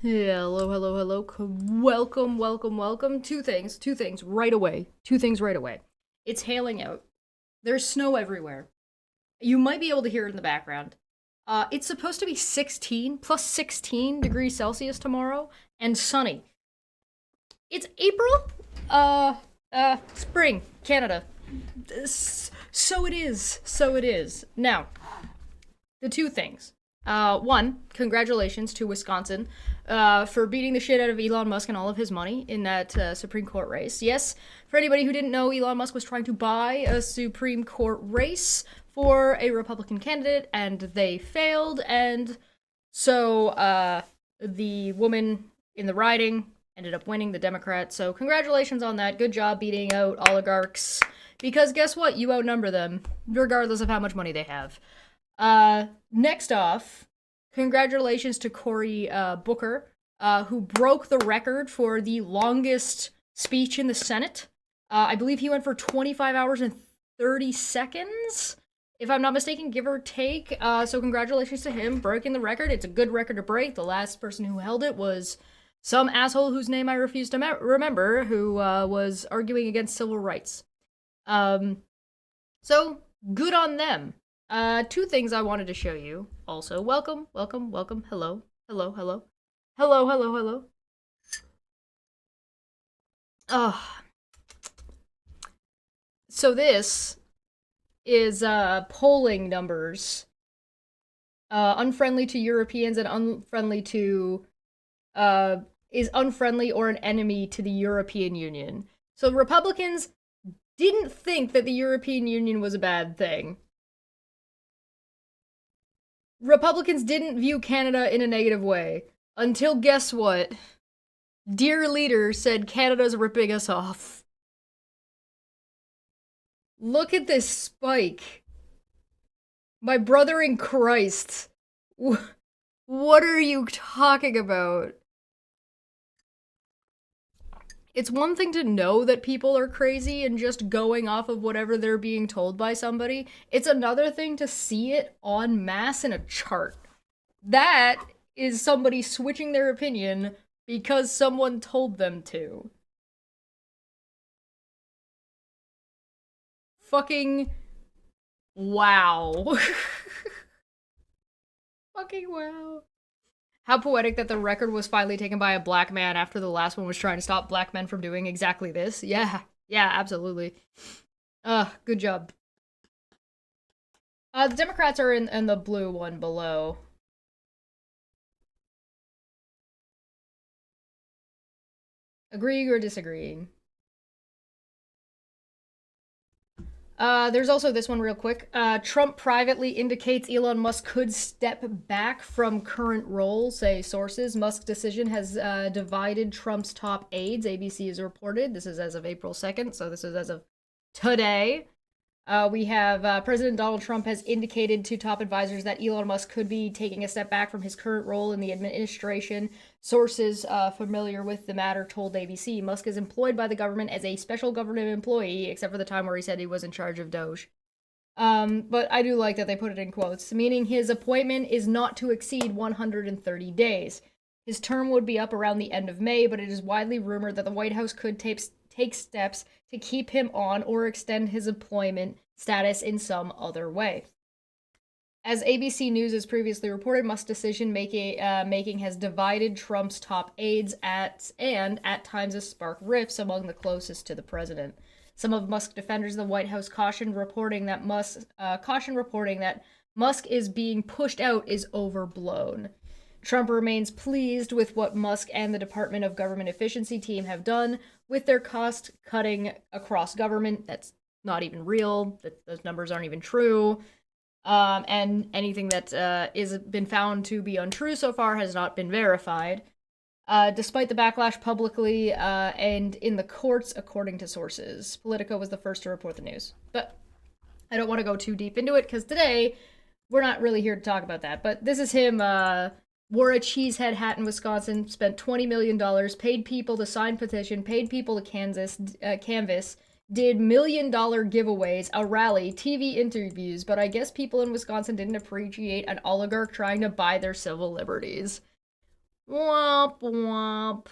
Hello, hello, hello. Welcome, welcome, welcome. Two things right away. Two things right away. It's hailing out. There's snow everywhere. You might be able to hear it in the background. It's supposed to be 16 plus 16 degrees Celsius tomorrow and sunny. It's April. Spring, Canada. So it is. So it is. Now, the two things. One, congratulations to Wisconsin for beating the shit out of Elon Musk and all of his money in that Supreme Court race. Yes, for anybody who didn't know, Elon Musk was trying to buy a Supreme Court race for a Republican candidate, and they failed, and so the woman in the riding ended up winning, the Democrat. So congratulations on that. Good job beating out oligarchs, because guess what? You outnumber them, regardless of how much money they have. Next off, congratulations to Cory Booker, who broke the record for the longest speech in the Senate. I believe he went for 25 hours and 30 seconds, if I'm not mistaken, give or take. So congratulations to him, breaking the record. It's a good record to break. The last person who held it was some asshole whose name I refuse to remember, who was arguing against civil rights. So, good on them. Two things I wanted to show you. Also, welcome, welcome, welcome. Hello, hello, hello, hello, hello, hello. So this is polling numbers, unfriendly to Europeans and unfriendly to is unfriendly or an enemy to the European Union. So Republicans didn't think that the European Union was a bad thing. Republicans didn't view Canada in a negative way. Until guess what? Dear leader said Canada's ripping us off. Look at this spike. My brother in Christ. What are you talking about? It's one thing to know that people are crazy and just going off of whatever they're being told by somebody. It's another thing to see it en masse in a chart. That is somebody switching their opinion because someone told them to. Fucking wow. Fucking wow. How poetic that the record was finally taken by a black man after the last one was trying to stop black men from doing exactly this. Yeah, absolutely. Good job. The Democrats are in the blue one below. Agreeing or disagreeing? There's also this one real quick. Trump privately indicates Elon Musk could step back from current role, say sources. Musk's decision has divided Trump's top aides, ABC has reported. This is as of April 2nd, so this is as of today. We have President Donald Trump has indicated to top advisors that Elon Musk could be taking a step back from his current role in the administration. Sources familiar with the matter told ABC Musk is employed by the government as a special government employee, except for the time where he said he was in charge of Doge. But I do like that they put it in quotes, meaning his appointment is not to exceed 130 days. His term would be up around the end of May, but it is widely rumored that the White House could take steps to keep him on or extend his employment status in some other way. As ABC News has previously reported, Musk's decision making has divided Trump's top aides and at times has sparked rifts among the closest to the president. Some of Musk defenders of the White House cautioned reporting that Musk is being pushed out is overblown. Trump remains pleased with what Musk and the Department of Government Efficiency team have done with their cost cutting across government. That's not even real. Those numbers aren't even true. And anything that is been found to be untrue so far has not been verified, despite the backlash publicly and in the courts, according to sources. Politico was the first to report the news. But I don't want to go too deep into it, because today we're not really here to talk about that. But this is him, wore a cheesehead hat in Wisconsin, spent $20 million, paid people to sign petition, paid people to canvass, did $1 million giveaways, a rally, TV interviews, but I guess people in Wisconsin didn't appreciate an oligarch trying to buy their civil liberties. Womp womp.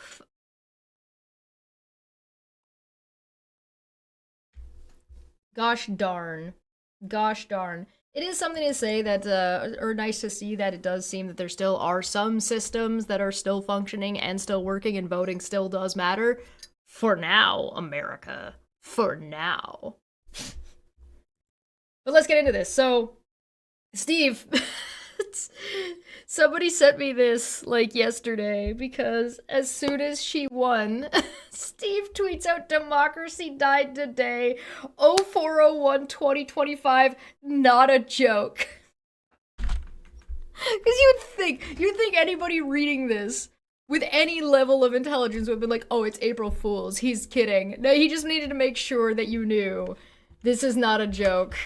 Gosh darn. Gosh darn. It is something to say that, or nice to see that it does seem that there still are some systems that are still functioning and still working, and voting still does matter. For now, America. For now. But let's get into this. So, Steve, somebody sent me this like yesterday because as soon as she won, Steve tweets out democracy died today. 0401 2025, not a joke. Because you'd think anybody reading this with any level of intelligence would have been like, oh, it's April Fool's. He's kidding. No, he just needed to make sure that you knew this is not a joke.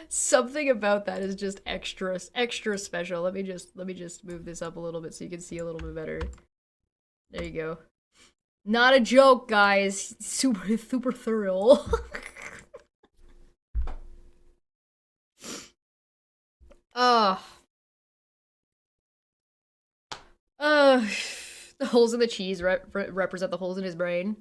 Something about that is just extra special. Let me just move this up a little bit so you can see a little bit better. There you go. Not a joke, guys. Super thorough. The holes in the cheese represent the holes in his brain.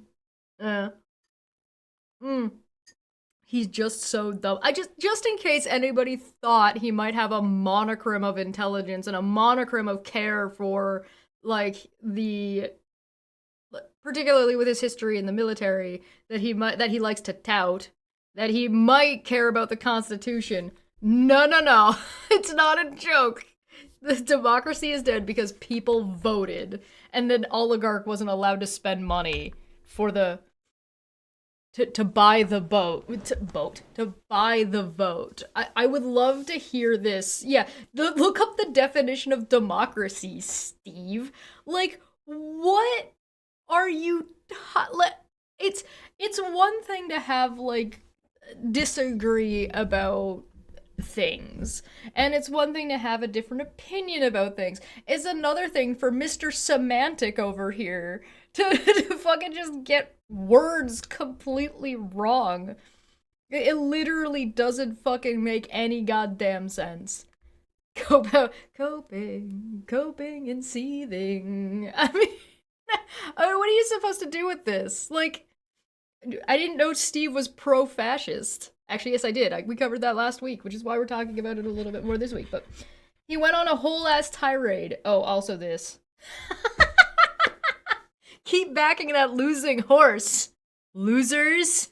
He's just so dumb. Just in case anybody thought he might have a monochrome of intelligence and a monochrome of care for, like, particularly with his history in the military, that he likes to tout, that he might care about the Constitution. No. It's not a joke. The democracy is dead because people voted, and then oligarch wasn't allowed to spend money for the to buy the to buy the vote. I would love to hear this. Yeah, look up the definition of democracy, Steve. Like, what are you? It's one thing to have, like, disagree about things, and it's one thing to have a different opinion about things. It's another thing for Mr. Semantic over here to fucking just get words completely wrong. It literally doesn't fucking make any goddamn sense. Coping and seething. I mean, what are you supposed to do with this? Like, I didn't know Steve was pro-fascist. Actually, yes, I did. We covered that last week, which is why we're talking about it a little bit more this week. But he went on a whole-ass tirade. Oh, also this. Keep backing that losing horse, losers.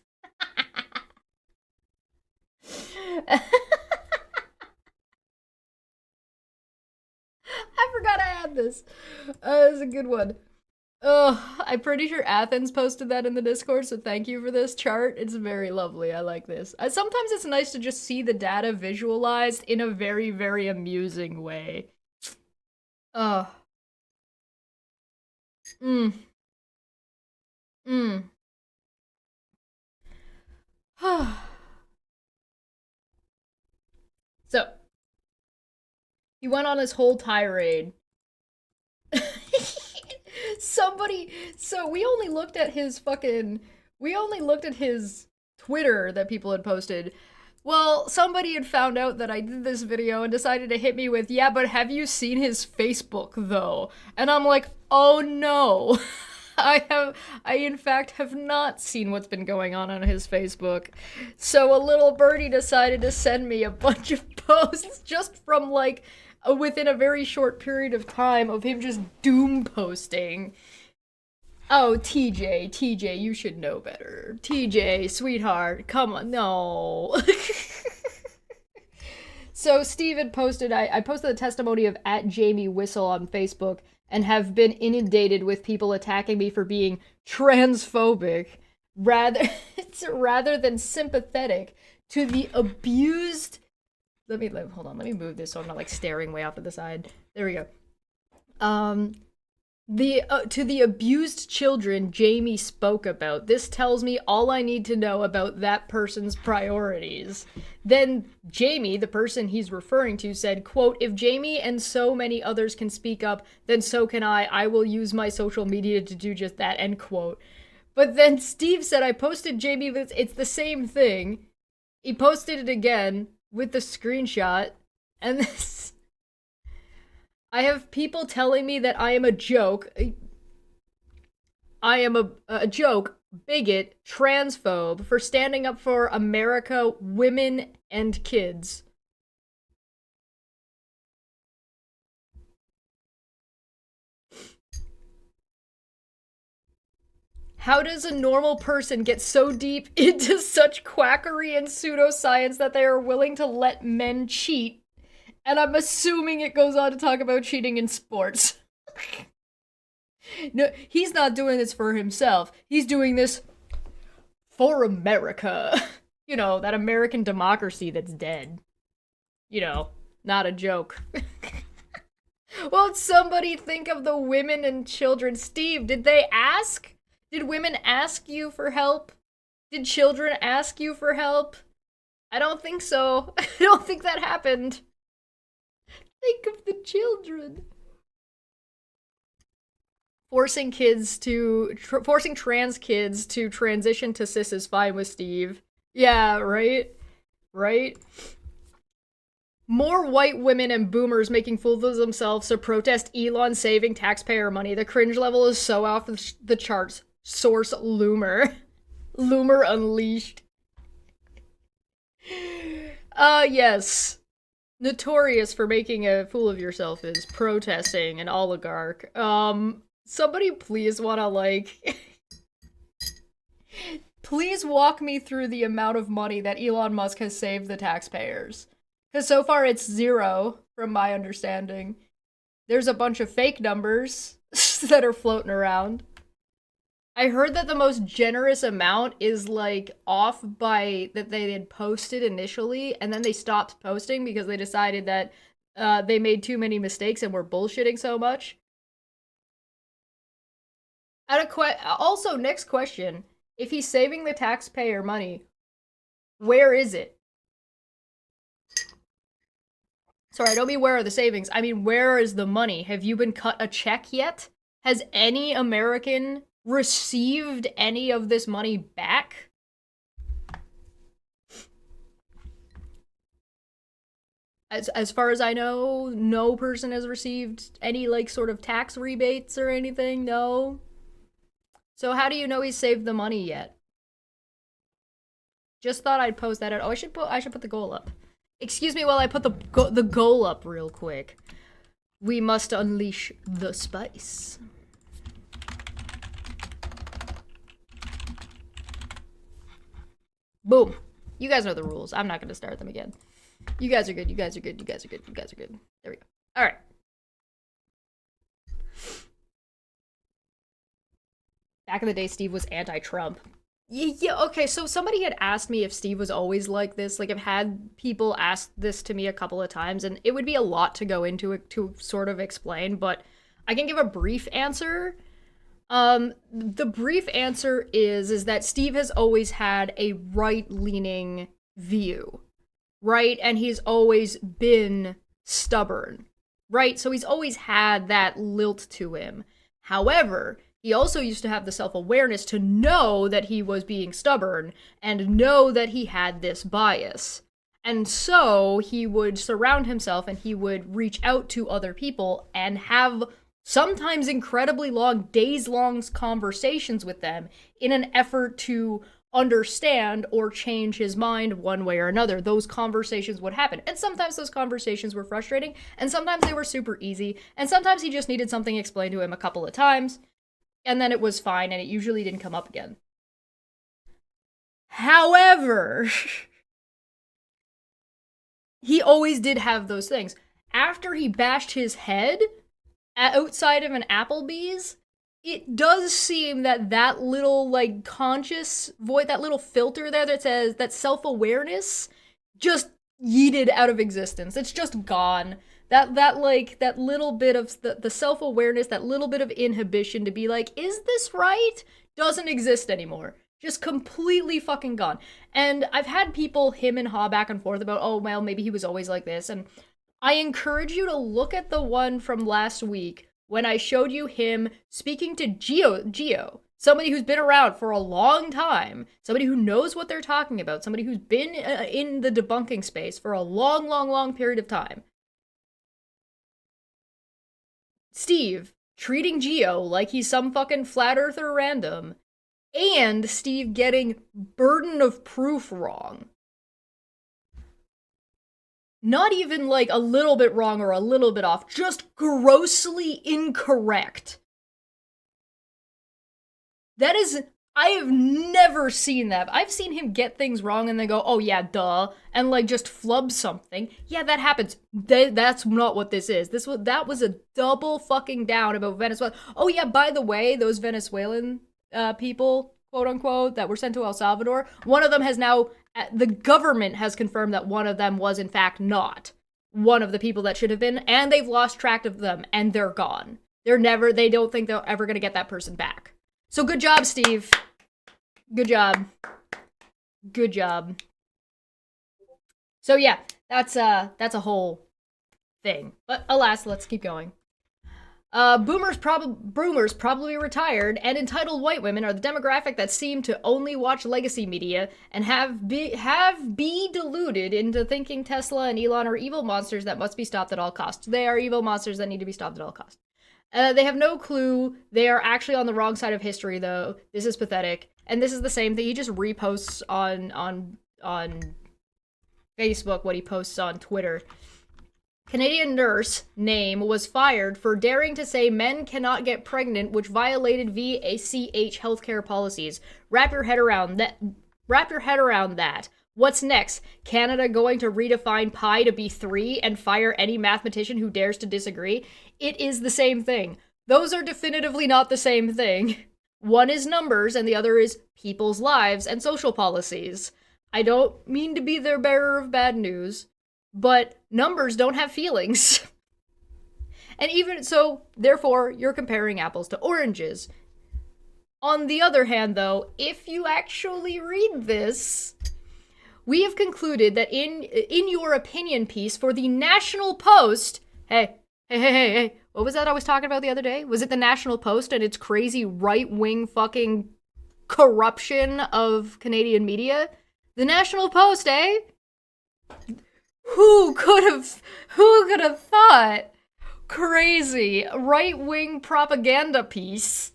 I forgot I had this. This is a good one. Oh, I'm pretty sure Athens posted that in the Discord, so thank you for this chart. It's very lovely. I like this. Sometimes it's nice to just see the data visualized in a very, very amusing way. Oh. So, he went on his whole tirade. So we only looked at his Twitter that people had posted. Well, somebody had found out that I did this video and decided to hit me with, yeah, but have you seen his Facebook, though? And I'm like, oh no. I in fact have not seen what's been going on his Facebook. So a little birdie decided to send me a bunch of posts just from, like, within a very short period of time of him just doom posting. Oh, TJ, you should know better. TJ, sweetheart, come on, no. So Steve had posted, I posted the testimony of @JamieWhistle on Facebook, and have been inundated with people attacking me for being transphobic rather than sympathetic to the abused. Hold on, let me move this so I'm not, like, staring way off to the side. There we go. To the abused children Jamie spoke about. This tells me all I need to know about that person's priorities. Then Jamie, the person he's referring to, said, quote, if Jamie and so many others can speak up, then so can I. I will use my social media to do just that, end quote. But then Steve said, I posted Jamie, it's the same thing. He posted it again with the screenshot, and this I have people telling me that I am a joke. I am a joke, bigot, transphobe for standing up for America, women, and kids. How does a normal person get so deep into such quackery and pseudoscience that they are willing to let men cheat? And I'm assuming it goes on to talk about cheating in sports. No, he's not doing this for himself. He's doing this for America. You know, that American democracy that's dead. You know, not a joke. Won't somebody think of the women and children? Steve, did they ask? Did women ask you for help? Did children ask you for help? I don't think so. I don't think that happened. Think of the children. Forcing trans kids to transition to cis is fine with Steve. Yeah, right? Right? More white women and boomers making fools of themselves to protest Elon saving taxpayer money. The cringe level is so off the charts. Source Loomer. Loomer Unleashed. Yes. Notorious for making a fool of yourself is protesting an oligarch. Somebody please wanna, like... please walk me through the amount of money that Elon Musk has saved the taxpayers. Because so far it's 0, from my understanding. There's a bunch of fake numbers that are floating around. I heard that the most generous amount is, like, off by that they had posted initially, and then they stopped posting because they decided that they made too many mistakes and were bullshitting so much. Also, next question. If he's saving the taxpayer money, where is it? Sorry, I don't mean where are the savings. I mean, where is the money? Have you been cut a check yet? Has any American received any of this money back? As far as I know, no person has received any, like, sort of tax rebates or anything. No. So how do you know he saved the money yet? Just thought I'd post that out. Oh, I should put the goal up. Excuse me while I put the goal up real quick. We must unleash the spice. Boom. You guys know the rules. I'm not going to start them again. You guys are good. You guys are good. You guys are good. You guys are good. There we go. All right. Back in the day, Steve was anti-Trump. Yeah, okay, so somebody had asked me if Steve was always like this. Like, I've had people ask this to me a couple of times, and it would be a lot to go into it to sort of explain, but I can give a brief answer. The brief answer is that Steve has always had a right-leaning view, right? And he's always been stubborn, right? So he's always had that lilt to him. However, he also used to have the self-awareness to know that he was being stubborn and know that he had this bias. And so he would surround himself and he would reach out to other people and have sometimes incredibly long, days-long conversations with them in an effort to understand or change his mind one way or another. Those conversations would happen. And sometimes those conversations were frustrating, and sometimes they were super easy, and sometimes he just needed something explained to him a couple of times. And then it was fine, and it usually didn't come up again. However, he always did have those things. After he bashed his head outside of an Applebee's, it does seem that that little, like, conscious voice, that little filter there that says that self-awareness just yeeted out of existence. It's just gone. That little bit of the self-awareness, that little bit of inhibition to be like, is this right? Doesn't exist anymore. Just completely fucking gone. And I've had people him and haw back and forth about, oh, well, maybe he was always like this. And I encourage you to look at the one from last week when I showed you him speaking to Geo, somebody who's been around for a long time, somebody who knows what they're talking about, somebody who's been in the debunking space for a long, long, long period of time. Steve treating Geo like he's some fucking flat earther random, and Steve getting burden of proof wrong. Not even like a little bit wrong or a little bit off, just grossly incorrect. That is, I have never seen that. I've seen him get things wrong and then go, oh yeah, duh, and like just flub something. Yeah, that happens. That's not what this is. That was a double fucking down about Venezuela. Oh yeah, by the way, those Venezuelan people, quote unquote, that were sent to El Salvador, one of them has now, the government has confirmed that one of them was in fact not one of the people that should have been, and they've lost track of them, and they're gone. They don't think they're ever gonna get that person back. So good job, Steve. Good job. Good job. So yeah, that's a whole thing. But alas, let's keep going. Boomers probably retired, and entitled white women are the demographic that seem to only watch legacy media and have be deluded into thinking Tesla and Elon are evil monsters that must be stopped at all costs. They are evil monsters that need to be stopped at all costs. They have no clue. They are actually on the wrong side of history, though. This is pathetic. And this is the same thing. He just reposts on Facebook what he posts on Twitter. Canadian nurse name was fired for daring to say men cannot get pregnant, which violated VACH healthcare policies. Wrap your head around that. What's next? Canada going to redefine pi to be 3 and fire any mathematician who dares to disagree? It is the same thing. Those are definitively not the same thing. One is numbers and the other is people's lives and social policies. I don't mean to be the bearer of bad news, but numbers don't have feelings. And even so, therefore, you're comparing apples to oranges. On the other hand, though, if you actually read this, we have concluded that in your opinion piece for the National Post, hey, what was that I was talking about the other day? Was it the National Post and its crazy right-wing fucking corruption of Canadian media? The National Post, eh? Who could have thought? Crazy right-wing propaganda piece.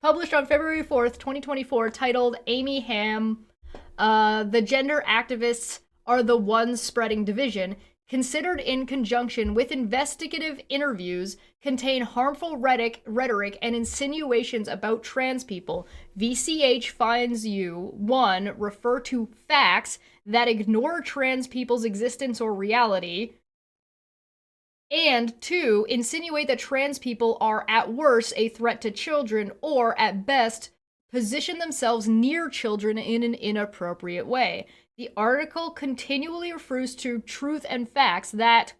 Published on February 4th, 2024, titled Amy Ham, the gender activists are the ones spreading division, considered in conjunction with investigative interviews, contain harmful rhetoric and insinuations about trans people. VCH finds you, 1, refer to facts that ignore trans people's existence or reality, and 2, insinuate that trans people are at worst a threat to children, or at best, position themselves near children in an inappropriate way. The article continually refers to truth and facts that,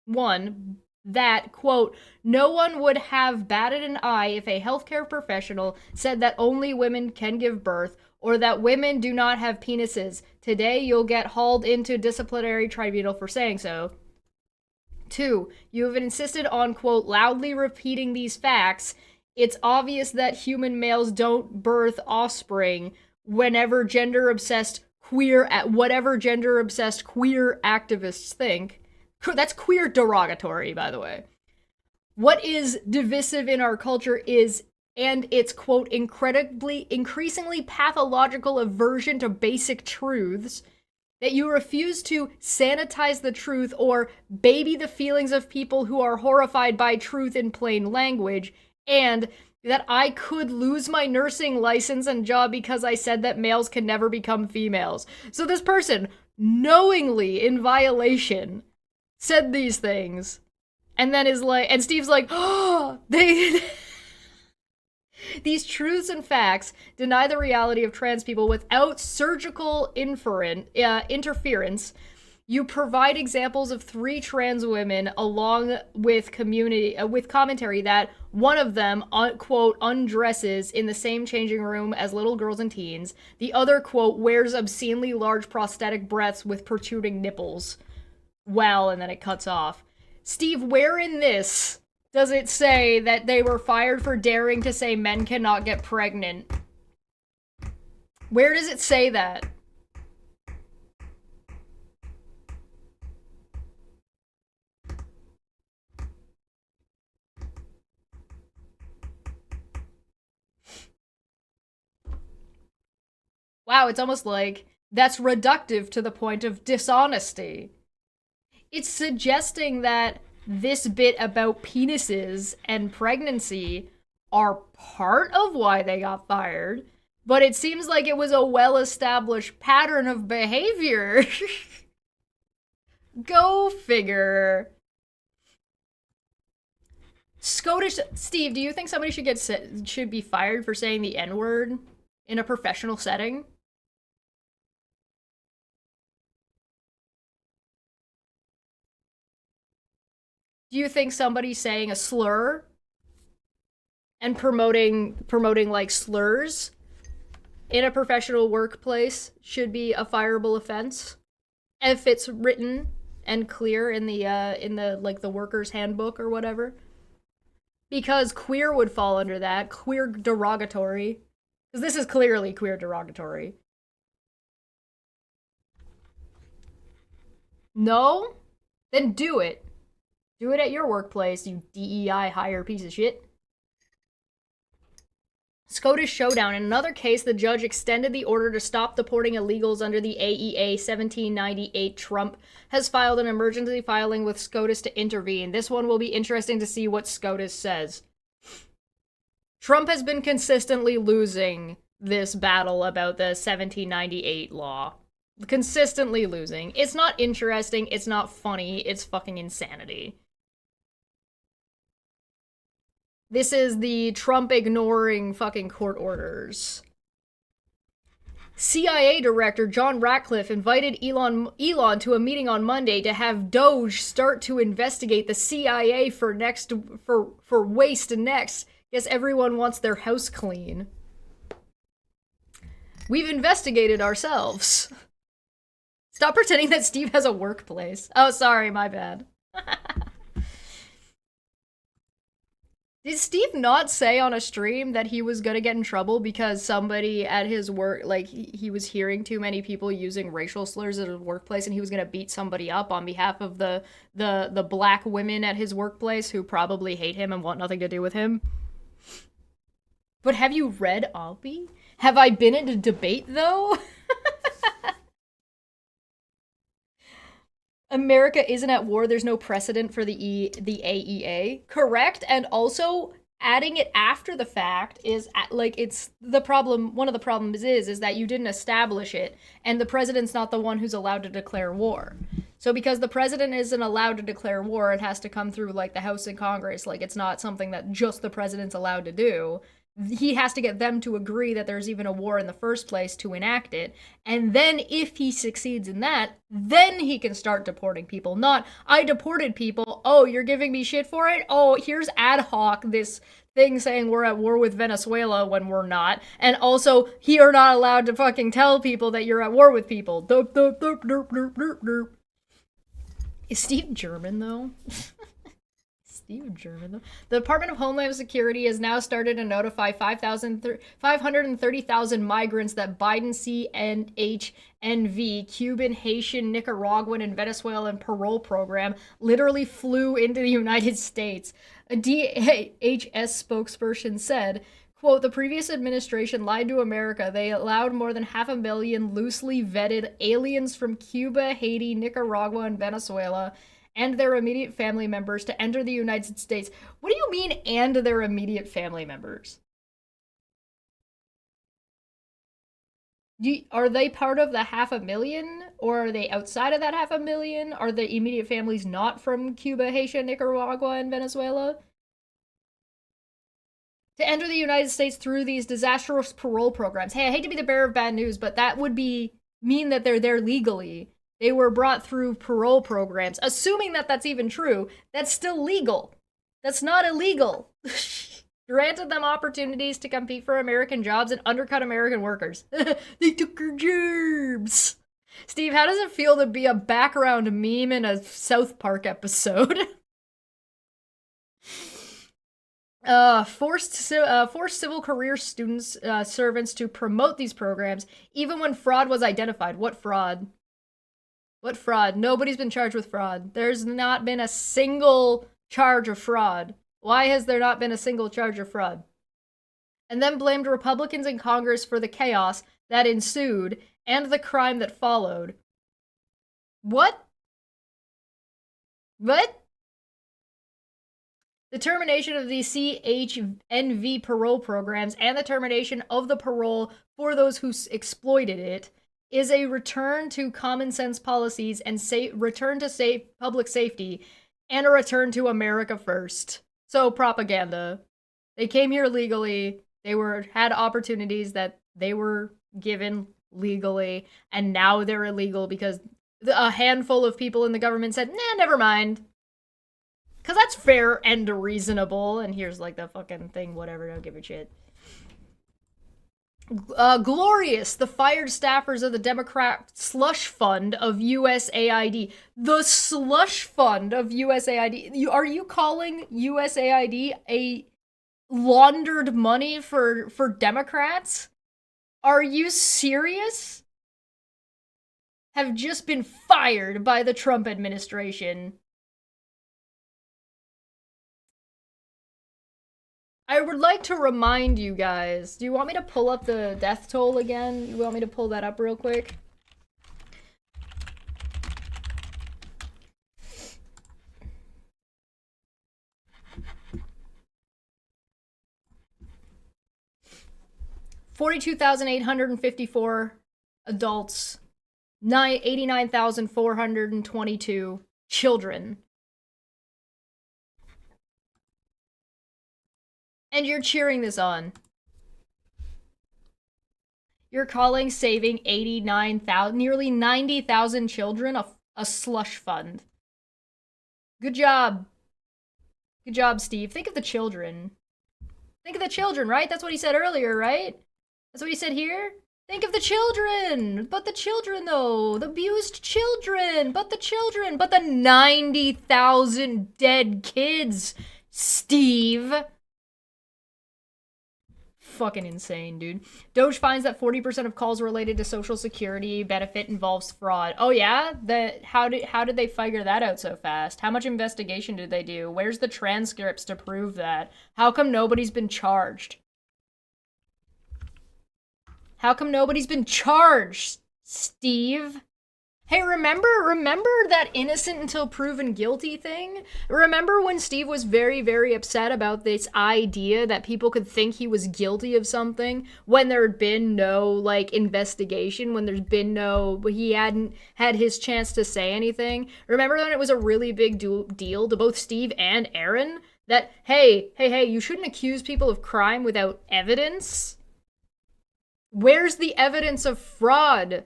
1, that, quote, no one would have batted an eye if a healthcare professional said that only women can give birth, or that women do not have penises. Today you'll get hauled into disciplinary tribunal for saying so. 2, you have insisted on, quote, loudly repeating these facts. It's obvious that human males don't birth offspring whatever gender-obsessed queer activists think. That's queer derogatory, by the way. What is divisive in our culture is, and its, quote, increasingly pathological aversion to basic truths, that you refuse to sanitize the truth or baby the feelings of people who are horrified by truth in plain language, and that I could lose my nursing license and job because I said that males can never become females. So this person, knowingly in violation, said these things, and then is like, and Steve's like, oh, they... These truths and facts deny the reality of trans people without surgical interference. You provide examples of 3 trans women along with commentary that one of them, quote, undresses in the same changing room as little girls and teens. The other, quote, wears obscenely large prosthetic breasts with protruding nipples. Well, and then it cuts off. Steve, where in this does it say that they were fired for daring to say men cannot get pregnant? Where does it say that? Wow, it's almost like that's reductive to the point of dishonesty. It's suggesting that this bit about penises and pregnancy are part of why they got fired, but it seems like it was a well-established pattern of behavior. Go figure. Scottish Steve, do you think somebody should be fired for saying the N-word in a professional setting? Do you think somebody saying a slur and promoting like slurs in a professional workplace should be a fireable offense if it's written and clear in the like the workers handbook or whatever? Because queer would fall under that, queer derogatory, because this is clearly queer derogatory. No? Then do it. Do it at your workplace, you DEI hire piece of shit. Scottish showdown. In another case, the judge extended the order to stop deporting illegals under the AEA 1798. Trump has filed an emergency filing with SCOTUS to intervene. This one will be interesting to see what SCOTUS says. Trump has been consistently losing this battle about the 1798 law. Consistently losing. It's not interesting, it's not funny, it's fucking insanity. This is the Trump ignoring fucking court orders. CIA Director John Ratcliffe invited Elon to a meeting on Monday to have Doge start to investigate the CIA for waste next. Guess everyone wants their house clean. We've investigated ourselves. Stop pretending that Steve has a workplace. Oh, sorry, my bad. Did Steve not say on a stream that he was gonna get in trouble because somebody at his work, like, he was hearing too many people using racial slurs at his workplace and he was gonna beat somebody up on behalf of the black women at his workplace who probably hate him and want nothing to do with him? But have you read Albie? Have I been in a debate, though? America isn't at war. There's no precedent for the AEA. Correct. And also adding it after the fact is like, it's the problem. One of the problems is that you didn't establish it and the president's not the one who's allowed to declare war. So because the president isn't allowed to declare war, it has to come through like the House and Congress. Like it's not something that just the president's allowed to do. He has to get them to agree that there's even a war in the first place to enact it. And then if he succeeds in that, then he can start deporting people. Not, I deported people. Oh, you're giving me shit for it? Oh, here's ad hoc this thing saying we're at war with Venezuela when we're not. And also, you're not allowed to fucking tell people that you're at war with people. Derp, derp, derp, derp, derp, derp, derp. Is Steve German, though? The Department of Homeland Security has now started to notify 530,000 migrants that Biden CNHNV, Cuban, Haitian, Nicaraguan, and Venezuelan parole program literally flew into the United States. A DHS spokesperson said, quote, the previous administration lied to America. They allowed more than 500,000 loosely vetted aliens from Cuba, Haiti, Nicaragua, and Venezuela and their immediate family members to enter the United States. What do you mean, and their immediate family members? Are they part of the 500,000? Or are they outside of that 500,000? Are the immediate families not from Cuba, Haiti, Nicaragua, and Venezuela? To enter the United States through these disastrous parole programs. Hey, I hate to be the bearer of bad news, but that would mean that they're there legally. They were brought through parole programs. Assuming that that's even true, that's still legal. That's not illegal. Granted them opportunities to compete for American jobs and undercut American workers. They took our jobs. Steve, how does it feel to be a background meme in a South Park episode? Forced civil career servants to promote these programs, even when fraud was identified. What fraud? What fraud? Nobody's been charged with fraud. There's not been a single charge of fraud. Why has there not been a single charge of fraud? And then blamed Republicans in Congress for the chaos, that ensued and the crime that followed. What? What? The termination of the CHNV parole programs and the termination of the parole for those who exploited it is a return to common sense policies and return to public safety and a return to America first. So propaganda. They came here legally. They had opportunities that they were given legally, and now they're illegal because a handful of people in the government said, nah, never mind. Because that's fair and reasonable. And here's like the fucking thing, whatever, don't give a shit. Glorious, the fired staffers of the Democrat slush fund of USAID. The slush fund of USAID. Are you calling USAID a laundered money for Democrats? Are you serious? Have just been fired by the Trump administration. I would like to remind you guys, do you want me to pull up the death toll again? You want me to pull that up real quick? $42,854 adults, 89,422 children. And you're cheering this on. You're calling saving 89,000, nearly 90,000 children a slush fund. Good job. Good job, Steve. Think of the children. Think of the children, right? That's what he said earlier, right? That's what he said here? Think of the children! But the children, though! The abused children! But the children! But the 90,000 dead kids! Steve! Fucking insane, dude. Doge finds that 40% of calls related to Social Security benefit involves fraud. Oh yeah? How did they figure that out so fast? How much investigation did they do? Where's the transcripts to prove that? How come nobody's been charged? How come nobody's been charged, Steve? Hey, remember that innocent until proven guilty thing? Remember when Steve was very, very upset about this idea that people could think he was guilty of something when there had been no, like, investigation, when there's been no, he hadn't had his chance to say anything? Remember when it was a really big deal to both Steve and Aaron that, hey, you shouldn't accuse people of crime without evidence? Where's the evidence of fraud?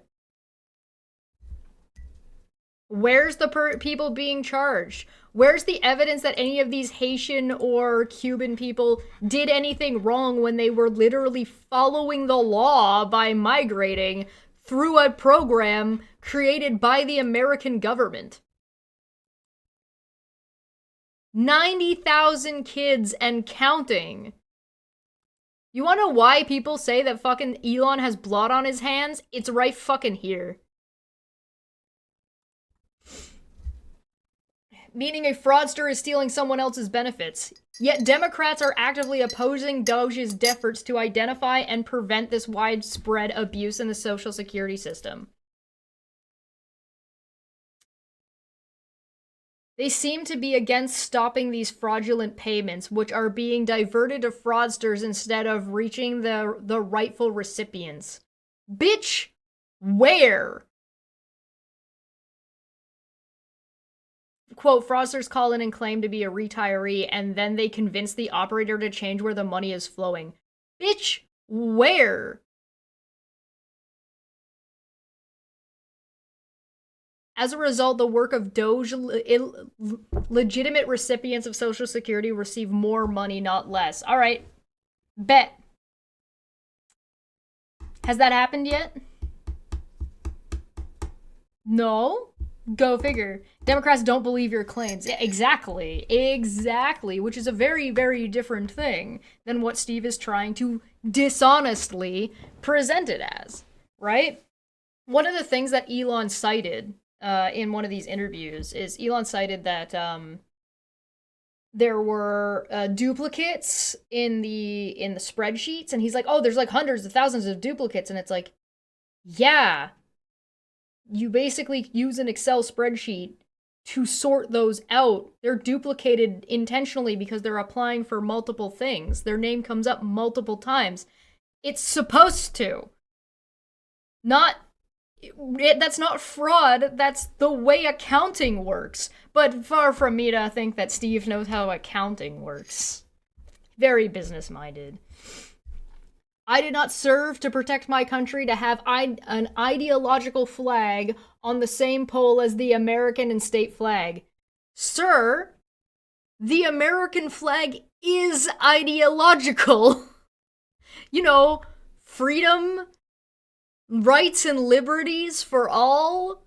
Where's the people being charged? Where's the evidence that any of these Haitian or Cuban people did anything wrong when they were literally following the law by migrating through a program created by the American government? 90,000 kids and counting. You wanna know why people say that fucking Elon has blood on his hands? It's right fucking here. Meaning a fraudster is stealing someone else's benefits. Yet Democrats are actively opposing Doge's efforts to identify and prevent this widespread abuse in the Social Security system. They seem to be against stopping these fraudulent payments, which are being diverted to fraudsters instead of reaching the rightful recipients. Bitch, where? Quote, fraudsters call in and claim to be a retiree, and then they convince the operator to change where the money is flowing. Bitch, where? As a result, the work of Doge, legitimate recipients of Social Security receive more money, not less. All right, bet. Has that happened yet? No? Go figure. Democrats don't believe your claims. Exactly, which is a very, very different thing than what Steve is trying to dishonestly present it as, right? One of the things that Elon cited in one of these interviews is Elon cited that there were duplicates in the spreadsheets, and he's like, oh, there's like hundreds of thousands of duplicates, and it's like, Yeah, you basically use an Excel spreadsheet to sort those out. They're duplicated intentionally because they're applying for multiple things. Their name comes up multiple times. It's supposed to. Not that's not fraud, that's the way accounting works. But far from me to think that Steve knows how accounting works. Very business minded. I did not serve to protect my country to have an ideological flag on the same pole as the American and state flag. Sir, the American flag is ideological. You know, freedom, rights and liberties for all.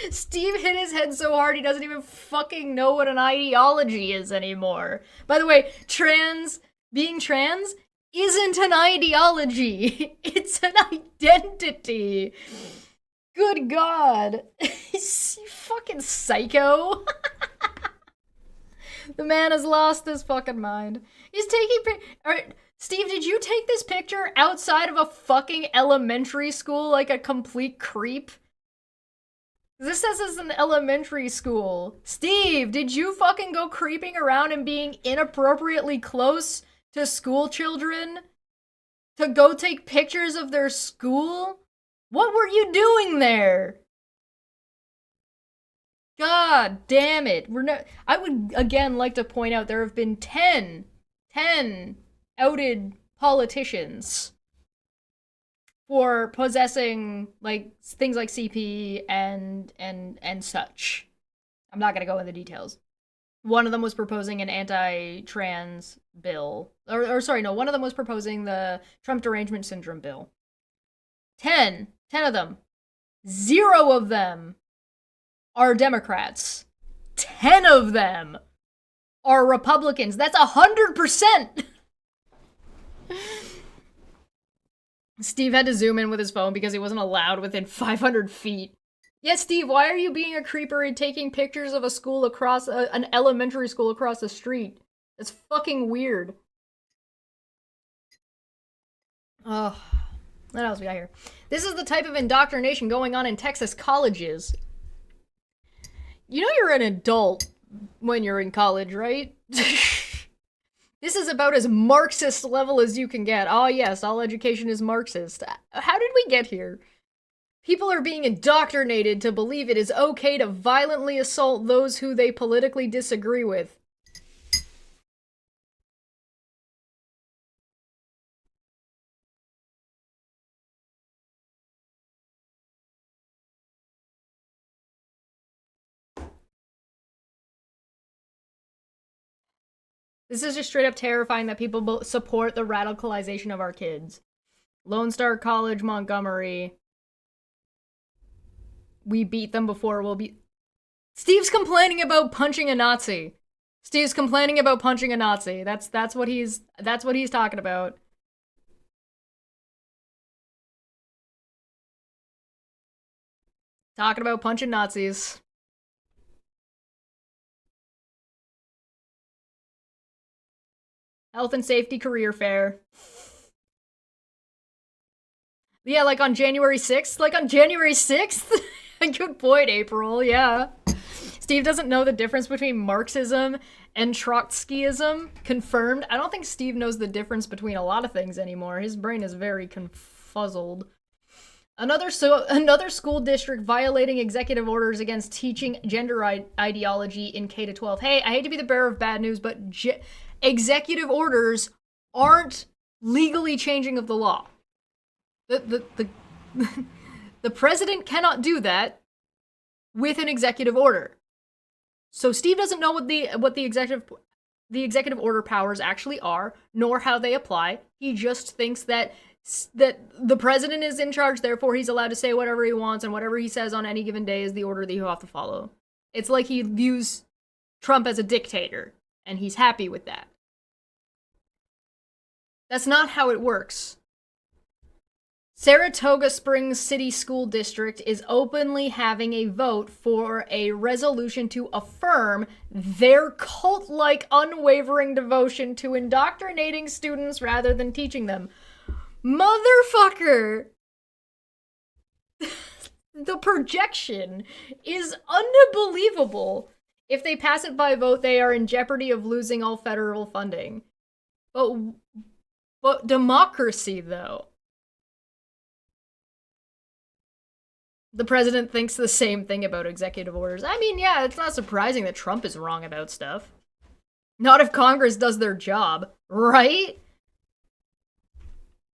Steve hit his head so hard he doesn't even fucking know what an ideology is anymore. By the way, being trans isn't an ideology. It's an identity. Good God. You fucking psycho. The man has lost his fucking mind. He's taking Alright, Steve, did you take this picture outside of a fucking elementary school like a complete creep? This says it's an elementary school. Steve, did you fucking go creeping around and being inappropriately close to school children to go take pictures of their school? What were you doing there? God damn it. I would again like to point out there have been 10 outed politicians for possessing like things like CP and such. I'm not gonna go into details. One of them was proposing an anti-trans bill, or sorry, no, one of them was proposing the Trump derangement syndrome bill. 10 of them. 0 of them are Democrats. 10 of them are Republicans. That's 100%. Steve had to zoom in with his phone because he wasn't allowed within 500 feet. Yeah, Steve, why are you being a creeper and taking pictures of a school across, an elementary school across the street? That's fucking weird. Oh, what else we got here? This is the type of indoctrination going on in Texas colleges. You know you're an adult when you're in college, right? This is about as Marxist level as you can get. Oh yes, all education is Marxist. How did we get here? People are being indoctrinated to believe it is okay to violently assault those who they politically disagree with. This is just straight up terrifying that people support the radicalization of our kids. Lone Star College, Montgomery. We beat them before we'll be. Steve's complaining about punching a Nazi. Steve's complaining about punching a Nazi. That's what he's talking about. Talking about punching Nazis. Health and safety career fair. Yeah, like on January 6th? Like on January 6th? Good point, April, yeah. Steve doesn't know the difference between Marxism and Trotskyism. Confirmed. I don't think Steve knows the difference between a lot of things anymore. His brain is very confuzzled. Another school district violating executive orders against teaching gender ideology in K-12. Hey, I hate to be the bearer of bad news, but executive orders aren't legally changing of the law. The president cannot do that with an executive order. So Steve doesn't know what the executive order powers actually are, nor how they apply. He just thinks that the president is in charge, therefore he's allowed to say whatever he wants, and whatever he says on any given day is the order that you have to follow. It's like he views Trump as a dictator, and he's happy with that. That's not how it works. Saratoga Springs City School District is openly having a vote for a resolution to affirm their cult-like unwavering devotion to indoctrinating students rather than teaching them. Motherfucker! The projection is unbelievable. If they pass it by vote, they are in jeopardy of losing all federal funding. But democracy, though. The president thinks the same thing about executive orders. I mean, yeah, it's not surprising that Trump is wrong about stuff. Not if Congress does their job, right?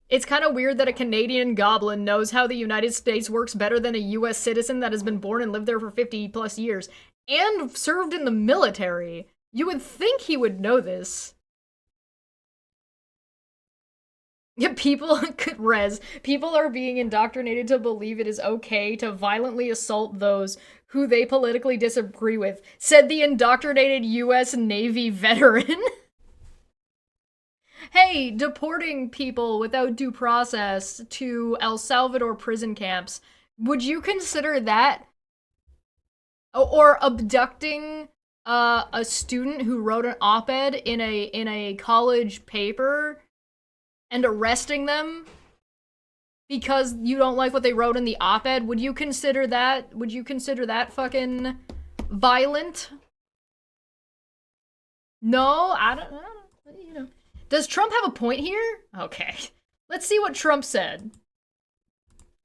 It's kind of weird that a Canadian goblin knows how the United States works better than a US citizen that has been born and lived there for 50 plus years and served in the military. You would think he would know this. Yeah, people are being indoctrinated to believe it is okay to violently assault those who they politically disagree with, said the indoctrinated US Navy veteran. Hey, deporting people without due process to El Salvador prison camps, would you consider that? Or abducting a student who wrote an op-ed in a college paper and arresting them because you don't like what they wrote in the op-ed? Would you consider that fucking violent? No, I don't you know. Does Trump have a point here? Okay. Let's see what Trump said.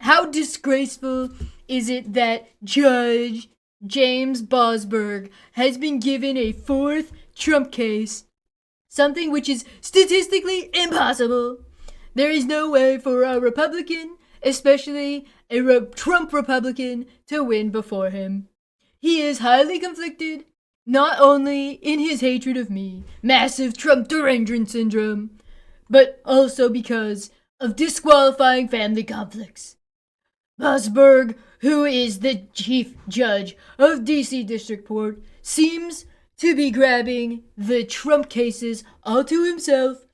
How disgraceful is it that Judge James Bosberg has been given a fourth Trump case? Something which is statistically impossible. There is no way for a Republican, especially a Trump Republican, to win before him. He is highly conflicted, not only in his hatred of me, massive Trump derangement syndrome, but also because of disqualifying family conflicts. Bosberg, who is the chief judge of D.C. District Court, seems to be grabbing the Trump cases all to himself,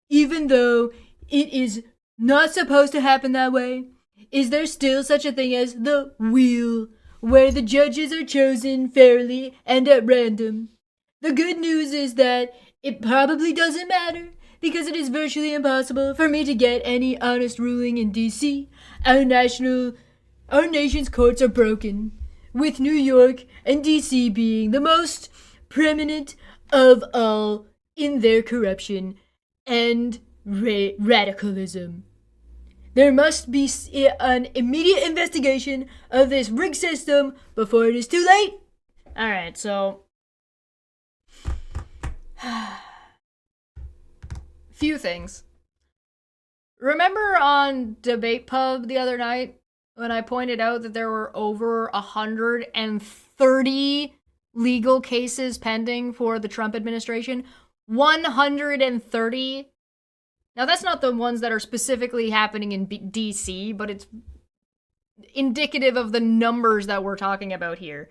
even though it is not supposed to happen that way. Is there still such a thing as the wheel, where the judges are chosen fairly and at random? The good news is that it probably doesn't matter, because it is virtually impossible for me to get any honest ruling in D.C. Our nation's courts are broken, with New York and D.C. being the most preeminent of all in their corruption and radicalism. There must be an immediate investigation of this rigged system before it is too late. Alright, so few things. Remember on Debate Pub the other night when I pointed out that there were over 130 legal cases pending for the Trump administration? 130. Now, that's not the ones that are specifically happening in D.C., but it's indicative of the numbers that we're talking about here.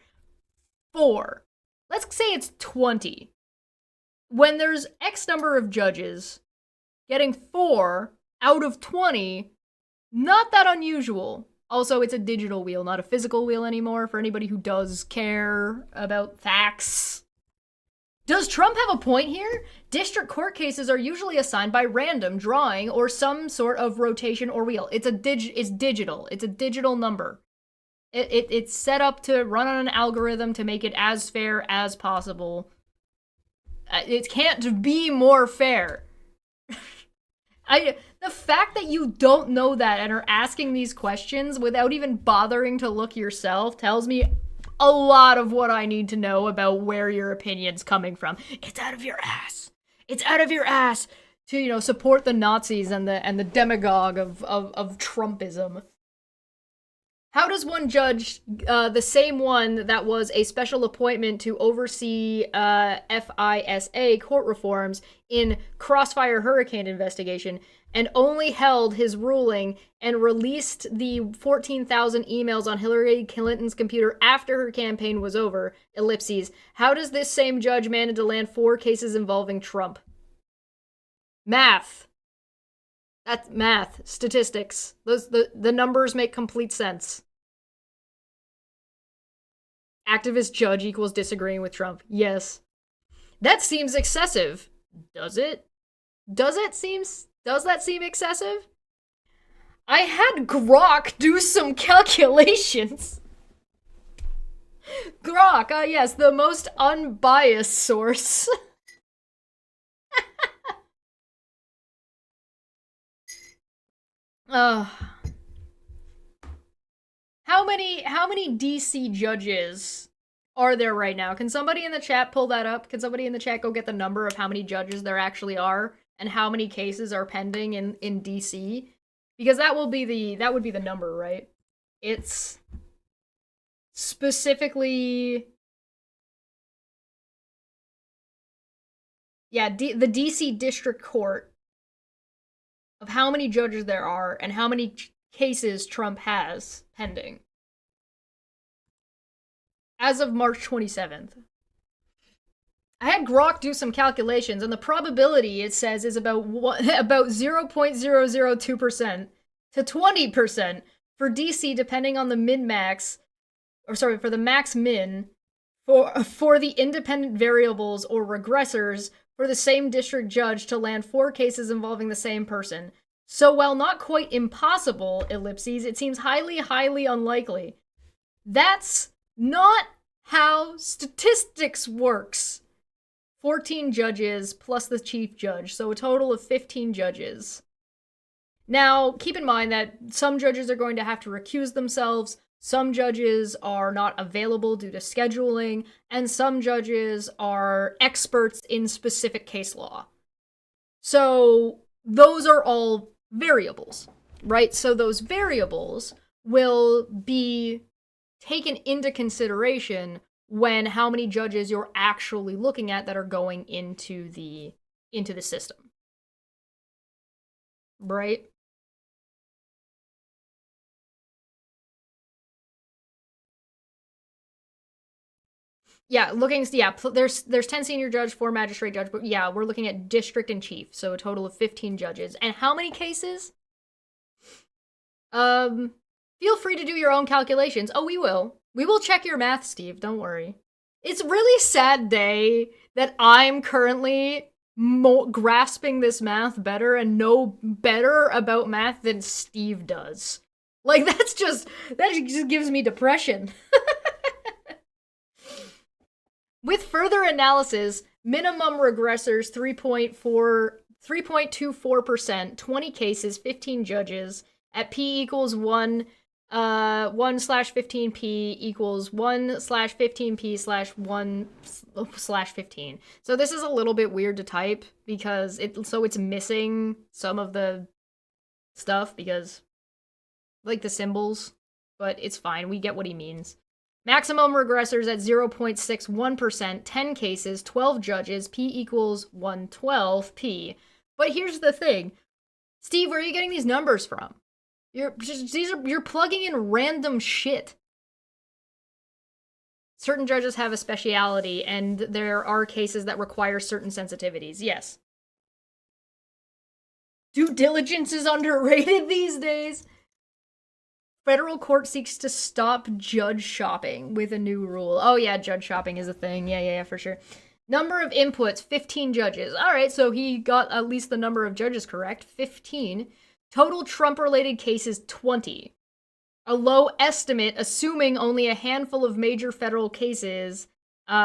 4. Let's say it's 20. When there's X number of judges, getting 4 out of 20, not that unusual. Also, it's a digital wheel, not a physical wheel anymore, for anybody who does care about facts. Does Trump have a point here? District court cases are usually assigned by random drawing or some sort of rotation or wheel. It's digital. It's a digital number. It's set up to run on an algorithm to make it as fair as possible. It can't be more fair. The fact that you don't know that and are asking these questions without even bothering to look yourself tells me a lot of what I need to know about where your opinion's coming from. It's out of your ass. It's out of your ass to, support the Nazis and the demagogue of Trumpism. How does one judge the same one that was a special appointment to oversee FISA court reforms in Crossfire Hurricane investigation and only held his ruling and released the 14,000 emails on Hillary Clinton's computer after her campaign was over, ellipses? How does this same judge manage to land 4 cases involving Trump? Math. That's math, statistics. The numbers make complete sense. Activist judge equals disagreeing with Trump. Yes. That seems excessive. Does it? Does that seem excessive? I had Grok do some calculations. Grok, yes, the most unbiased source. How many DC judges are there right now? Can somebody in the chat pull that up? Can somebody in the chat go get the number of how many judges there actually are and how many cases are pending in DC? Because that would be the number, right? It's specifically, yeah, the DC District Court of how many judges there are and how many cases Trump has pending as of March 27th. I had Grok do some calculations, and the probability, it says, is about 0.002% to 20% for DC, depending on the min-max, for the max-min, for the independent variables or regressors for the same district judge to land 4 cases involving the same person. So while not quite impossible, ellipses, it seems highly, highly unlikely. That's not how statistics works. 14 judges plus the chief judge, so a total of 15 judges. Now, keep in mind that some judges are going to have to recuse themselves, some judges are not available due to scheduling, and some judges are experts in specific case law. So those are all variables, right? So those variables will be taken into consideration when how many judges you're actually looking at that are going into the system. Right? Yeah, there's 10 senior judge, 4 magistrate judge, but yeah, we're looking at district and chief, so a total of 15 judges. And how many cases? Feel free to do your own calculations. Oh, we will. We will check your math, Steve, don't worry. It's a really sad day that I'm currently grasping this math better and know better about math than Steve does. Like, that just gives me depression. With further analysis, minimum regressors 3.24%, 20 cases, 15 judges, at P equals 1/15P equals 1/15P/1/15. So this is a little bit weird to type because it's missing some of the stuff because, like, the symbols, but it's fine. We get what he means. Maximum regressors at 0.61%, 10 cases, 12 judges, P equals 112P. But here's the thing. Steve, where are you getting these numbers from? You're plugging in random shit. Certain judges have a speciality, and there are cases that require certain sensitivities. Yes. Due diligence is underrated these days. Federal court seeks to stop judge shopping with a new rule. Oh yeah, judge shopping is a thing. Yeah, for sure. Number of inputs, 15 judges. All right, so he got at least the number of judges correct, 15. Total Trump-related cases, 20. A low estimate, assuming only a handful of major federal cases,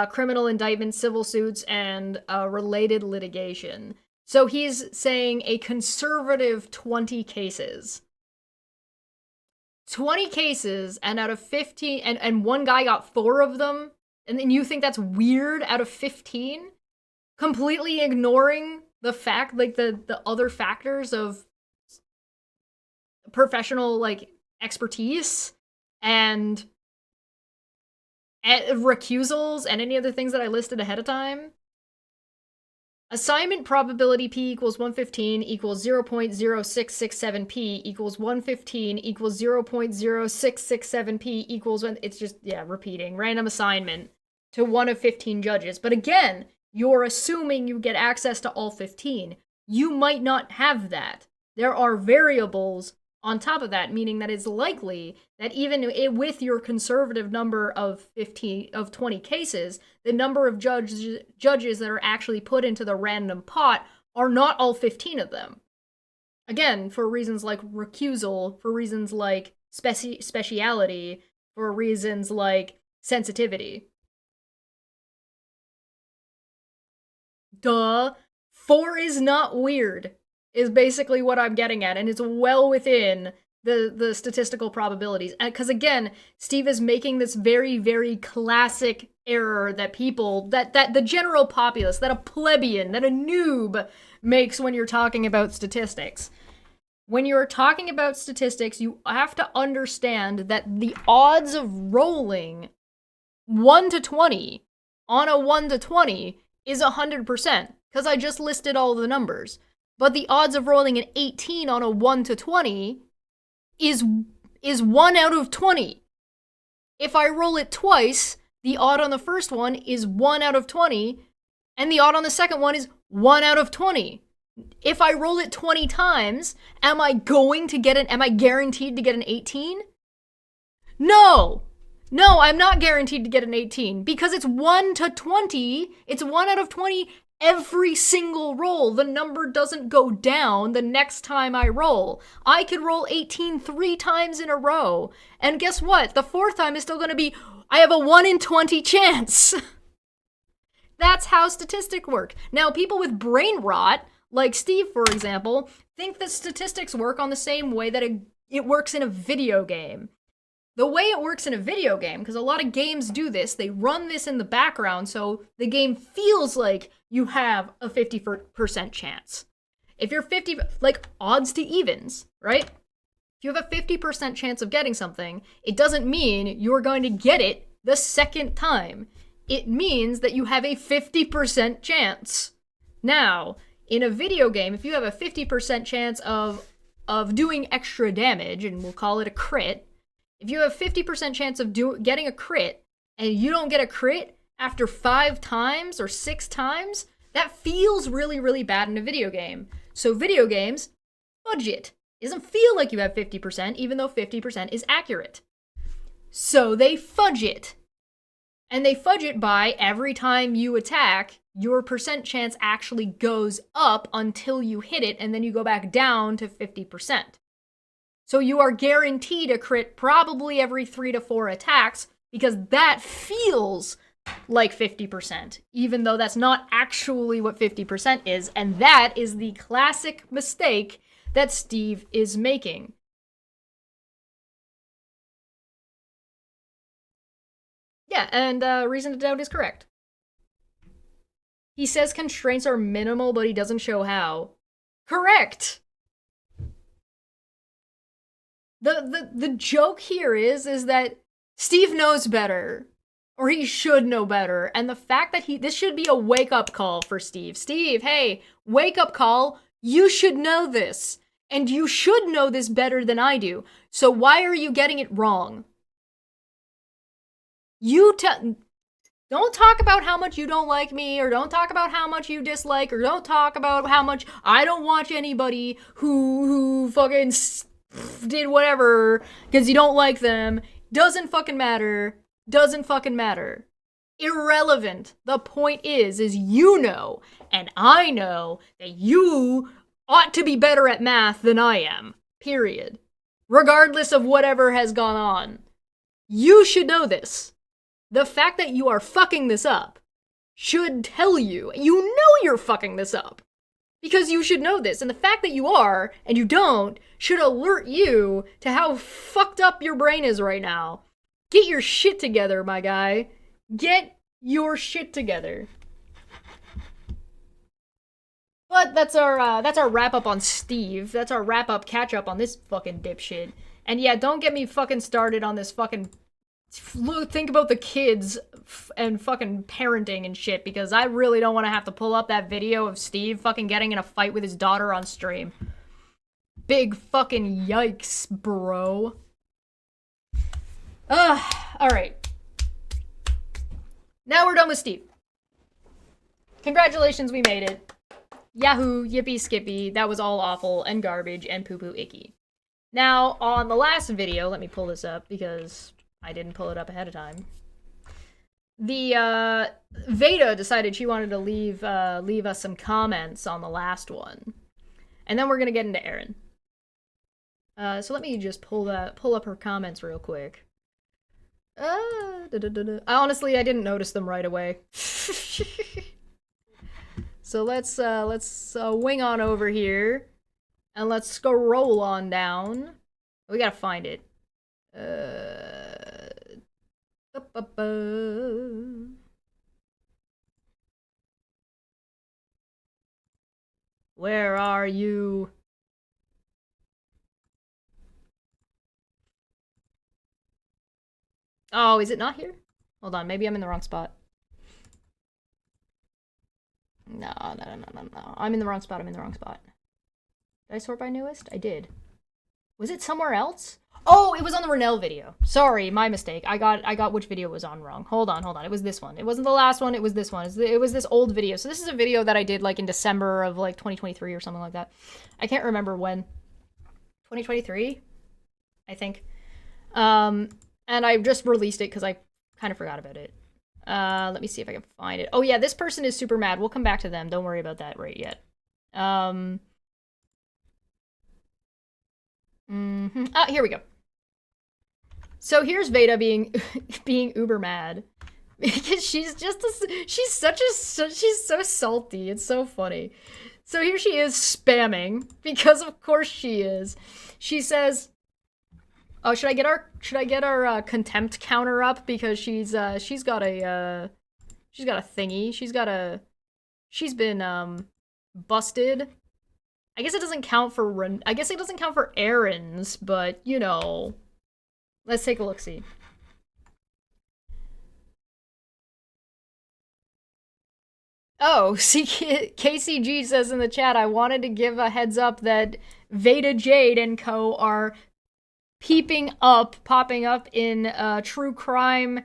criminal indictments, civil suits, and related litigation. So he's saying a conservative 20 cases. 20 cases, and out of 15, and one guy got 4 of them, and then you think that's weird out of 15? Completely ignoring the fact, like, the other factors of professional, like, expertise and recusals and any other things that I listed ahead of time. Assignment probability P equals 115 equals 0.0667P equals 115 equals 0.0667P equals one. It's just, yeah, repeating. Random assignment to one of 15 judges. But again, you're assuming you get access to all 15. You might not have that. There are variables on top of that, meaning that it's likely that even with your conservative number of 20 cases, the number of judges that are actually put into the random pot are not all 15 of them. Again, for reasons like recusal, for reasons like speciality, for reasons like sensitivity. Duh. 4 is not weird, is basically what I'm getting at, and it's well within the statistical probabilities. Because again, Steve is making this very, very classic error that people, that the general populace, that a plebeian, that a noob makes when you're talking about statistics. When you're talking about statistics, you have to understand that the odds of rolling 1 to 20 on a 1 to 20 is 100%, because I just listed all the numbers. But the odds of rolling an 18 on a 1 to 20 is 1 out of 20. If I roll it twice, the odd on the first one is 1 out of 20, and the odd on the second one is 1 out of 20. If I roll it 20 times, am I guaranteed to get an 18? No! No, I'm not guaranteed to get an 18, because it's 1 to 20, it's 1 out of 20 every single roll. The number doesn't go down the next time I roll. I could roll 18 3 times in a row, and guess what? The fourth time is still gonna be, I have a 1 in 20 chance. That's how statistics work. Now, people with brain rot, like Steve, for example, think that statistics work on the same way that it works in a video game. The way it works in a video game, because a lot of games do this, they run this in the background so the game feels like you have a 50% chance. If you're like odds to evens, right? If you have a 50% chance of getting something, it doesn't mean you're going to get it the second time. It means that you have a 50% chance. Now, in a video game, if you have a 50% chance of doing extra damage, and we'll call it a crit, if you have a 50% chance of getting a crit, and you don't get a crit after 5 times or 6 times, that feels really, really bad in a video game. So video games fudge it. It doesn't feel like you have 50%, even though 50% is accurate. So they fudge it. And they fudge it by every time you attack, your percent chance actually goes up until you hit it, and then you go back down to 50%. So you are guaranteed a crit probably every 3 to 4 attacks, because that feels like 50%, even though that's not actually what 50% is, and that is the classic mistake that Steve is making. Yeah, and reason to doubt is correct. He says constraints are minimal, but he doesn't show how. Correct! The joke here is that Steve knows better. Or he should know better. And the fact that this should be a wake-up call for Steve. Steve, hey, wake-up call. You should know this. And you should know this better than I do. So why are you getting it wrong? Don't talk about how much you don't like me, or don't talk about how much you dislike, or don't talk about how much I don't watch anybody who fucking did whatever because you don't like them. Doesn't fucking matter. Doesn't fucking matter. Irrelevant. The point is you know, and I know, that you ought to be better at math than I am. Period. Regardless of whatever has gone on. You should know this. The fact that you are fucking this up should tell you you're fucking this up. Because you should know this. And the fact that you are, and you don't, should alert you to how fucked up your brain is right now. Get your shit together, my guy. Get your shit together. But that's our wrap up on Steve. That's our wrap up catch up on this fucking dipshit. And yeah, don't get me fucking started on this fucking think about the kids and fucking parenting and shit, because I really don't want to have to pull up that video of Steve fucking getting in a fight with his daughter on stream. Big fucking yikes, bro. Alright. Now we're done with Steve. Congratulations, we made it. Yahoo, yippee skippy, that was all awful and garbage and poo-poo icky. Now, on the last video, let me pull this up because I didn't pull it up ahead of time. The, Veda decided she wanted to leave us some comments on the last one. And then we're gonna get into Erin. So let me just pull up her comments real quick. Honestly, I didn't notice them right away. So let's wing on over here, and let's scroll on down. We gotta find it. Where are you? Oh, is it not here? Hold on, maybe I'm in the wrong spot. No. I'm in the wrong spot. Did I sort by newest? I did. Was it somewhere else? Oh, it was on the Renell video. Sorry, my mistake. I got which video was on wrong. Hold on. It was this one. It wasn't the last one, it was this one. It was this old video. So this is a video that I did like in December of like 2023 or something like that. I can't remember when. 2023? I think. And I just released it because I kind of forgot about it. Let me see if I can find it. Oh yeah, this person is super mad. We'll come back to them. Don't worry about that right yet. Here we go. So here's Veda being uber mad because she's so salty. It's so funny. So here she is spamming because of course she is. She says, "Oh, should I get our contempt counter up because she's got a thingy. She's been busted. I guess it doesn't count for errands, but you know, let's take a look-see. Oh, see, KCG says in the chat, I wanted to give a heads up that Veda Jade and co are popping up in true crime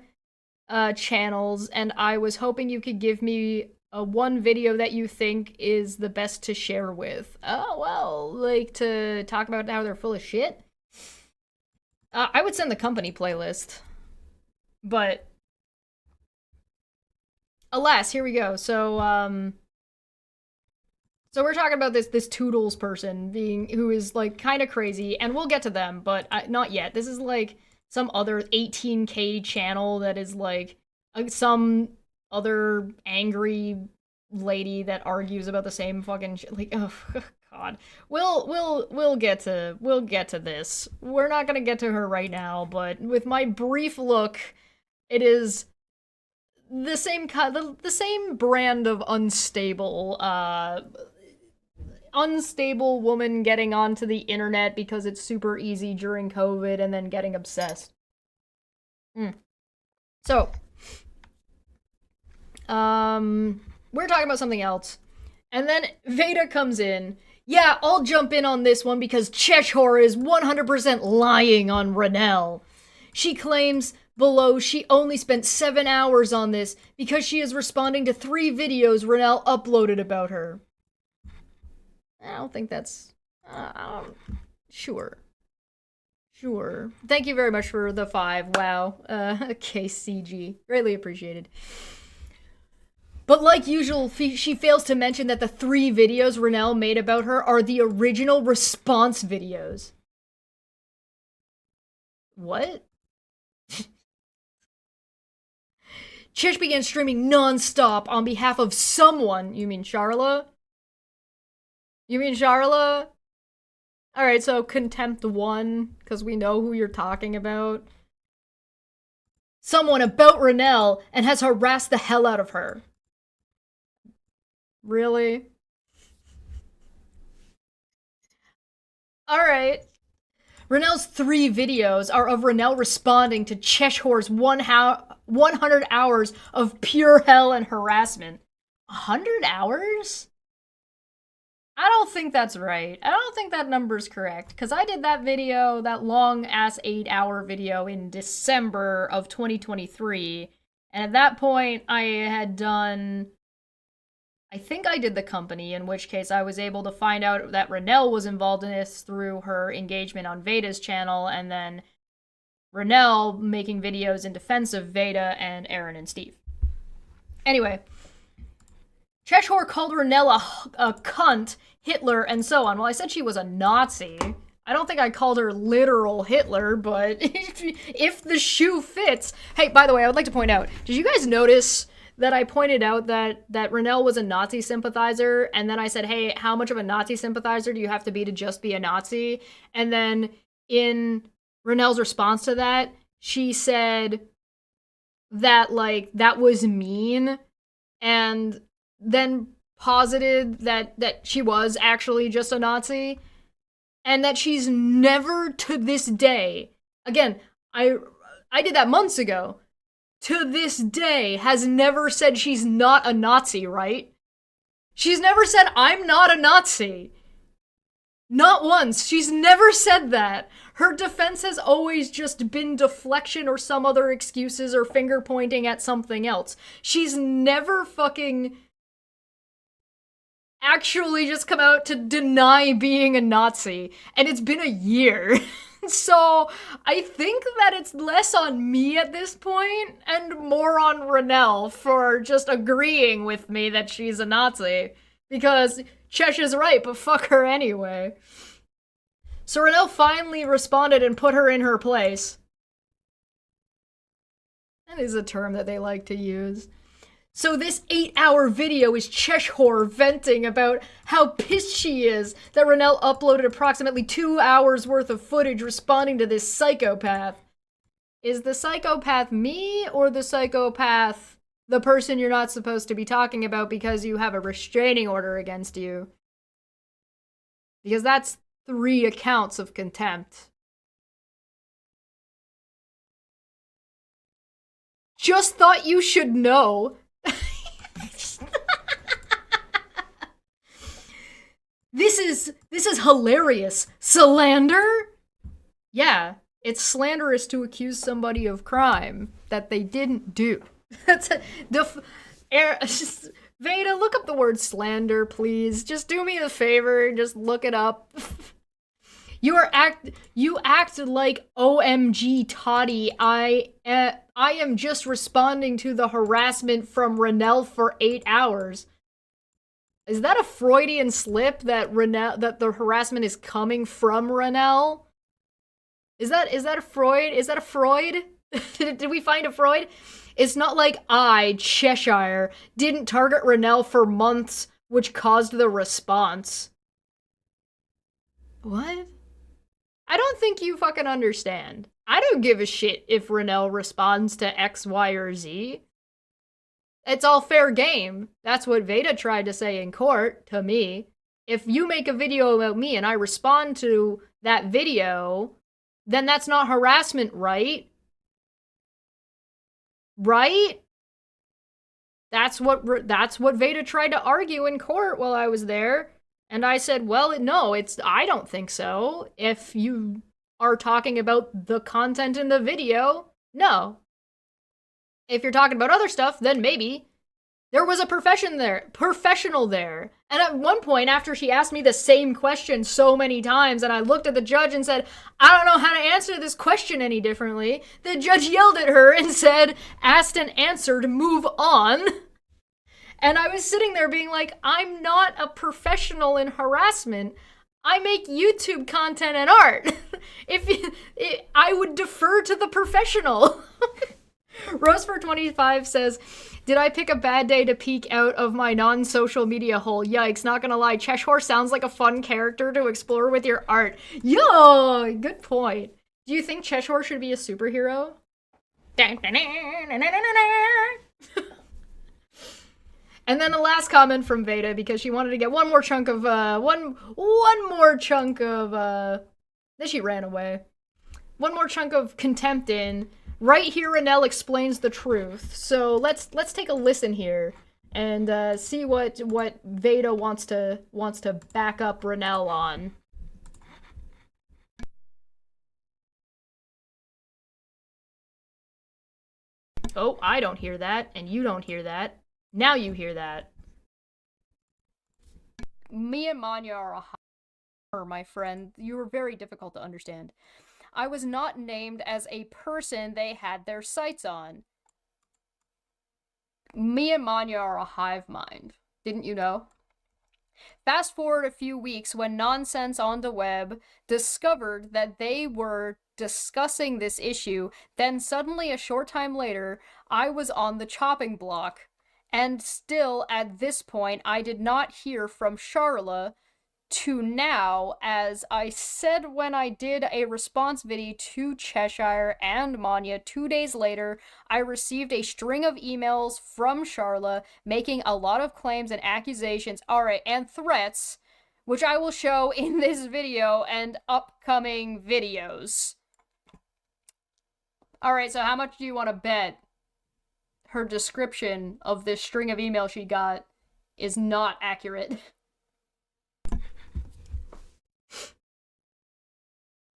channels, and I was hoping you could give me one video that you think is the best to share with. Oh, well, like to talk about how they're full of shit? I would send the company playlist, but alas, here we go. So we're talking about this Toodles person who is like kind of crazy, and we'll get to them, but not yet. This is like some other 18K channel that is like some other angry lady that argues about the same fucking shit. Like, oh god. We'll get to this. We're not gonna get to her right now, but with my brief look, it is the same brand of unstable woman getting onto the internet because it's super easy during COVID and then getting obsessed. So, we're talking about something else. And then Veda comes in. Yeah, I'll jump in on this one because Cheshire is 100% lying on Renell. She claims below she only spent 7 hours on this because she is responding to 3 videos Renell uploaded about her. I don't think that's... Sure. Thank you very much for the 5. Wow. KCG. Greatly appreciated. But like usual, she fails to mention that the 3 videos Renell made about her are the original response videos. What? Chish began streaming non-stop on behalf of someone. You mean Charla? Alright, so Contempt 1, because we know who you're talking about. Someone about Renell and has harassed the hell out of her. Really? Alright. Renell's 3 videos are of Renell responding to Cheshire's 100 hours of pure hell and harassment. 100 hours? I don't think that's right. I don't think that number's correct, because I did that video, that long-ass 8-hour video in December of 2023, and at that point, I had done I think I did the company, in which case I was able to find out that Renell was involved in this through her engagement on Veda's channel, and then Renell making videos in defense of Veda and Aaron and Steve. Anyway, Cheshire called Renell a cunt, Hitler, and so on. Well, I said she was a Nazi. I don't think I called her literal Hitler, but if the shoe fits. Hey, by the way, I would like to point out, did you guys notice that I pointed out that Renell was a Nazi sympathizer, and then I said, hey, how much of a Nazi sympathizer do you have to just be a Nazi? And then in Renell's response to that, she said that, like, that was mean, and then posited that she was actually just a Nazi, and that she's never to this day, again, I did that months ago, to this day has never said she's not a Nazi, right? She's never said, I'm not a Nazi. Not once. She's never said that. Her defense has always just been deflection or some other excuses or finger pointing at something else. She's never fucking actually just come out to deny being a Nazi. And it's been a year. So I think that it's less on me at this point and more on Renell for just agreeing with me that she's a Nazi. Because Chesh is right, but fuck her anyway. So Renell finally responded and put her in her place. That is a term that they like to use. So this 8-hour video is Cheshire venting about how pissed she is that Renell uploaded approximately 2 hours worth of footage responding to this psychopath. Is the psychopath me, or the psychopath the person you're not supposed to be talking about because you have a restraining order against you? Because that's 3 accounts of contempt. Just thought you should know. This is hilarious. Slander? Yeah, it's slanderous to accuse somebody of crime that they didn't do. That's Veda, look up the word slander, please. Just do me a favor, just look it up. You act like OMG Toddy. I am just responding to the harassment from Renell for 8 hours. Is that a Freudian slip that the harassment is coming from Renell? Is that a Freud? Is that a Freud? Did we find a Freud? It's not like I, Cheshire, didn't target Renell for months, which caused the response. What? I don't think you fucking understand. I don't give a shit if Renell responds to X, Y, or Z. It's all fair game. That's what Veda tried to say in court to me. If you make a video about me and I respond to that video, then that's not harassment, right? Right? That's what Veda tried to argue in court while I was there. And I said, well, no, I don't think so. If you are talking about the content in the video, no. If you're talking about other stuff, then maybe. There was a professional there. And at one point, after she asked me the same question so many times, and I looked at the judge and said, I don't know how to answer this question any differently, the judge yelled at her and said, asked and answered, move on. And I was sitting there being like, I'm not a professional in harassment. I make YouTube content and art. I would defer to the professional. Roseford25 says, did I pick a bad day to peek out of my non-social media hole? Yikes, not gonna lie, Cheshire sounds like a fun character to explore with your art. Yo, good point. Do you think Cheshire should be a superhero? And then the last comment from Veda, because she wanted to get one more chunk of, then she ran away. One more chunk of contempt in. Right here, Renell explains the truth. So let's take a listen here and see what Veda wants to back up Renell on. Oh, I don't hear that, and you don't hear that. Now you hear that. Me and Maanyaa are a my friend. You were very difficult to understand. I was not named as a person they had their sights on. Me and Maanyaa are a hive mind. Didn't you know? Fast forward a few weeks when Nonsense on the Web discovered that they were discussing this issue, then suddenly a short time later, I was on the chopping block. And still, at this point, I did not hear from Charla to now, as I said when I did a response video to Cheshire and Maanyaa 2 days later, I received a string of emails from Charla making a lot of claims and accusations, alright, and threats, which I will show in this video and upcoming videos. Alright, so how much do you want to bet her description of this string of emails she got is not accurate?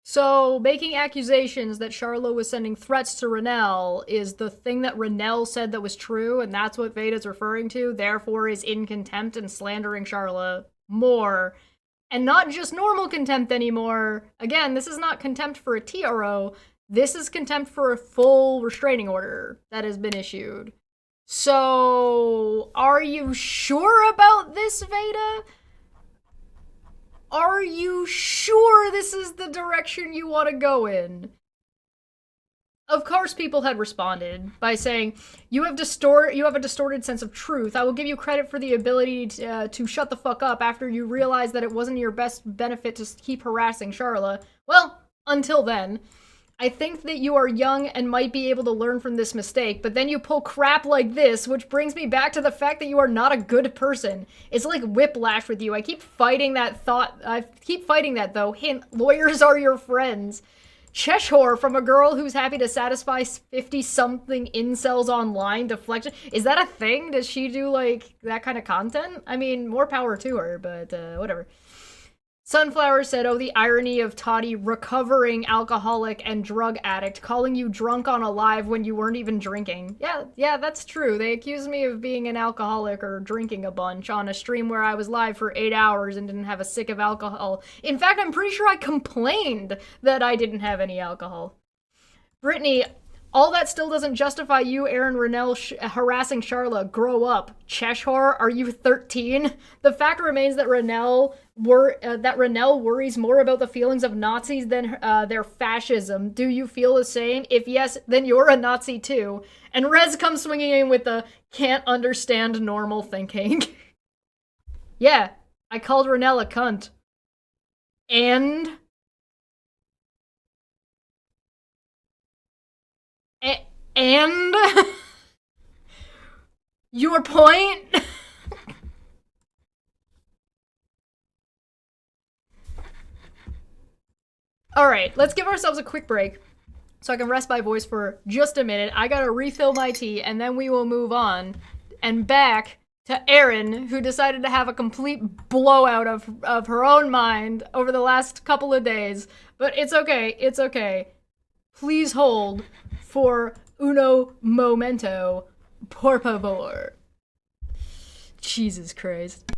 So, making accusations that Charla was sending threats to Renelle is the thing that Renelle said that was true, and that's what Veda's referring to, therefore is in contempt and slandering Charla more. And not just normal contempt anymore. Again, this is not contempt for a TRO, this is contempt for a full restraining order that has been issued. So, are you sure about this, Veda? Are you sure this is the direction you want to go in? Of course, people had responded by saying, you have a distorted sense of truth. I will give you credit for the ability to shut the fuck up after you realize that it wasn't your best benefit to keep harassing Charla. Well, until then. I think that you are young and might be able to learn from this mistake, but then you pull crap like this, which brings me back to the fact that you are not a good person. It's like whiplash with you. I keep fighting that thought. I keep fighting that, though. Hint, lawyers are your friends. Cheshire from a girl who's happy to satisfy 50-something incels online deflection. Is that a thing? Does she do, like, that kind of content? I mean, more power to her, but whatever. Sunflower said, oh, the irony of Toddy, recovering alcoholic and drug addict, calling you drunk on a live when you weren't even drinking. Yeah, that's true. They accused me of being an alcoholic or drinking a bunch on a stream where I was live for 8 hours and didn't have a sick of alcohol. In fact, I'm pretty sure I complained that I didn't have any alcohol. Brittany, all that still doesn't justify you, Aaron Renelle, harassing Charla. Grow up. Cheshire, are you 13? The fact remains that Renelle worries more about the feelings of Nazis than their fascism. Do you feel the same? If yes, then you're a Nazi too. And Rez comes swinging in with the can't understand normal thinking. Yeah, I called Renelle a cunt. And... And... Your point? Alright, let's give ourselves a quick break so I can rest my voice for just a minute. I gotta refill my tea, and then we will move on and back to Erin, who decided to have a complete blowout of her own mind over the last couple of days. But it's okay, it's okay. Please hold for uno momento, por favor. Jesus Christ.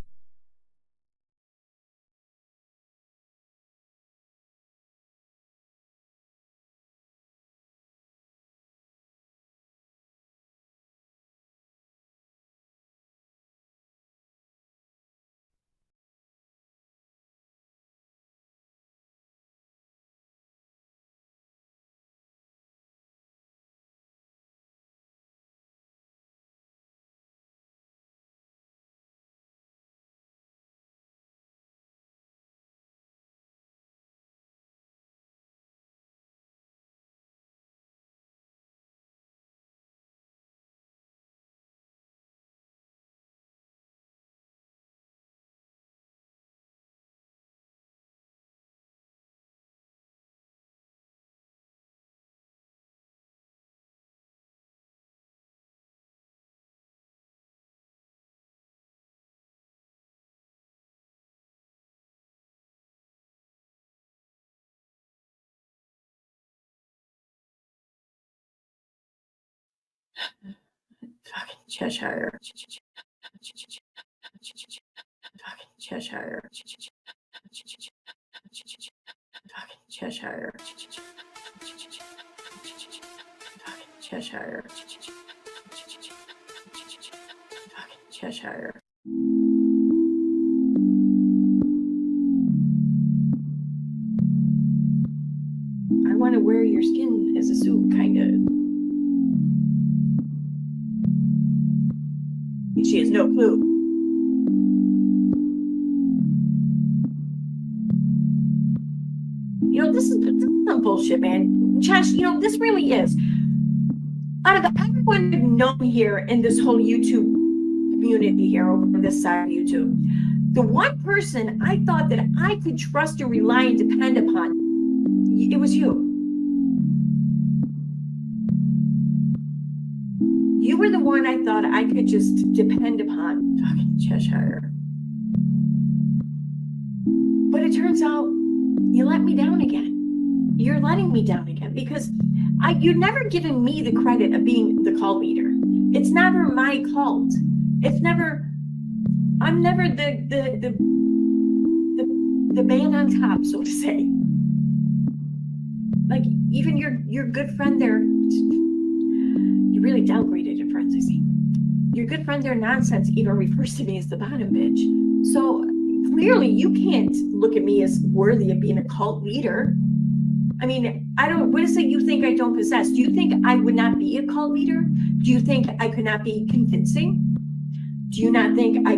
Fucking Cheshire. Fucking Cheshire. Fucking Cheshire. Fucking Cheshire. Fucking Cheshire. I want to wear your skin as a suit, kind of. She has no clue. You know, this is some bullshit, man. Chesh, you know, this really is. Out of everyone I've known here in this whole YouTube community here over this side of YouTube, the one person I thought that I could trust and rely and depend upon, it was you. You were the one I thought I could just depend upon. Fucking Cheshire. But it turns out you let me down again. You're letting me down again because you're never giving me the credit of being the cult leader. It's never my cult. It's never, I'm never the man on top, so to say. Like even your good friend there, you really downgraded your friends, I see. Your good friend there, Nonsense, even refers to me as the bottom bitch. So clearly you can't look at me as worthy of being a cult leader. I mean, what is it you think I don't possess? Do you think I would not be a cult leader? Do you think I could not be convincing? Do you not think I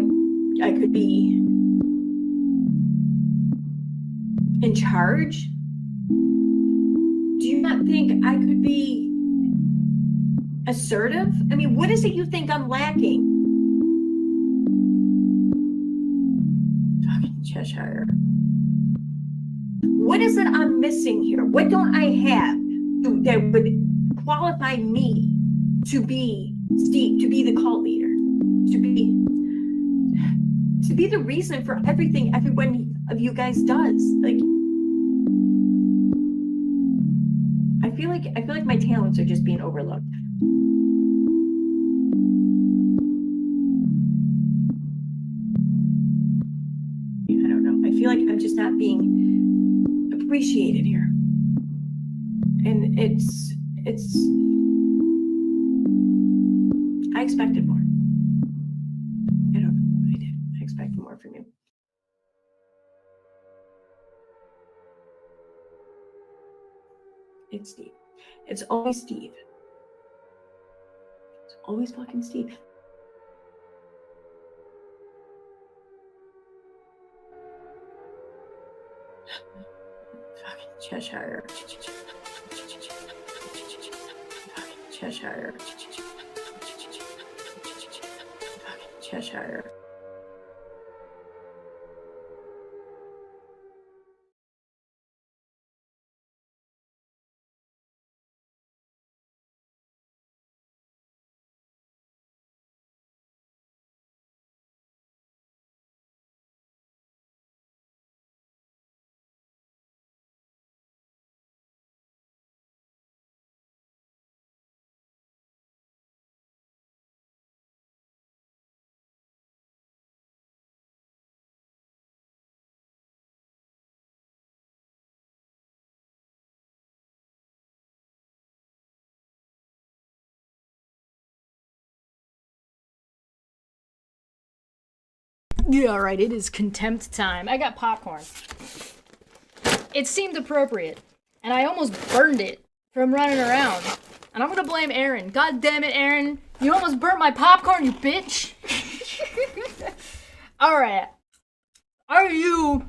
could be in charge? Do you not think I could be assertive? I mean, what is it you think I'm lacking? Fucking Cheshire. What is it I'm missing here? What don't I have that would qualify me to be Steve, to be the cult leader, to be the reason for everything every one of you guys does? Like, I feel like my talents are just being overlooked. I don't know. I feel like I'm just not being appreciated here. And it's I expected more. I don't know what I did. I expected more from you. It's Steve. It's always Steve. It's always fucking Steve. Fucking Cheshire. Fucking Cheshire. Fucking Cheshire. Yeah, alright, it is contempt time. I got popcorn. It seemed appropriate, and I almost burned it from running around. And I'm gonna blame Aaron. God damn it, Aaron. You almost burnt my popcorn, you bitch. Alright. Are you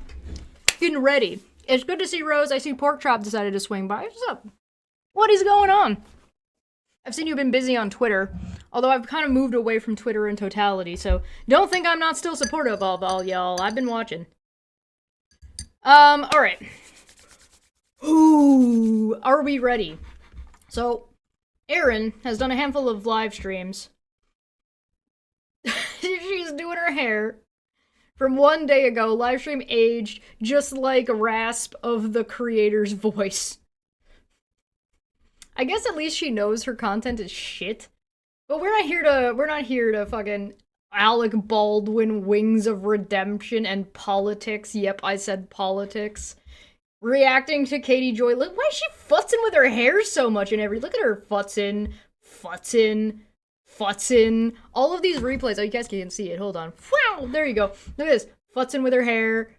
getting ready? It's good to see Rose. I see Pork Chop decided to swing by. What's up? What is going on? I've seen you've been busy on Twitter, although I've kind of moved away from Twitter in totality, so don't think I'm not still supportive of all y'all. I've been watching. Alright. Ooh, are we ready? So, Erin has done a handful of live streams. She's doing her hair. From one day ago, live stream aged just like a rasp of the creator's voice. I guess at least she knows her content is shit. But we're not here to fucking Alec Baldwin, Wings of Redemption, and politics. Yep, I said politics. Reacting to Katie Joy. Look, why is she futzing with her hair so much and every? Look at her futzing. All of these replays. Oh, you guys can't see it. Hold on. Wow, there you go. Look at this. Futzing with her hair.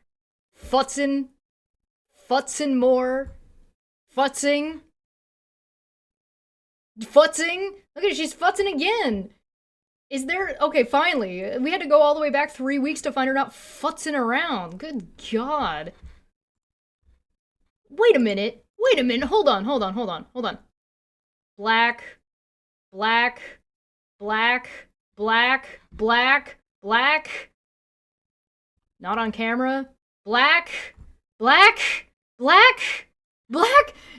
Futzing more. Futzing. Look at it, she's futzing again. Is there... Okay, finally. We had to go all the way back 3 weeks to find her not futzing around. Good God. Wait a minute. Hold on. Black. Not on camera. Black.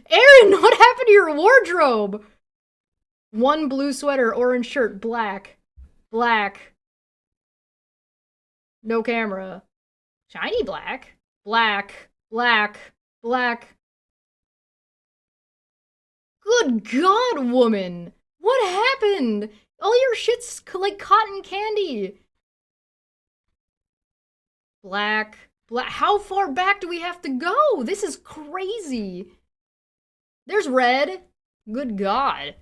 Aaron, what happened to your wardrobe? One blue sweater, orange shirt, black. No camera. Shiny black. Good God, woman! What happened? All your shit's like cotton candy. Black. How far back do we have to go? This is crazy. There's red. Good God.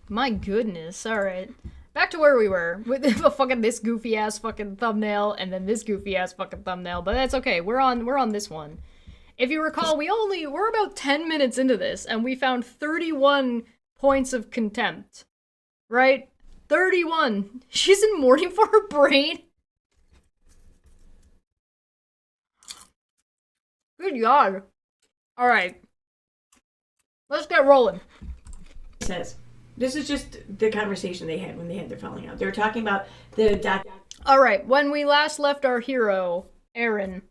My goodness. Alright. Back to where we were. With fucking this goofy ass fucking thumbnail and then this goofy ass fucking thumbnail. But that's okay. We're on this one. If you recall, we're about 10 minutes into this and we found 31 points of contempt. Right? 31. She's in mourning for her brain. Good God. Alright. Let's get rolling. Says. This is just the conversation they had when they had their falling out. They were talking about the Alright, when we last left our hero, Erin,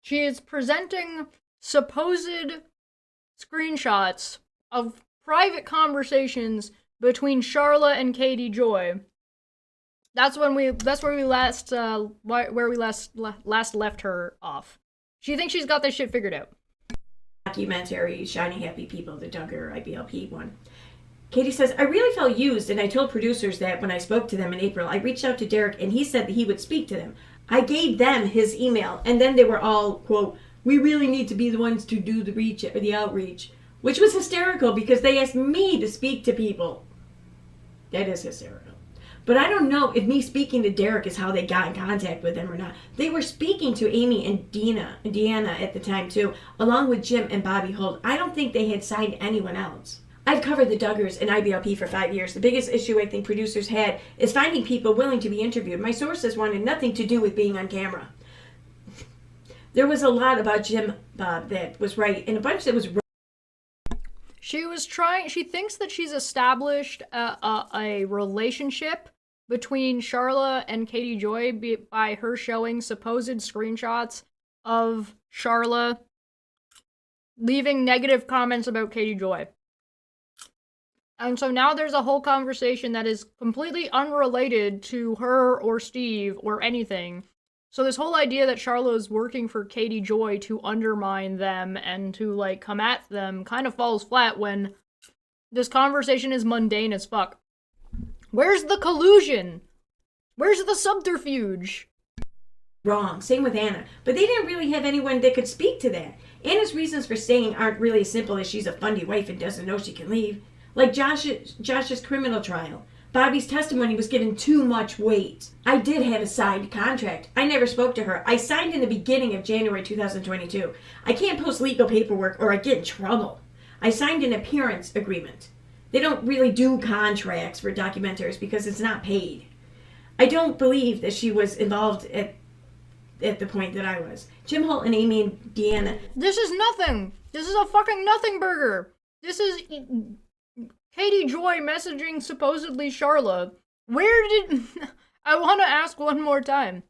she is presenting supposed screenshots of private conversations between Charla and Katie Joy. That's where we last left her off. She thinks she's got this shit figured out. Documentary Shiny Happy People, the Duggar IBLP one. Katie says, I really felt used, and I told producers that when I spoke to them in April, I reached out to Derek and he said that he would speak to them. I gave them his email, and then they were all, quote, we really need to be the ones to do the outreach, which was hysterical because they asked me to speak to people. That is hysterical. But I don't know if me speaking to Derek is how they got in contact with them or not. They were speaking to Amy and Deanna at the time too, along with Jim and Bobby Holt. I don't think they had signed anyone else. I've covered the Duggars and IBLP for 5 years. The biggest issue I think producers had is finding people willing to be interviewed. My sources wanted nothing to do with being on camera. There was a lot about Jim Bob that was right, and a bunch that was wrong. She thinks that she's established a relationship between Charla and Katie Joy by her showing supposed screenshots of Charla leaving negative comments about Katie Joy. And so now there's a whole conversation that is completely unrelated to her or Steve or anything. So this whole idea that Charla is working for Katie Joy to undermine them and to, like, come at them kind of falls flat when this conversation is mundane as fuck. Where's the collusion? Where's the subterfuge? Wrong. Same with Anna. But they didn't really have anyone that could speak to that. Anna's reasons for staying aren't really as simple as she's a fundy wife and doesn't know she can leave. Like Josh's criminal trial. Bobby's testimony was given too much weight. I did have a signed contract. I never spoke to her. I signed in the beginning of January 2022. I can't post legal paperwork or I get in trouble. I signed an appearance agreement. They don't really do contracts for documenters because it's not paid. I don't believe that she was involved at the point that I was. Jim Holt and Amy and Deanna. This is nothing. This is a fucking nothing burger. This is Katie Joy messaging supposedly Charla. Where did... I want to ask one more time.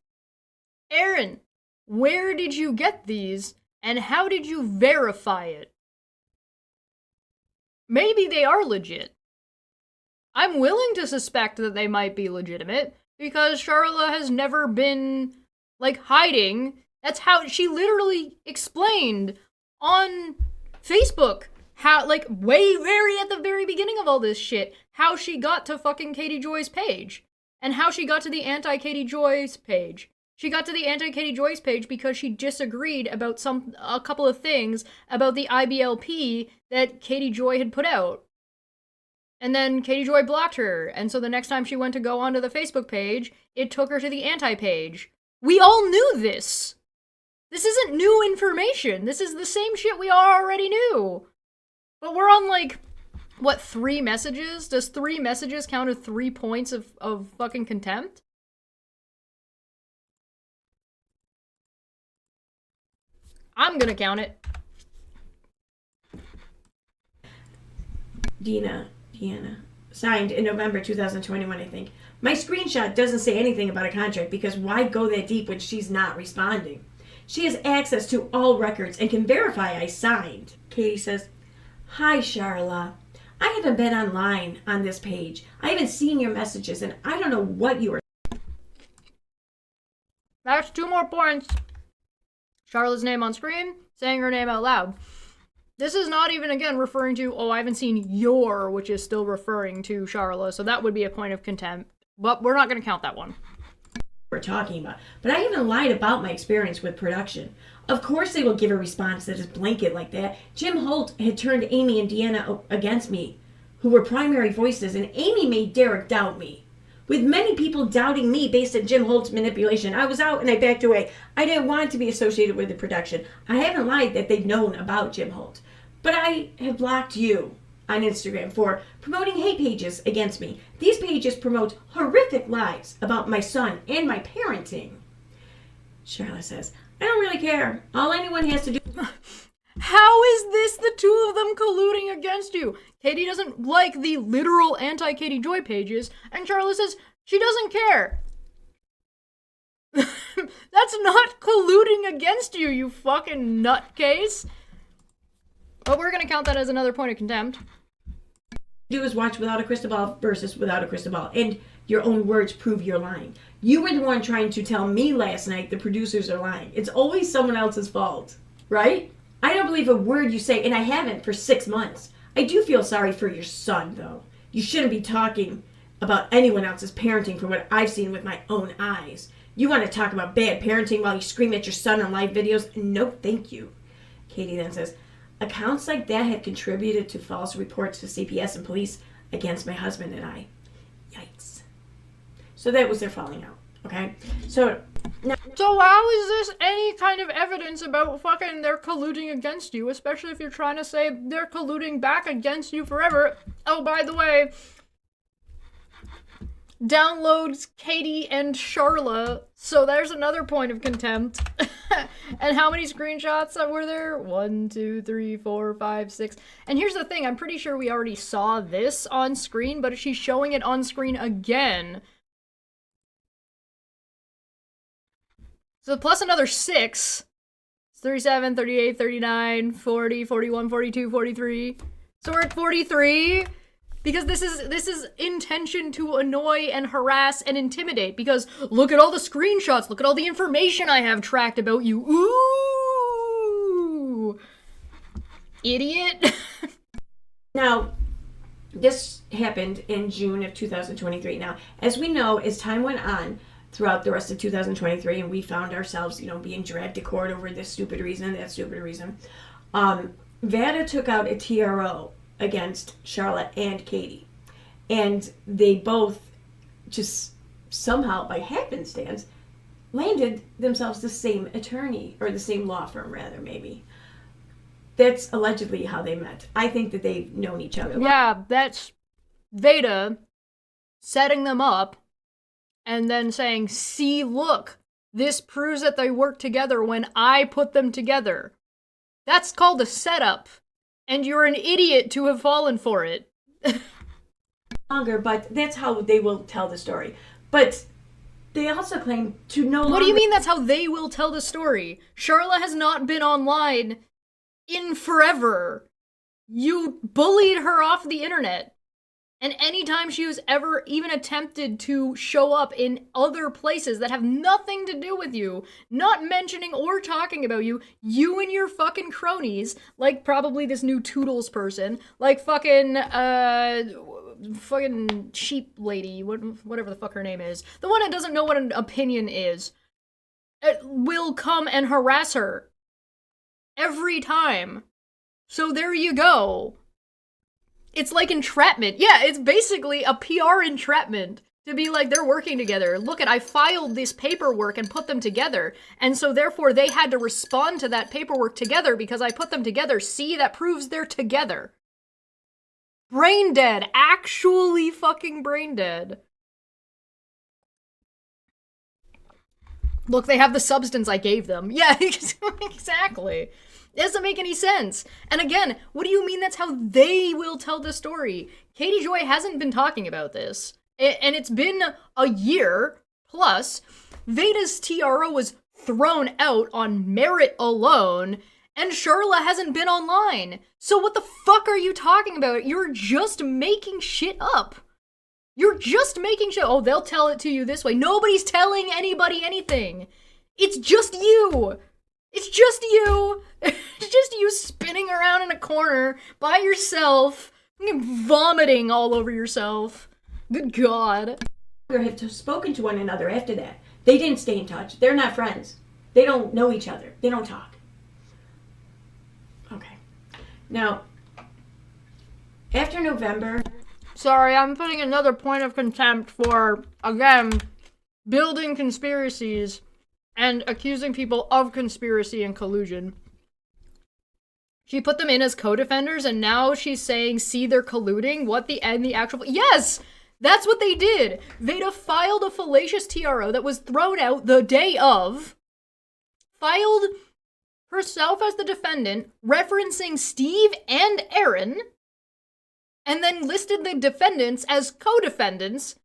Aaron, where did you get these and how did you verify it? Maybe they are legit. I'm willing to suspect that they might be legitimate because Charla has never been, like, hiding. That's how she literally explained on Facebook how, like, way very at the very beginning of all this shit, how she got to fucking Katie Joy's page. And how she got to the anti-Katie Joy's page. She got to the anti-Katie Joy's page because she disagreed about a couple of things about the IBLP that Katie Joy had put out. And then Katie Joy blocked her, and so the next time she went to go onto the Facebook page, it took her to the anti-page. We all knew this! This isn't new information. This is the same shit we already knew. But we're on, like, what, 3 messages? Does 3 messages count as 3 points of fucking contempt? I'm gonna count it. Deanna, signed in November 2021, I think. My screenshot doesn't say anything about a contract because why go that deep when she's not responding? She has access to all records and can verify I signed. Katie says, "Hi, Charla. I haven't been online on this page. I haven't seen your messages and I don't know what you are." That's 2 more points. Charlotte's name on screen, saying her name out loud. This is not even, again, referring to, oh, I haven't seen your, which is still referring to Charla, so that would be a point of contempt. But we're not going to count that one. We're talking about. But I haven't lied about my experience with production. Of course they will give a response that is blanket like that. Jim Holt had turned Amy and Deanna against me, who were primary voices, and Amy made Derek doubt me. With many people doubting me based on Jim Holt's manipulation, I was out and I backed away. I didn't want to be associated with the production. I haven't lied that they've known about Jim Holt. But I have blocked you on Instagram for promoting hate pages against me. These pages promote horrific lies about my son and my parenting. Charlotte says, I don't really care. All anyone has to do... How is this the 2 of them colluding against you? Katie doesn't like the literal anti-Katie Joy pages, and Charlotte says she doesn't care. That's not colluding against you, you fucking nutcase. But we're gonna count that as another point of contempt. Do is watch Without a Crystal Ball versus Without a Crystal Ball, and your own words prove you're lying. You were the one trying to tell me last night the producers are lying. It's always someone else's fault, right? I don't believe a word you say, and I haven't for 6 months. I do feel sorry for your son, though. You shouldn't be talking about anyone else's parenting from what I've seen with my own eyes. You want to talk about bad parenting while you scream at your son on live videos? No, thank you. Katie then says, accounts like that have contributed to false reports to CPS and police against my husband and I. Yikes. So that was their falling out, okay? So how is this any kind of evidence about fucking they're colluding against you, especially if you're trying to say they're colluding back against you forever? Oh, by the way, downloads Katie and Charla, so there's another point of contempt. And how many screenshots were there? 1, 2, 3, 4, 5, 6. And here's the thing, I'm pretty sure we already saw this on screen, but she's showing it on screen again. So plus another 6. It's 37, 38, 39, 40, 41, 42, 43. So we're at 43. Because this is intention to annoy and harass and intimidate. Because look at all the screenshots. Look at all the information I have tracked about you. Ooh. Idiot. Now, this happened in June of 2023. Now, as we know, as time went on throughout the rest of 2023, and we found ourselves, being dragged to court over this stupid reason, that stupid reason, VADA took out a TRO against Charlotte and Katie. And they both just somehow, by happenstance, landed themselves the same attorney, or the same law firm, rather, maybe. That's allegedly how they met. I think that they've known each other. Yeah, that's VADA setting them up and then saying, see, look, this proves that they work together when I put them together. That's called a setup. And you're an idiot to have fallen for it. Longer, but that's how they will tell the story. But they also claim to no longer... What do you mean that's how they will tell the story? Charla has not been online in forever. You bullied her off the internet. And anytime she was ever even attempted to show up in other places that have nothing to do with you, not mentioning or talking about you, you and your fucking cronies, like probably this new Toodles person, like fucking sheep lady, whatever the fuck her name is, the one that doesn't know what an opinion is, will come and harass her every time. So there you go. It's like entrapment. Yeah, it's basically a PR entrapment. To be like, they're working together. Look I filed this paperwork and put them together. And so therefore they had to respond to that paperwork together because I put them together. See, that proves they're together. Brain dead. Actually fucking brain dead. Look, they have the substance I gave them. Yeah, exactly. It doesn't make any sense. And again, what do you mean that's how they will tell the story? Katie Joy hasn't been talking about this. And it's been a year plus. Veda's tiara was thrown out on merit alone, and Charla hasn't been online. So what the fuck are you talking about? You're just making shit up. You're just making shit. Oh, they'll tell it to you this way. Nobody's telling anybody anything. It's just you. It's just you. It's just you spinning around in a corner by yourself, vomiting all over yourself. Good God. Have spoken to one another after that. They didn't stay in touch. They're not friends. They don't know each other. They don't talk. Okay. Now, after November... Sorry, I'm putting another point of contempt for, again, building conspiracies and accusing people of conspiracy and collusion. She put them in as co-defenders, and now she's saying, see, they're colluding? What the actual... Yes! That's what they did! Veda filed a fallacious TRO that was thrown out the day of, filed herself as the defendant, referencing Steve and Aaron, and then listed the defendants as co-defendants,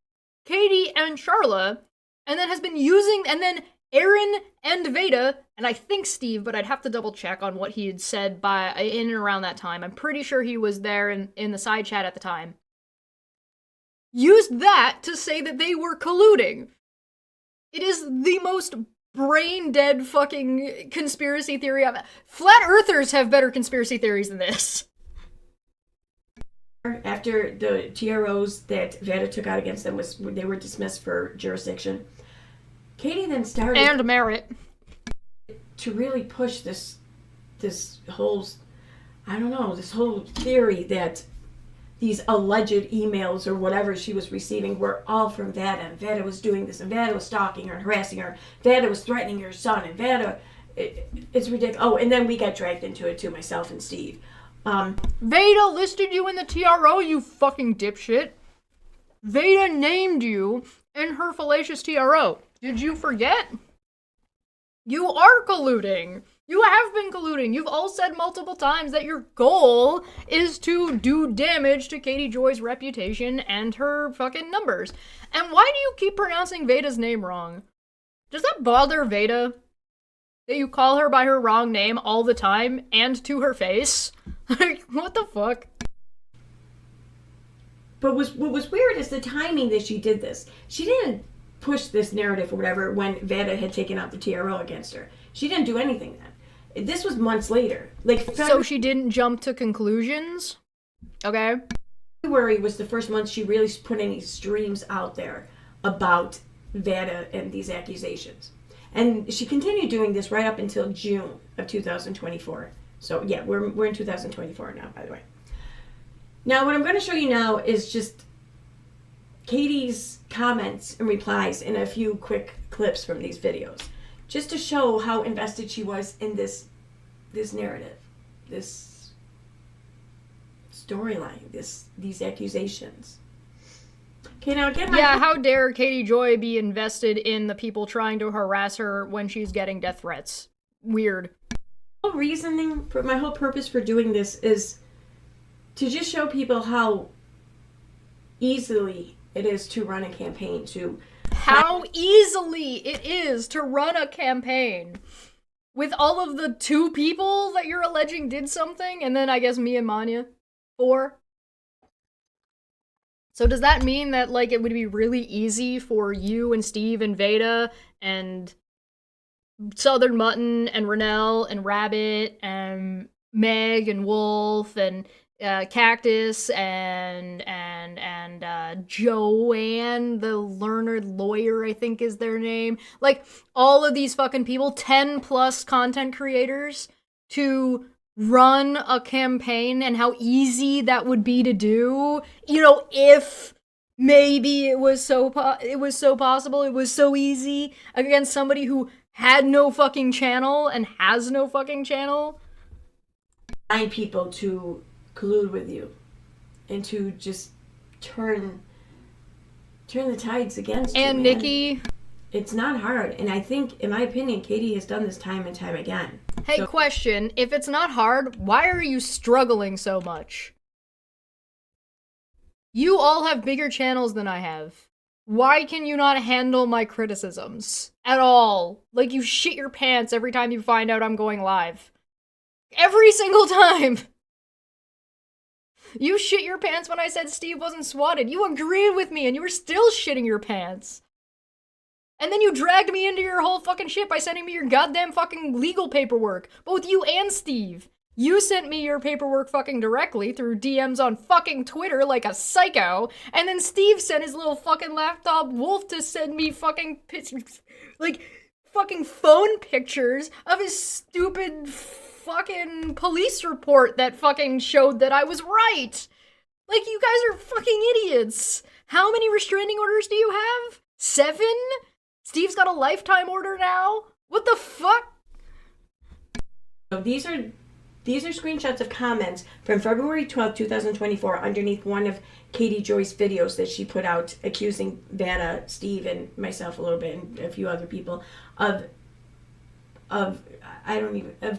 Katie and Charla, and then has been using... And then Aaron and Veda, and I think Steve, but I'd have to double check on what he had said in and around that time. I'm pretty sure he was there in the side chat at the time. Used that to say that they were colluding. It is the most brain-dead fucking conspiracy theory I've... Flat Earthers have better conspiracy theories than this. After the TROs that Veda took out against them, they were dismissed for jurisdiction. Katie then started... And merit. To really push this whole... I don't know, this whole theory that these alleged emails or whatever she was receiving were all from Veda, and Veda was doing this, and Veda was stalking her and harassing her. Veda was threatening her son, and Veda... It's ridiculous. Oh, and then we got dragged into it too, myself and Steve. Veda listed you in the TRO, you fucking dipshit. Veda named you in her fallacious TRO. Did you forget? You are colluding. You have been colluding. You've all said multiple times that your goal is to do damage to Katie Joy's reputation and her fucking numbers. And why do you keep pronouncing Veda's name wrong? Does that bother Veda? That you call her by her wrong name all the time and to her face? Like, what the fuck? But what was weird is the timing that she did this. She didn't push this narrative or whatever when Veda had taken out the TRO against her. She didn't do anything then. This was months later. So she didn't jump to conclusions? Okay. February was the first month she really put any streams out there about Veda and these accusations. And she continued doing this right up until June of 2024. So yeah, we're in 2024 now, by the way. Now, what I'm going to show you now is just Katie's comments and replies in a few quick clips from these videos, just to show how invested she was in this narrative, this storyline, these accusations. Okay, now again, how dare Katie Joy be invested in the people trying to harass her when she's getting death threats? Weird. My whole reasoning, for my whole purpose for doing this is to just show people how easily it is to run a campaign, how easily it is to run a campaign with all of the 2 people that you're alleging did something, and then I guess me and Maanyaa 4. So does that mean that, like, it would be really easy for you and Steve and Veda and Southern Mutton and Renell and Rabbit and Meg and Wolf and Cactus and Joanne, the learned lawyer, I think is their name. Like, all of these fucking people, 10 plus content creators, to run a campaign, and how easy that would be to do, you know, if maybe it was so possible, it was so easy against somebody who had no fucking channel and has no fucking channel. Find people to collude with you and to just turn the tides against you. And Nikki, it's not hard, and I think, in my opinion, Katie has done this time and time again. Hey, question, if it's not hard, why are you struggling so much? You all have bigger channels than I have. Why can you not handle my criticisms at all? Like, you shit your pants every time you find out I'm going live. Every single time! You shit your pants when I said Steve wasn't swatted. You agreed with me and you were still shitting your pants. And then you dragged me into your whole fucking shit by sending me your goddamn fucking legal paperwork. Both you and Steve. You sent me your paperwork fucking directly through DMs on fucking Twitter like a psycho. And then Steve sent his little fucking laptop wolf to send me fucking like, fucking phone pictures of his stupid fucking police report that fucking showed that I was right. Like, you guys are fucking idiots. How many restraining orders do you have? 7? Steve's got a lifetime order now? What the fuck? So these are screenshots of comments from February 12th, 2024 underneath one of Katie Joy's videos that she put out accusing Vanna, Steve, and myself a little bit, and a few other people of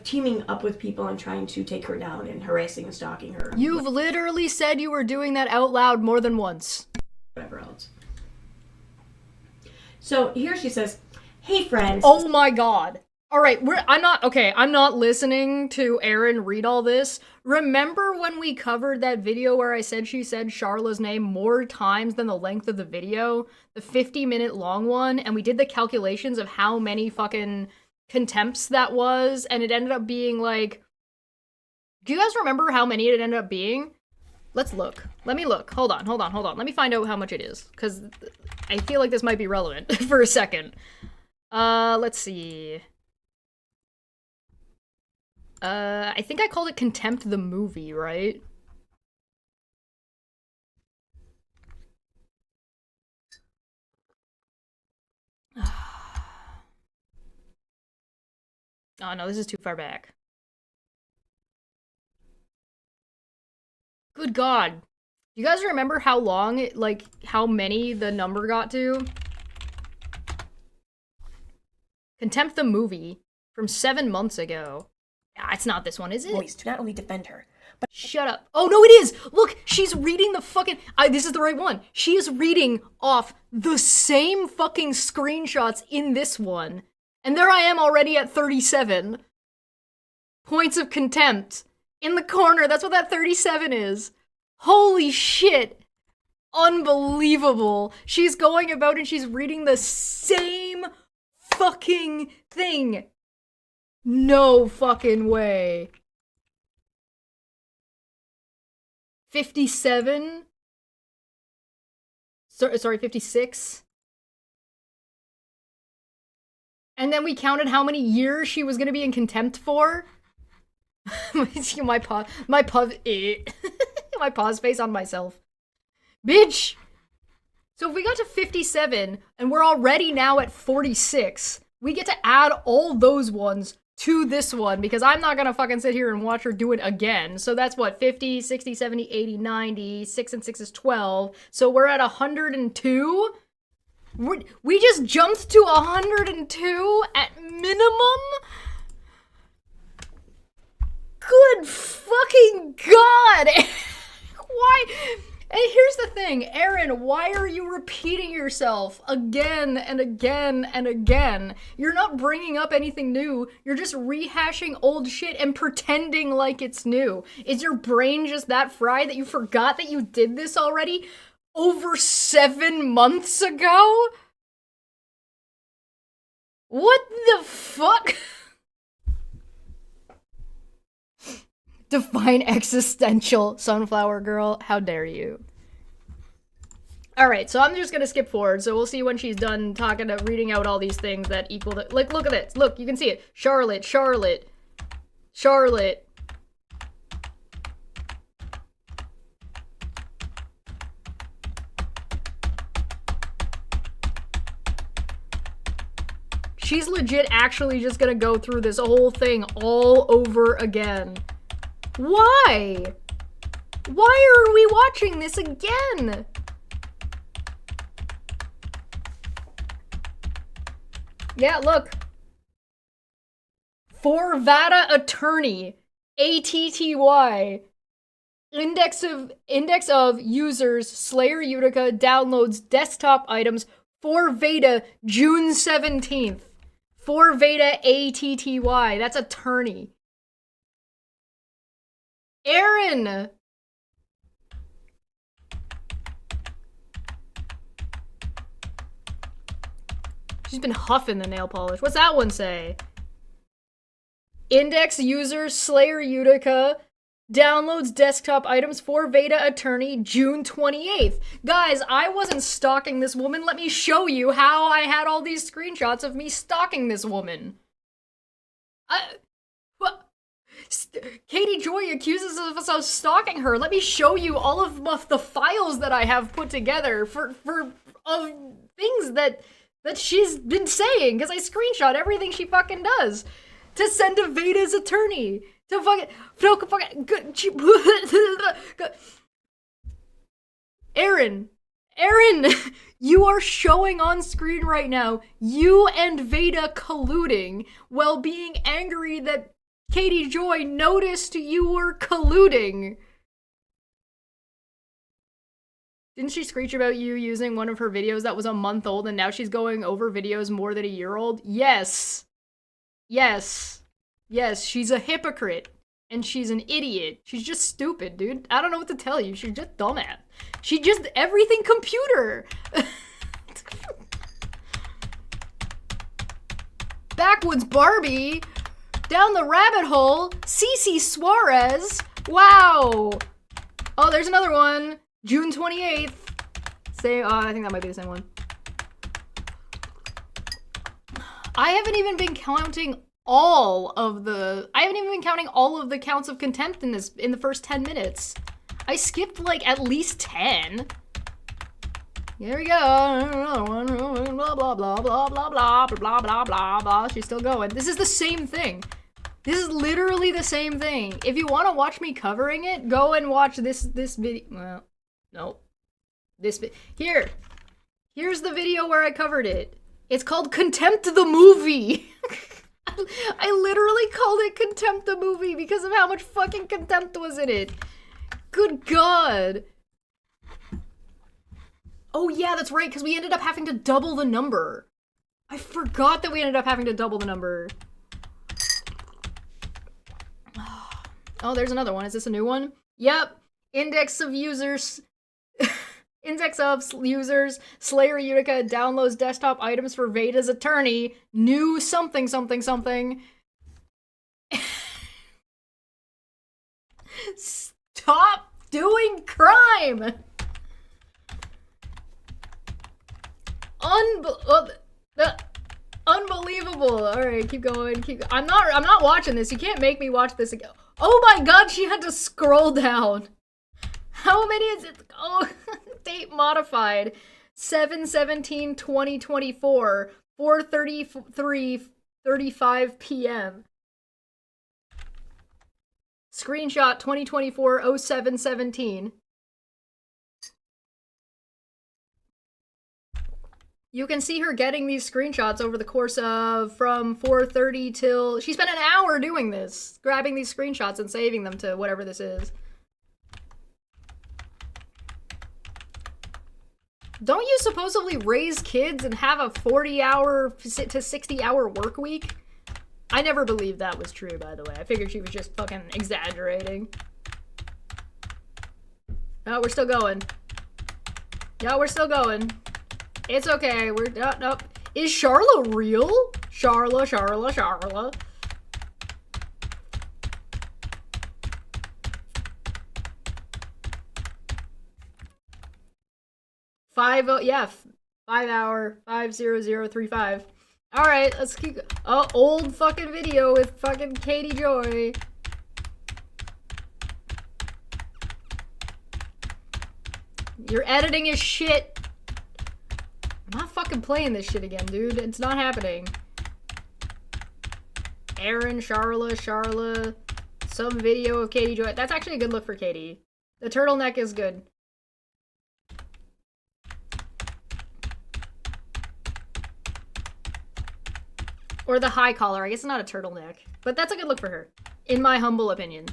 teaming up with people and trying to take her down and harassing and stalking her. You've literally said you were doing that out loud more than once. Whatever else. So here she says, "Hey friends." Oh my god. Alright, I'm not listening to Aaron read all this. Remember when we covered that video where I said she said Charla's name more times than the length of the video? The 50-minute long one, and we did the calculations of how many fucking contempts that was, and it ended up being like... Do you guys remember how many it ended up being? Let's look. Let me look. Hold on. Let me find out how much it is, because I feel like this might be relevant for a second. Let's see. I think I called it Contempt the movie, right? Oh no, this is too far back. Good god. You guys remember how long it, like, how many the number got to? Contempt the movie from 7 months ago. Ah, it's not this one, is it? Voice to not only defend her, but shut up. Oh, no, it is! Look, she's reading the fucking... this is the right one. She is reading off the same fucking screenshots in this one. And there I am already at 37. Points of contempt. In the corner, that's what that 37 is. Holy shit. Unbelievable. She's going about and she's reading the same fucking thing. No fucking way. 57? Sorry, 56? And then we counted how many years she was gonna be in contempt for? my pause face on myself. Bitch! So if we got to 57, and we're already now at 46, we get to add all those ones to this one, because I'm not gonna fucking sit here and watch her do it again. So that's what, 50, 60, 70, 80, 90, 6 and 6 is 12. So we're at 102? We just jumped to 102 at minimum? Good fucking god! Why? And here's the thing, Aaron, why are you repeating yourself again and again and again? You're not bringing up anything new, you're just rehashing old shit and pretending like it's new. Is your brain just that fried that you forgot that you did this already? over 7 months ago? What the fuck? Define existential, Sunflower Girl. How dare you? Alright, so I'm just gonna skip forward, so we'll see when she's done reading out all these things that equal the- like, look at this. Look, you can see it. Charlotte, Charlotte, Charlotte. She's legit actually just gonna go through this whole thing all over again. Why? Why are we watching this again? Yeah, look. For Vada Attorney, ATTY. Index of users, Slayer Utica downloads desktop items for Veda, June 17th. For Veda ATTY. That's attorney. Aaron! She's been huffing the nail polish. What's that one say? Index users, Slayer Utica downloads desktop items for Veda Attorney, June 28th. Guys, I wasn't stalking this woman. Let me show you how I had all these screenshots of me stalking this woman. Katie Joy accuses us of stalking her. Let me show you all of the files that I have put together of things that she's been saying, because I screenshot everything she fucking does to send to Veda's attorney. To Aaron, you are showing on screen right now you and Veda colluding while being angry that Katie Joy noticed you were colluding. Didn't she screech about you using one of her videos that was a month old and now she's going over videos more than a year old? Yes. Yes. Yes, she's a hypocrite. And she's an idiot. She's just stupid, dude. I don't know what to tell you. She's just dumbass. She just everything computer. Backwoods Barbie. Down the rabbit hole. Cece Suarez. Wow. Oh, there's another one. June 28th. I think that might be the same one. I haven't even been counting all of the counts of contempt in the first 10 minutes. I skipped like at least 10. Here we go. Blah blah blah blah blah blah blah blah blah blah. She's still going. This is the same thing. This is literally the same thing. If you want to watch me covering it, go and watch this video. Well, no. Here's the video where I covered it. It's called Contempt the Movie. I literally called it Contempt the Movie because of how much fucking contempt was in it. Good God. Oh yeah, that's right, because we ended up having to double the number. I forgot that we ended up having to double the number. Oh, there's another one. Is this a new one? Yep. Index of users, Slayer Utica downloads desktop items for Veda's attorney, new something something something. Stop doing crime! Unbelievable. Alright, keep going. I'm not watching this. You can't make me watch this again. Oh my god, she had to scroll down. How many is it? Oh, date modified. 7/17/2024, 4:35 p.m. Screenshot 2024-07/17. You can see her getting these screenshots over the course of from 4:30 till... She spent an hour doing this, grabbing these screenshots and saving them to whatever this is. Don't you supposedly raise kids and have a 40-hour to 60-hour work week? I never believed that was true, by the way. I figured she was just fucking exaggerating. Oh, we're still going. Yeah, we're still going. It's okay. We're nope. Is Charla real? Charla. Yeah, 5 hour 50035. All right, let's keep. Oh, old fucking video with fucking Katie Joy. Your editing is shit. I'm not fucking playing this shit again, dude. It's not happening. Aaron, Charla. Some video of Katie Joy. That's actually a good look for Katie. The turtleneck is good. Or the high collar. I guess it's not a turtleneck. But that's a good look for her. In my humble opinion.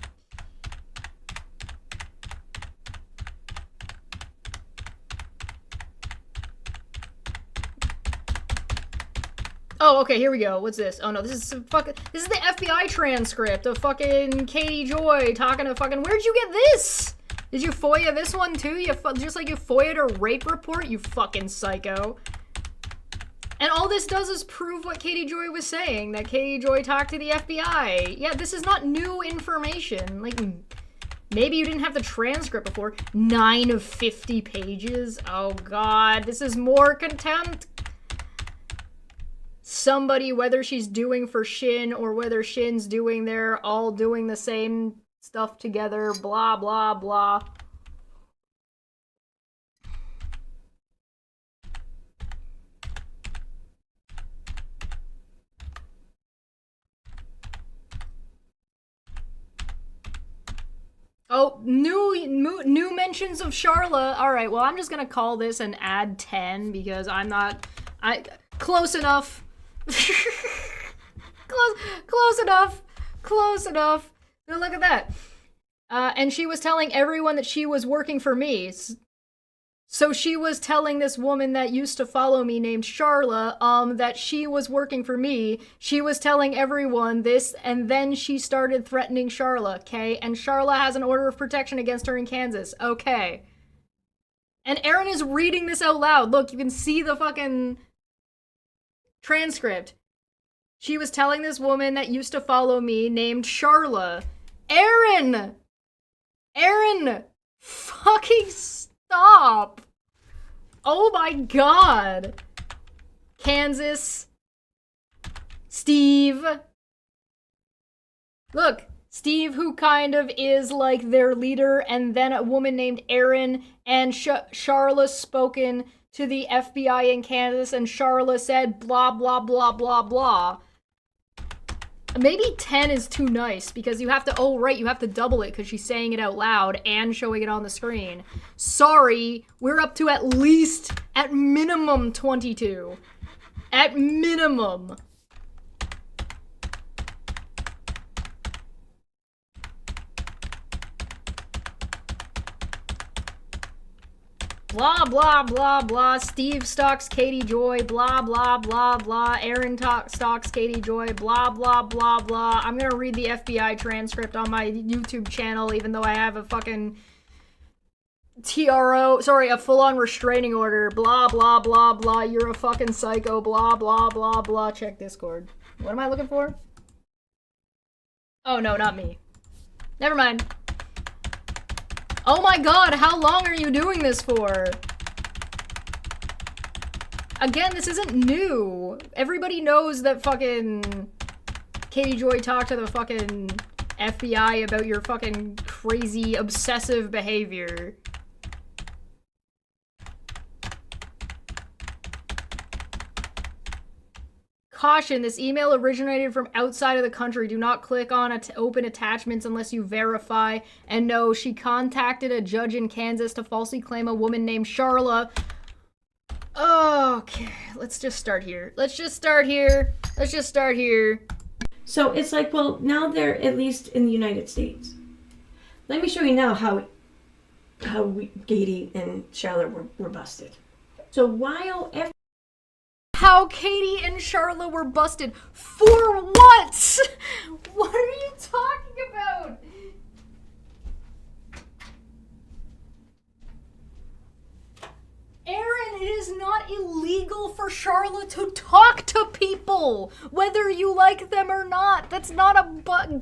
Oh, okay, here we go. What's this? Oh no, this is this is the FBI transcript of fucking Katie Joy talking to fucking, where'd you get this? Did you FOIA this one too? Just like you FOIA'd a rape report, you fucking psycho. And all this does is prove what Katie Joy was saying, that Katie Joy talked to the FBI. Yeah, this is not new information. Like, maybe you didn't have the transcript before. 9 of 50 pages? Oh god, this is more contempt. Somebody, whether she's doing for Shin or whether Shin's doing, they're all doing the same stuff together, blah, blah, blah. Oh, new mentions of Charla. All right, well, I'm just gonna call this an add 10 because I'm not, close enough. Close enough. Now look at that. And she was telling everyone that she was working for me. So she was telling this woman that used to follow me named Charla, that she was working for me. She was telling everyone this, and then she started threatening Charla, okay? And Charla has an order of protection against her in Kansas, okay? And Aaron is reading this out loud. Look, you can see the fucking transcript. She was telling this woman that used to follow me named Charla. Aaron! Fucking stop! Oh my god! Kansas. Steve. Look, Steve, who kind of is like their leader, and then a woman named Aaron, and Charla spoken to the FBI in Kansas, and Charla said blah, blah, blah, blah, blah. Maybe 10 is too nice, because you have to, oh right, you have to double it, because she's saying it out loud and showing it on the screen. Sorry, we're up to at minimum 22. At minimum. Blah, blah, blah, blah. Steve stalks Katie Joy. Blah, blah, blah, blah. Aaron stalks Katie Joy. Blah, blah, blah, blah. I'm gonna read the FBI transcript on my YouTube channel, even though I have a fucking a full-on restraining order. Blah, blah, blah, blah. You're a fucking psycho. Blah, blah, blah, blah. Check Discord. What am I looking for? Oh, no, not me. Never mind. Oh my god, how long are you doing this for? Again, this isn't new. Everybody knows that fucking Katie Joy talked to the fucking FBI about your fucking crazy, obsessive behavior. Caution, this email originated from outside of the country. Do not click on open attachments unless you verify. And no, she contacted a judge in Kansas to falsely claim a woman named Charla. Okay, let's just start here. So it's like, well, now they're at least in the United States. Let me show you now how Katie and Charlotte were busted. So while How Katie and Charla were busted. For what? What are you talking about? for Charlotte to talk to people, whether you like them or not. That's not a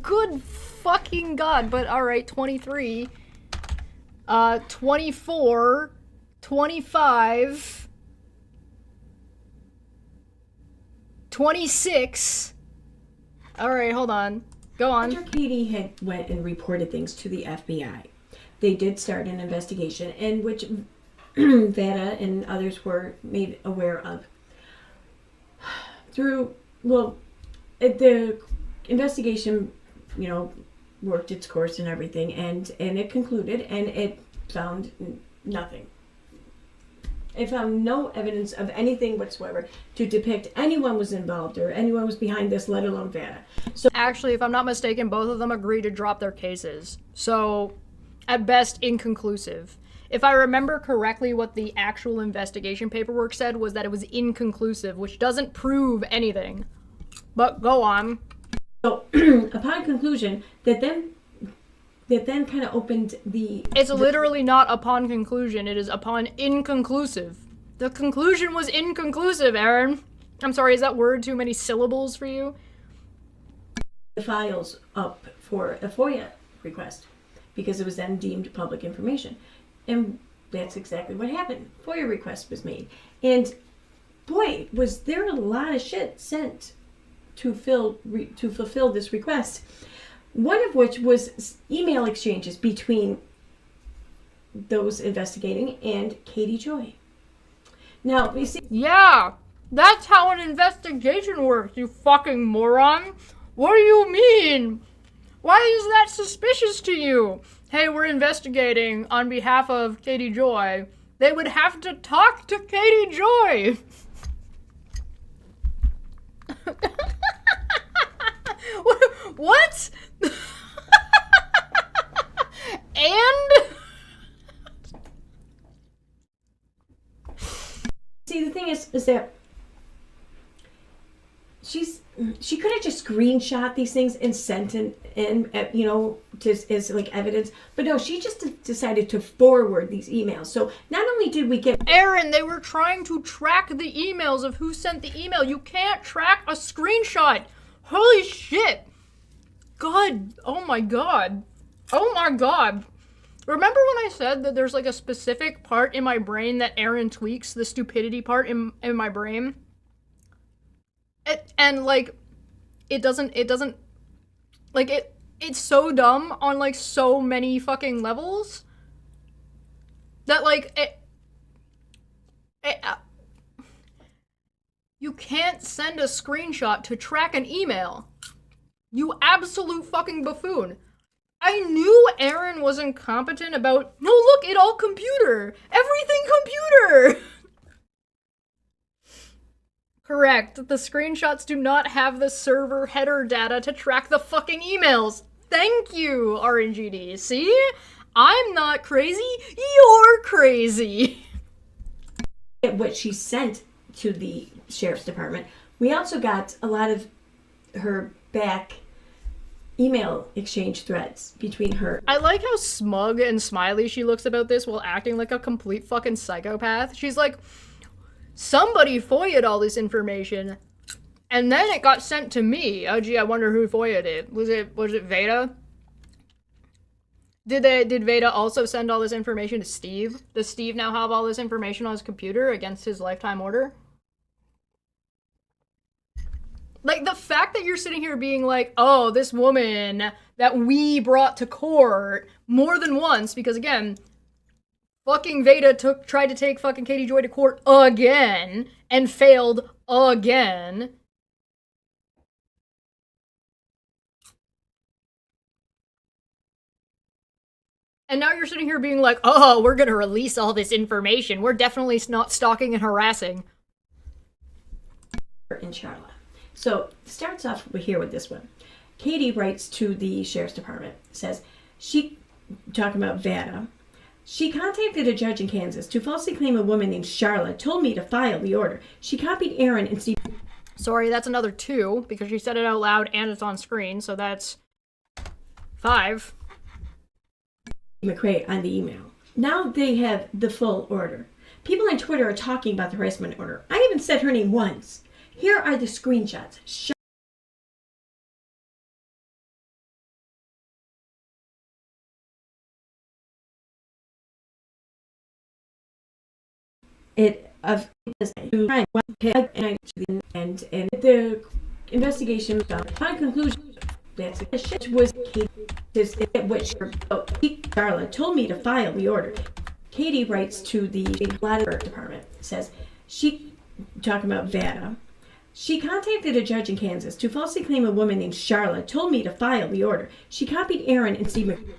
good fucking god. But alright, 23, 24, 25, 26. Alright, hold on. Go on. After Katie had went and reported things to the FBI, they did start an investigation in which Vada and others were made aware of. The investigation, worked its course and everything, and it concluded, and it found nothing. It found no evidence of anything whatsoever to depict anyone was involved or anyone was behind this, let alone Vada. So actually, if I'm not mistaken, both of them agreed to drop their cases. So, at best, inconclusive. If I remember correctly, what the actual investigation paperwork said was that it was inconclusive, which doesn't prove anything. But go on. So, upon conclusion, that then kind of opened the... It's literally not upon conclusion, it is upon inconclusive. The conclusion was inconclusive, Aaron. I'm sorry, is that word too many syllables for you? The files up for a FOIA request, because it was then deemed public information. And that's exactly what happened. FOIA request was made. And boy, was there a lot of shit sent to fulfill this request. One of which was email exchanges between those investigating and Katie Joy. Now, you see... Yeah, that's how an investigation works, you fucking moron. What do you mean? Why is that suspicious to you? Hey, we're investigating on behalf of Katie Joy. They would have to talk to Katie Joy. What? And? See, the thing is that she could have just screenshot these things and sent in just as like evidence, but no, she just decided to forward these emails. So not only did we get... Aaron, they were trying to track the emails of who sent the email. You can't track a screenshot. Holy shit. God, oh my god. Oh my god. Remember when I said that there's like a specific part in my brain that Aaron tweaks, the stupidity part in my brain? It's so dumb on like so many fucking levels that like you can't send a screenshot to track an email. You absolute fucking buffoon. I knew Aaron was incompetent about, no look, it all computer. Everything computer. Correct. The screenshots do not have the server header data to track the fucking emails. Thank you, RNGD. See? I'm not crazy. You're crazy. What she sent to the sheriff's department. We also got a lot of her back email exchange threads between her. I like how smug and smiley she looks about this while acting like a complete fucking psychopath. She's like, somebody FOIA'd all this information, and then it got sent to me. Oh gee, I wonder who FOIA'd it. Was it Veda? Did Veda also send all this information to Steve? Does Steve now have all this information on his computer against his lifetime order? Like, the fact that you're sitting here being like, oh, this woman that we brought to court more than once, because again, fucking Veda tried to take fucking Katie Joy to court again, and failed again. And now you're sitting here being like, oh, we're gonna release all this information. We're definitely not stalking and harassing. In Charlotte. So it starts off here with this one. Katie writes to the sheriff's department, says, talking about Vada, she contacted a judge in Kansas to falsely claim a woman named Charlotte told me to file the order. She copied Aaron and Steve. Sorry, that's another 2, because she said it out loud and it's on screen, so that's 5. McRae on the email. Now they have the full order. People on Twitter are talking about the harassment order. I haven't said her name once. Here are the screenshots. And the investigation upon conclusion that was which Darla told me to file the order. Katie writes to the Ladder Department, says she, talking about Vada, she contacted a judge in Kansas to falsely claim a woman named Charlotte told me to file the order. She copied Aaron and Steve McRae.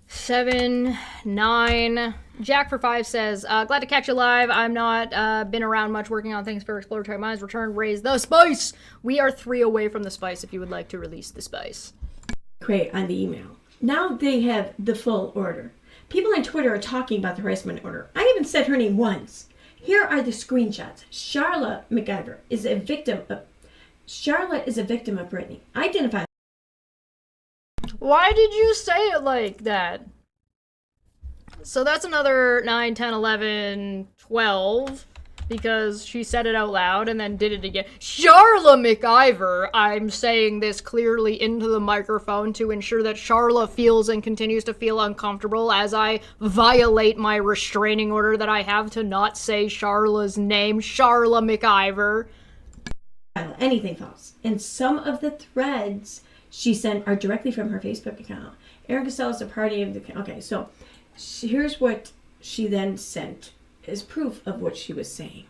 7, 9. Jack for 5 says, glad to catch you live. I'm not been around much working on things for Exploratory Minds. Return, raise the spice. We are 3 away from the spice if you would like to release the spice. Create on the email. Now they have the full order. People on Twitter are talking about the harassment order. I haven't said her name once. Here are the screenshots. Charlotte McIver is a victim of... Charlotte is a victim of Brittany. Identified. Why did you say it like that? So that's another 9, 10, 11, 12, because she said it out loud and then did it again. Charla McIver, I'm saying this clearly into the microphone to ensure that Charla feels and continues to feel uncomfortable as I violate my restraining order that I have to not say Charla's name. Charla McIver. Anything false. And some of the threads she sent are directly from her Facebook account. Aaron Costello is a party of the... Okay, so here's what she then sent as proof of what she was saying.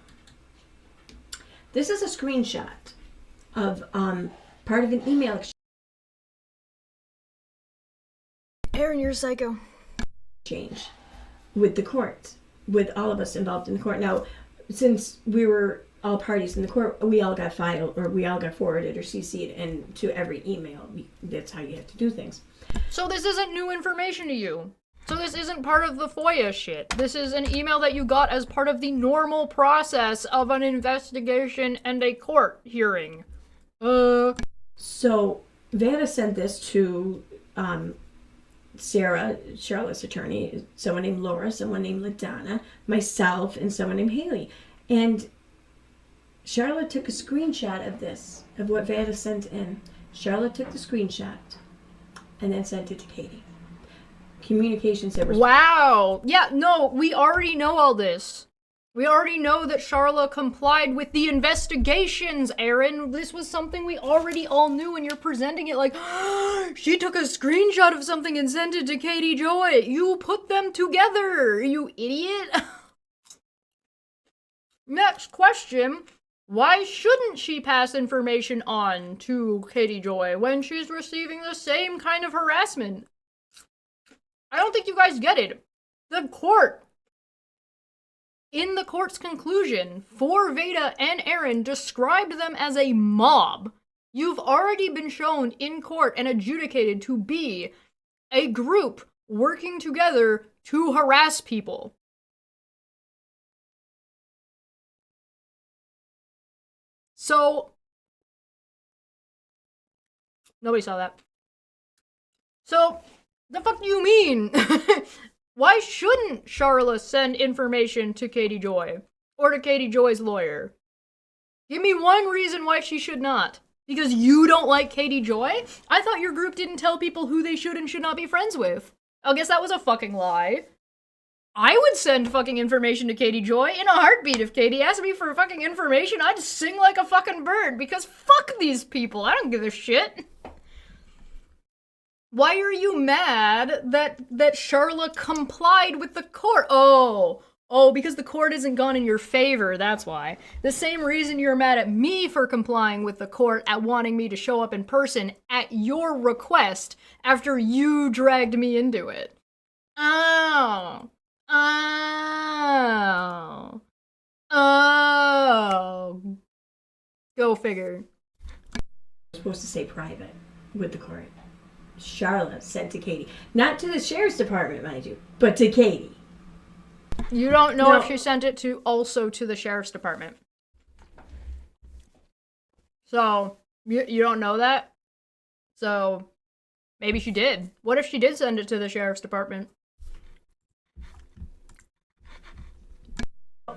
This is a screenshot of part of an email exchange. Aaron, you're a psycho. With the court, with all of us involved in the court. Now, since we were all parties in the court, we all got filed, or we all got forwarded or CC'd and to every email. That's how you have to do things. So this isn't new information to you. So this isn't part of the FOIA shit. This is an email that you got as part of the normal process of an investigation and a court hearing. So Vanna sent this to Sarah, Charlotte's attorney, someone named Laura, someone named LaDonna, myself, and someone named Haley. And Charlotte took a screenshot of this, of what Vanna sent in. Charlotte took the screenshot and then sent it to Katie. Communications that were... Wow. Yeah, no, we already know all this. We already know that Charla complied with the investigations, Aaron. This was something we already all knew, and you're presenting it like, she took a screenshot of something and sent it to Katie Joy. You put them together, you idiot. Next question. Why shouldn't she pass information on to Katie Joy when she's receiving the same kind of harassment? I don't think you guys get it. The court, in the court's conclusion, for Veda and Aaron, described them as a mob. You've already been shown in court and adjudicated to be a group working together to harass people. So, nobody saw that. So, the fuck do you mean? Why shouldn't Charla send information to Katie Joy? Or to Katie Joy's lawyer? Give me one reason why she should not. Because you don't like Katie Joy? I thought your group didn't tell people who they should and should not be friends with. I guess that was a fucking lie. I would send fucking information to Katie Joy in a heartbeat. If Katie asked me for fucking information, I'd sing like a fucking bird. Because fuck these people. I don't give a shit. Why are you mad that Charla complied with the court? Oh, because the court isn't gone in your favor, that's why. The same reason you're mad at me for complying with the court at wanting me to show up in person at your request after you dragged me into it. Oh. Go figure. Supposed to say private with the court. Charlotte sent to Katie. Not to the sheriff's department, mind you, but to Katie. You don't know if she sent it also to the sheriff's department. So, you don't know that? So, maybe she did. What if she did send it to the sheriff's department?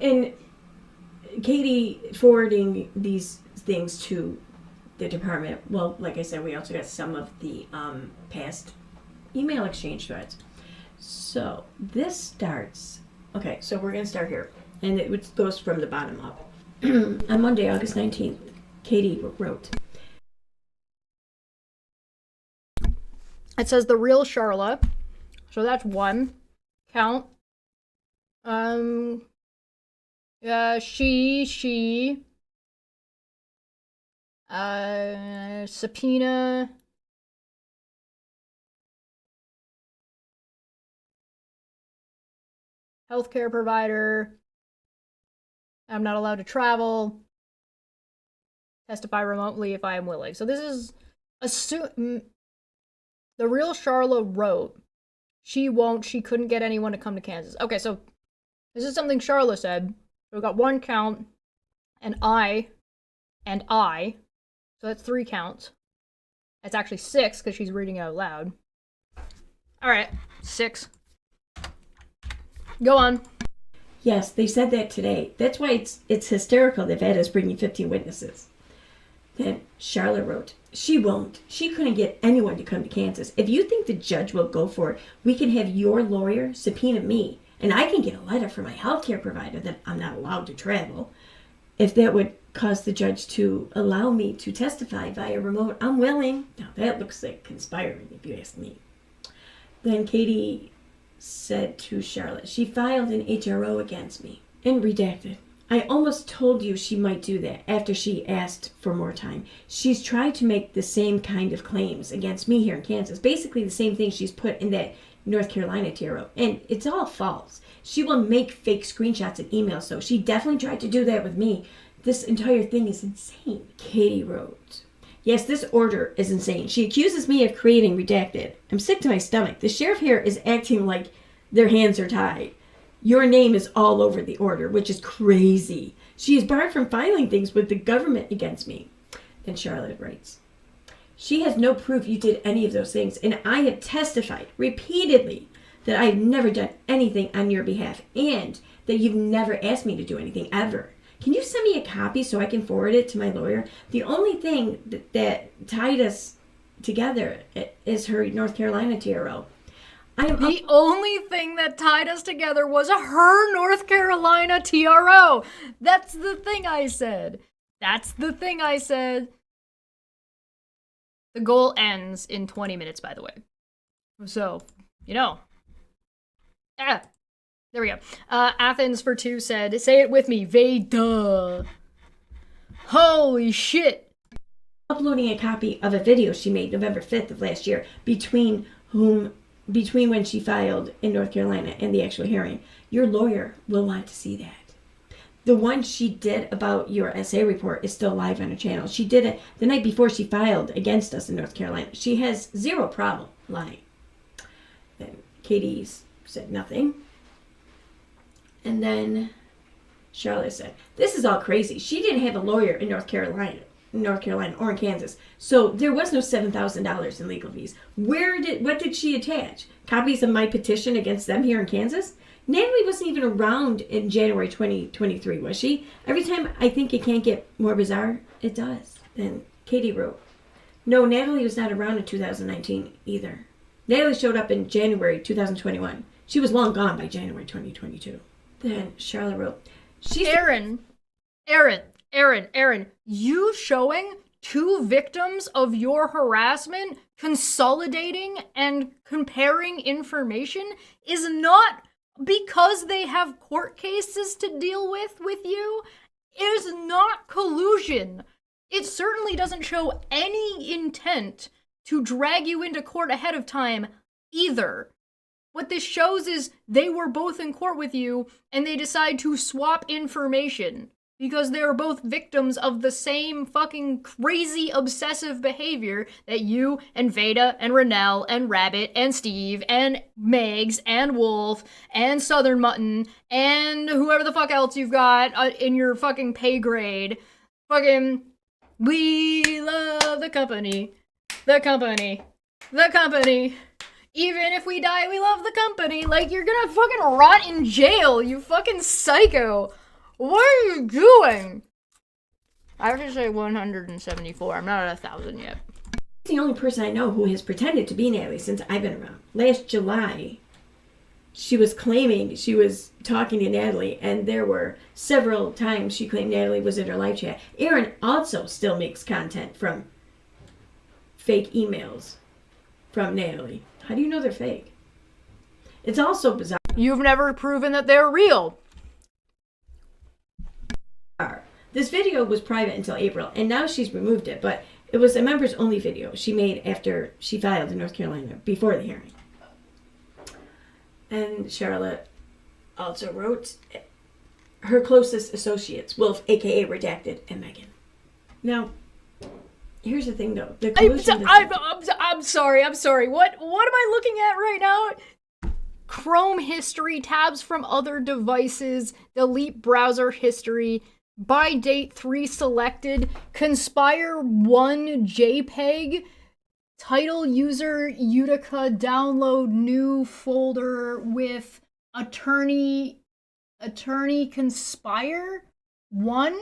and Katie forwarding these things to the department. Well, like I said, we also got some of the past email exchange threads. So this starts. Okay, so we're gonna start here, and it goes from the bottom up. On Monday, August 19th, Katie wrote. It says the real Charlotte. So that's one count. She subpoena healthcare provider. I'm not allowed to travel. Testify remotely if I am willing. So this is the real Charlotte wrote. She couldn't get anyone to come to Kansas. Okay, so this is something Charlotte said. We've got one count, and I. So that's 3 counts. That's actually 6 because she's reading out loud. Alright, 6. Go on. Yes, they said that today. That's why it's hysterical they've had us bringing 15 witnesses. Then Charlotte wrote, she won't. She couldn't get anyone to come to Kansas. If you think the judge will go for it, we can have your lawyer subpoena me, and I can get a letter from my healthcare provider that I'm not allowed to travel. If that would cause the judge to allow me to testify via remote, I'm willing. Now that looks like conspiring, if you ask me. Then Katie said to Charlotte, she filed an HRO against me and redacted. I almost told you she might do that after she asked for more time. She's tried to make the same kind of claims against me here in Kansas. Basically the same thing she's put in that North Carolina TRO. And it's all false. She will make fake screenshots and emails, so she definitely tried to do that with me. This entire thing is insane. Katie wrote, yes, this order is insane. She accuses me of creating redacted. I'm sick to my stomach. The sheriff here is acting like their hands are tied. Your name is all over the order, which is crazy. She is barred from filing things with the government against me. Then Charlotte writes, she has no proof you did any of those things, and I have testified repeatedly that I have never done anything on your behalf, and that you've never asked me to do anything, ever. Can you send me a copy so I can forward it to my lawyer? The only thing that tied us together is her North Carolina TRO. The only thing that tied us together was her North Carolina TRO. That's the thing I said. The goal ends in 20 minutes, by the way. So, there we go. Athens for 2 said, say it with me, Veda. Holy shit. Uploading a copy of a video she made November 5th of last year between when she filed in North Carolina and the actual hearing. Your lawyer will want to see that. The one she did about your essay report is still live on her channel. She did it the night before she filed against us in North Carolina. She has zero problem lying. Then Katie said nothing. And then Charlotte said, this is all crazy. She didn't have a lawyer in North Carolina or in Kansas. So there was no $7,000 in legal fees. What did she attach? Copies of my petition against them here in Kansas? Natalie wasn't even around in January 2023, was she? Every time I think it can't get more bizarre, it does. Then Katie wrote, no, Natalie was not around in 2019 either. Natalie showed up in January 2021. She was long gone by January 2022. Then Charlotte wrote, Aaron, you showing 2 victims of your harassment consolidating and comparing information is not because they have court cases to deal with you. It is not collusion. It certainly doesn't show any intent to drag you into court ahead of time either. What this shows is they were both in court with you and they decide to swap information because they are both victims of the same fucking crazy obsessive behavior that you and Veda and Renelle and Rabbit and Steve and Megs and Wolf and Southern Mutton and whoever the fuck else you've got in your fucking pay grade. Fucking, we love the company. Even if we die, we love the company. Like, you're gonna fucking rot in jail, you fucking psycho. What are you doing? I have to say 174. I'm not at 1,000 yet. The only person I know who has pretended to be Natalie since I've been around. Last July, she was claiming she was talking to Natalie, and there were several times she claimed Natalie was in her live chat. Aaron also still makes content from fake emails from Natalie. How do you know they're fake? It's also bizarre. You've never proven that they're real. This video was private until April, and now she's removed it, but it was a members only video she made after she filed in North Carolina before the hearing. And Charlotte also wrote her closest associates, Wolf, aka Redacted, and Megan. Now, here's the thing though. The I'm sorry. What am I looking at right now? Chrome history, tabs from other devices, delete browser history, by date 3 selected, conspire 1 JPEG, title user Utica, download new folder with attorney conspire 1,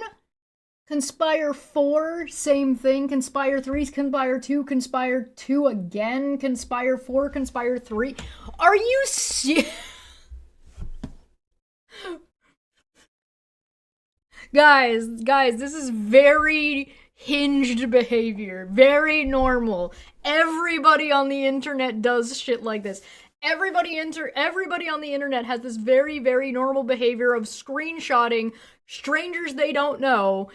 conspire 4, same thing, conspire 3, conspire 2 again, conspire 4, conspire 3. Are you serious? Guys, this is very hinged behavior. Very normal. Everybody on the internet does shit like this. Everybody on the internet has this very, very normal behavior of screenshotting strangers they don't know,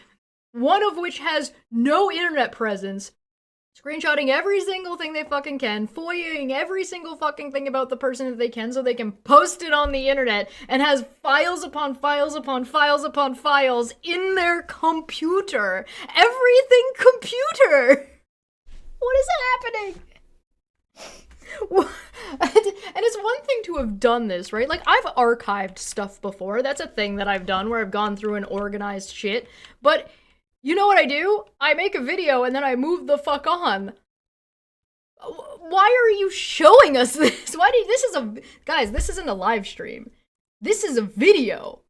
one of which has no internet presence, screenshotting every single thing they fucking can, FOIAing every single fucking thing about the person that they can so they can post it on the internet, and has files upon files upon files upon files in their computer. Everything computer! What is happening? And it's one thing to have done this, right? Like, I've archived stuff before. That's a thing that I've done where I've gone through and organized shit. But you know what I do? I make a video and then I move the fuck on. Why are you showing us this? Guys, this isn't a live stream. This is a video.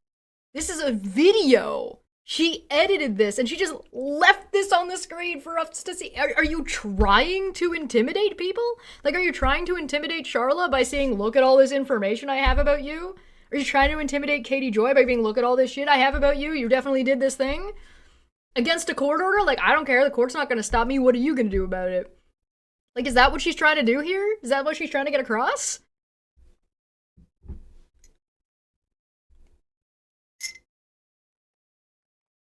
This is a video. She edited this and she just left this on the screen for us to see. Are you trying to intimidate people? Like, are you trying to intimidate Charla by saying, look at all this information I have about you? Are you trying to intimidate Katie Joy by being, look at all this shit I have about you? You definitely did this thing? Against a court order? Like, I don't care. The court's not going to stop me. What are you going to do about it? Like, is that what she's trying to do here? Is that what she's trying to get across?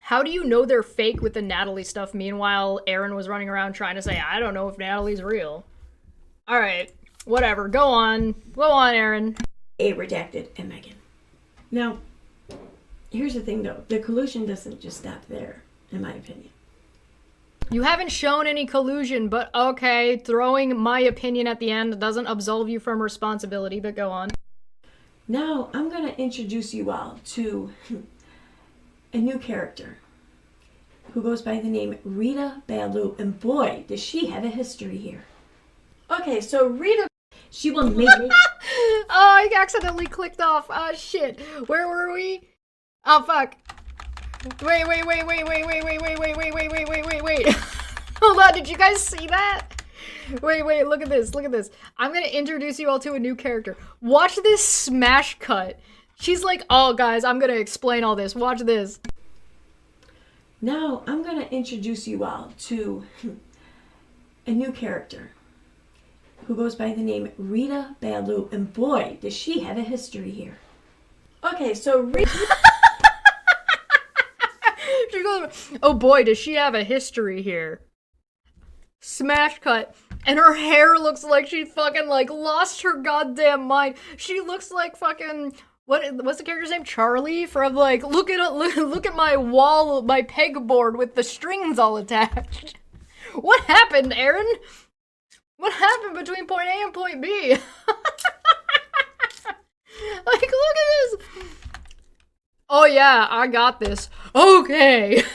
How do you know they're fake with the Natalie stuff? Meanwhile, Aaron was running around trying to say, I don't know if Natalie's real. Alright, whatever. Go on. Go on, Aaron. Redacted and Megan. Now, here's the thing though. The collusion doesn't just stop there, in my opinion. You haven't shown any collusion, but okay, throwing my opinion at the end doesn't absolve you from responsibility, but go on. Now, I'm going to introduce you all to a new character who goes by the name Rita Baloo, and boy, does she have a history here. Okay, so Rita, she will make me... Oh, I accidentally clicked off. Oh, shit. Where were we? Oh, fuck. Wait. Hold on, did you guys see that? Wait, look at this. I'm gonna introduce you all to a new character. Watch this smash cut. She's like, oh, guys, I'm gonna explain all this. Watch this. Now, I'm gonna introduce you all to a new character who goes by the name Rita Baloo, and boy, does she have a history here. Okay, so Rita... She goes, oh boy, does she have a history here. Smash cut. And her hair looks like she fucking, like, lost her goddamn mind. She looks like fucking... What's the character's name? Charlie? From, like, look at my wall, my pegboard with the strings all attached. What happened, Aaron? What happened between point A and point B? Like, look at this. Oh yeah, I got this. Okay. Look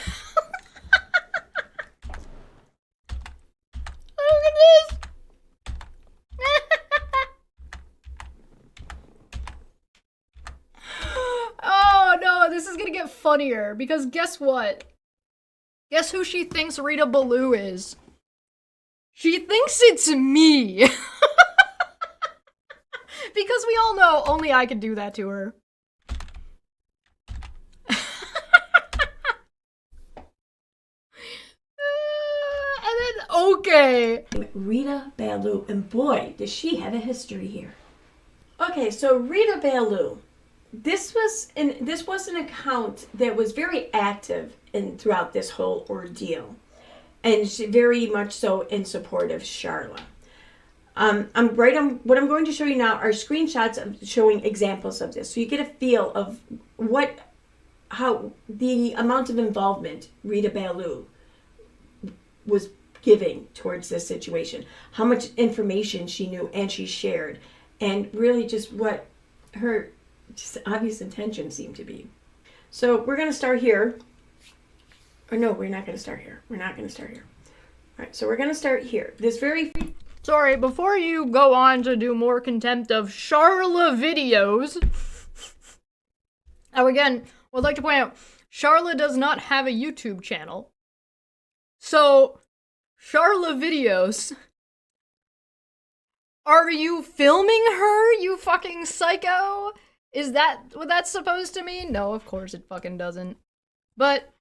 at this. Oh no, this is gonna get get funnier, because guess what? Guess who she thinks Rita Baloo is? She thinks it's me! Because we all know only I could do that to her. Okay. Rita Baloo, and boy, does she have a history here. Okay, so Rita Baloo. This was an account that was very active throughout this whole ordeal, and she very much so in support of Charla. What I'm going to show you now are screenshots of showing examples of this, so you get a feel of how the amount of involvement Rita Baloo was giving towards this situation, how much information she knew and she shared, and really just what her just obvious intention seemed to be. So we're going to start here. Or no, we're not going to start here. We're not going to start here. All right, so we're going to start here. Sorry, before you go on to do more contempt of Charla videos, again, would like to point out, Charla does not have a YouTube channel. So, Charla videos, are you filming her, you fucking psycho? Is that what that's supposed to mean? No, of course it fucking doesn't. But,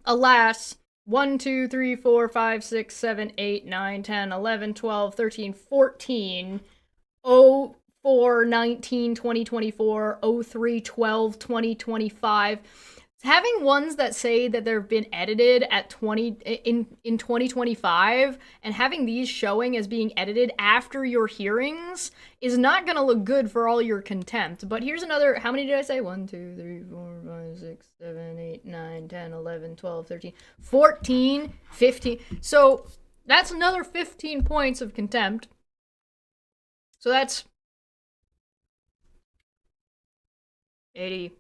alas, 1, 2, 3, 4, 5, 6, 7, 8, 9, 10, 11, 12, 13, 14, 04, 19, 2024, 03, 12, 2025. Having ones that say that they've been edited at in 2025 and having these showing as being edited after your hearings is not gonna look good for all your contempt. But here's another, how many did I say? 1, 2, 3, 4, 5, 6, 7, 8, 9, 10, 11, 12, 13, 14, 15. So that's another 15 points of contempt. So that's 80,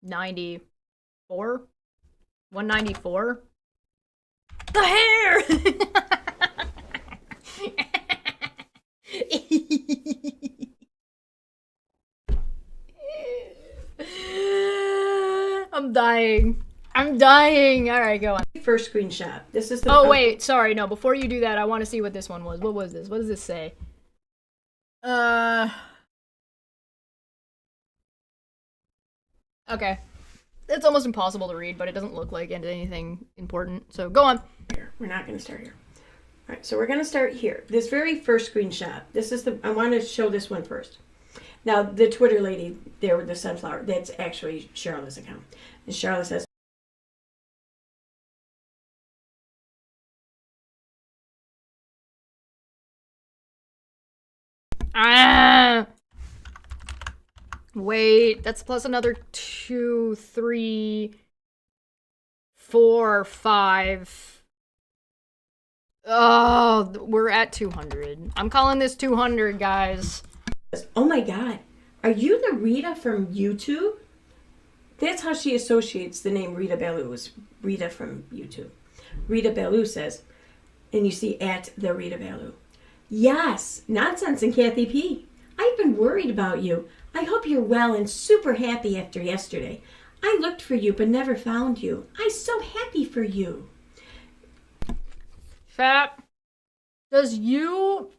90, 194. The hair! I'm dying. I'm dying. Alright, go on. First screenshot. This is the. Oh, wait. Sorry, no. Before you do that, I want to see what this one was. What was this? What does this say? Okay. It's almost impossible to read, but it doesn't look like anything important. So go on. We're not going to start here. All right, so we're going to start here. This very first screenshot. I want to show this one first. Now, the Twitter lady there with the sunflower, that's actually Charlotte's account. And Charlotte says, Wait, that's plus another 2, 3, 4, 5. Oh, we're at 200. I'm calling this 200, guys. oh my God, are you the Rita from YouTube? That's how she associates the name Rita Baloo, is Rita from YouTube. Rita Baloo says, and you see at the Rita Baloo. Yes, Nonsense and Kathy P. I've been worried about you. I hope you're well and super happy after yesterday. I looked for you but never found you. I'm so happy for you. Fat. You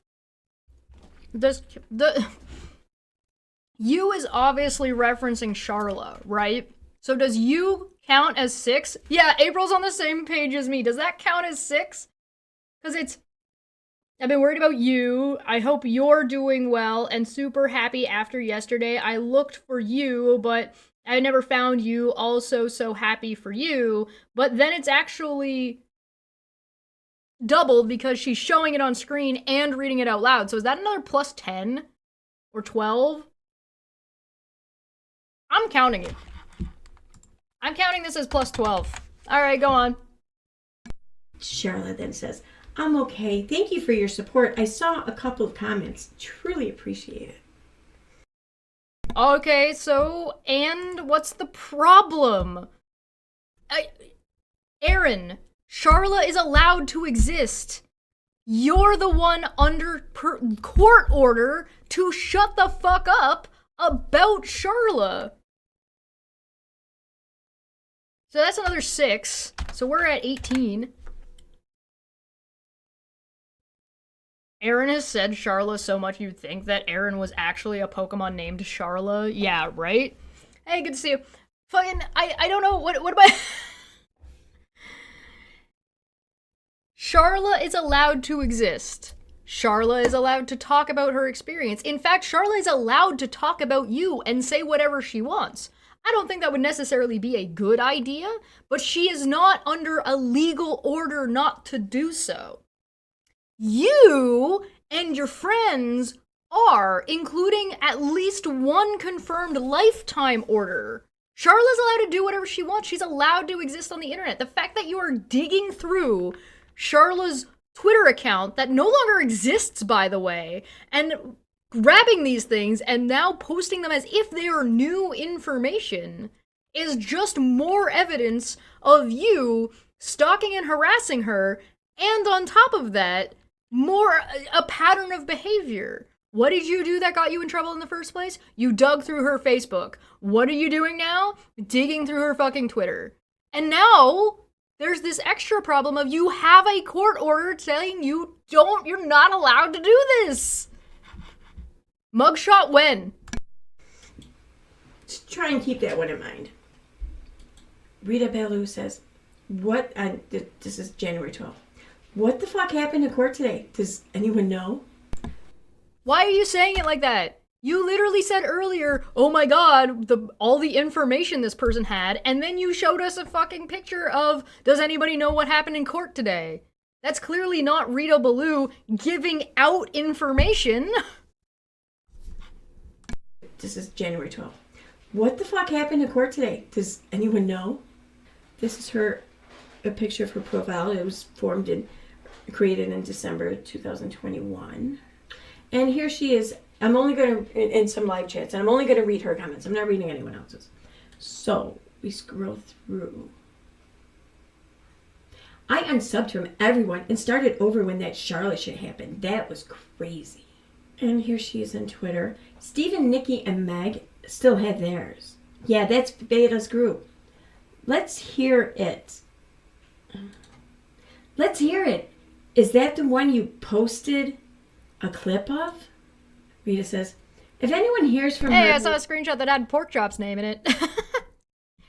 is obviously referencing Charla, right? So does you count as 6? Yeah, April's on the same page as me. Does that count as 6? Because I've been worried about you. I hope you're doing well and super happy after yesterday. I looked for you, but I never found you. Also so happy for you. But then it's actually doubled because she's showing it on screen and reading it out loud. So is that another plus 10 or 12? I'm counting it. I'm counting this as plus 12. All right, go on. Charlotte then says, I'm okay. Thank you for your support. I saw a couple of comments. Truly appreciate it. Okay, so, and what's the problem? Aaron, Charla is allowed to exist. You're the one under court order to shut the fuck up about Charla. So that's another 6. So we're at 18. Aaron has said Charla so much you'd think that Aaron was actually a Pokemon named Charla. Yeah, right? Hey, good to see you. Fucking, I don't know, what am I... Charla is allowed to exist. Charla is allowed to talk about her experience. In fact, Charla is allowed to talk about you and say whatever she wants. I don't think that would necessarily be a good idea, but she is not under a legal order not to do so. You and your friends are, including at least one confirmed lifetime order. Charla's allowed to do whatever she wants. She's allowed to exist on the internet. The fact that you are digging through Charla's Twitter account that no longer exists, by the way, and grabbing these things and now posting them as if they are new information is just more evidence of you stalking and harassing her, and on top of that, more a pattern of behavior. What did you do that got you in trouble in the first place? You dug through her Facebook. What are you doing now? Digging through her fucking Twitter. And now there's this extra problem of you have a court order saying you're not allowed to do this. Mugshot when? Just try and keep that one in mind. Rita Baloo says, what, this is January 12th. What the fuck happened in court today? Does anyone know? Why are you saying it like that? You literally said earlier, oh my god, all the information this person had, and then you showed us a fucking picture of, does anybody know what happened in court today? That's clearly not Rita Baloo giving out information. This is January 12th. What the fuck happened in court today? Does anyone know? This is a picture of her profile. It was created in December 2021. And here she is. I'm only going to, in some live chats, and I'm only going to read her comments. I'm not reading anyone else's. So, we scroll through. I unsubbed from everyone and started over when that Charlotte shit happened. That was crazy. And here she is on Twitter. Steven, Nikki, and Meg still had theirs. Yeah, that's Beta's group. Let's hear it. Let's hear it. Is that the one you posted a clip of? Rita says, if anyone hears from her... Hey, I saw a screenshot that had Pork Chop's name in it.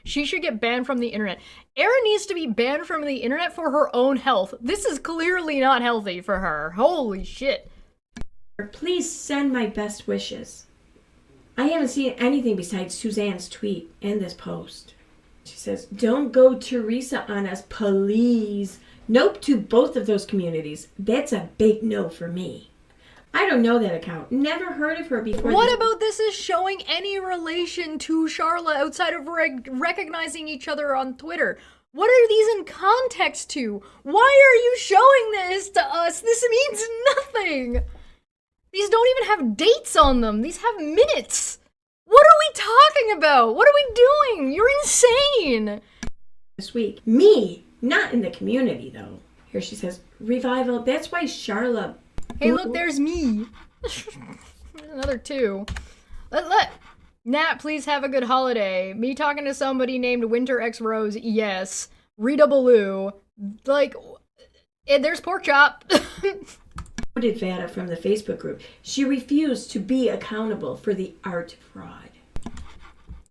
She should get banned from the internet. Erin needs to be banned from the internet for her own health. This is clearly not healthy for her. Holy shit. Please send my best wishes. I haven't seen anything besides Suzanne's tweet and this post. She says, don't go Teresa on us, please. Nope to both of those communities. That's a big no for me. I don't know that account. Never heard of her before. What about this is showing any relation to Charla outside of recognizing each other on Twitter? What are these in context to? Why are you showing this to us? This means nothing. These don't even have dates on them. These have minutes. What are we talking about? What are we doing? You're insane. This week. Me, not in the community though. Here she says, revival. That's why Charla... Hey, look, there's me. There's another 2. Let Nat, please have a good holiday. Me talking to somebody named Winter X Rose, yes. Rita Baloo, like, there's Pork Chop. Did Vada from the Facebook group. She refused to be accountable for the art fraud.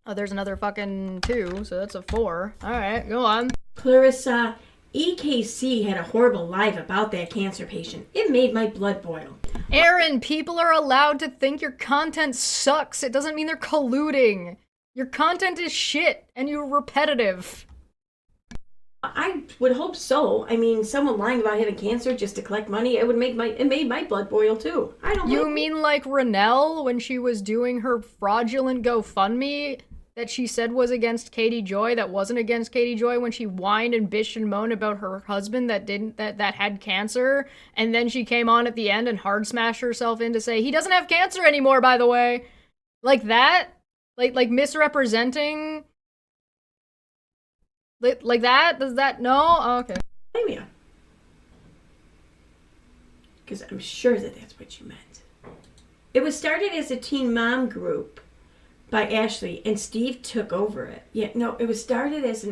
Oh, there's another fucking 2, so that's a 4. All right, go on. Clarissa, EKC had a horrible live about that cancer patient. It made my blood boil. Aaron, people are allowed to think your content sucks. It doesn't mean they're colluding. Your content is shit, and you're repetitive. I would hope so. I mean, someone lying about having cancer just to collect money, it made my blood boil too. I don't know. You mean like Renelle when she was doing her fraudulent GoFundMe that she said was against Katie Joy, that wasn't against Katie Joy, when she whined and bitched and moaned about her husband that had cancer, and then she came on at the end and hard smashed herself in to say he doesn't have cancer anymore, by the way. Like that? Like misrepresenting? Like that? Does that? No? Oh, okay. Maybe. Because I'm sure that that's what you meant. It was started as a teen mom group by Ashley, and Steve took over it. Yeah, no, it was started as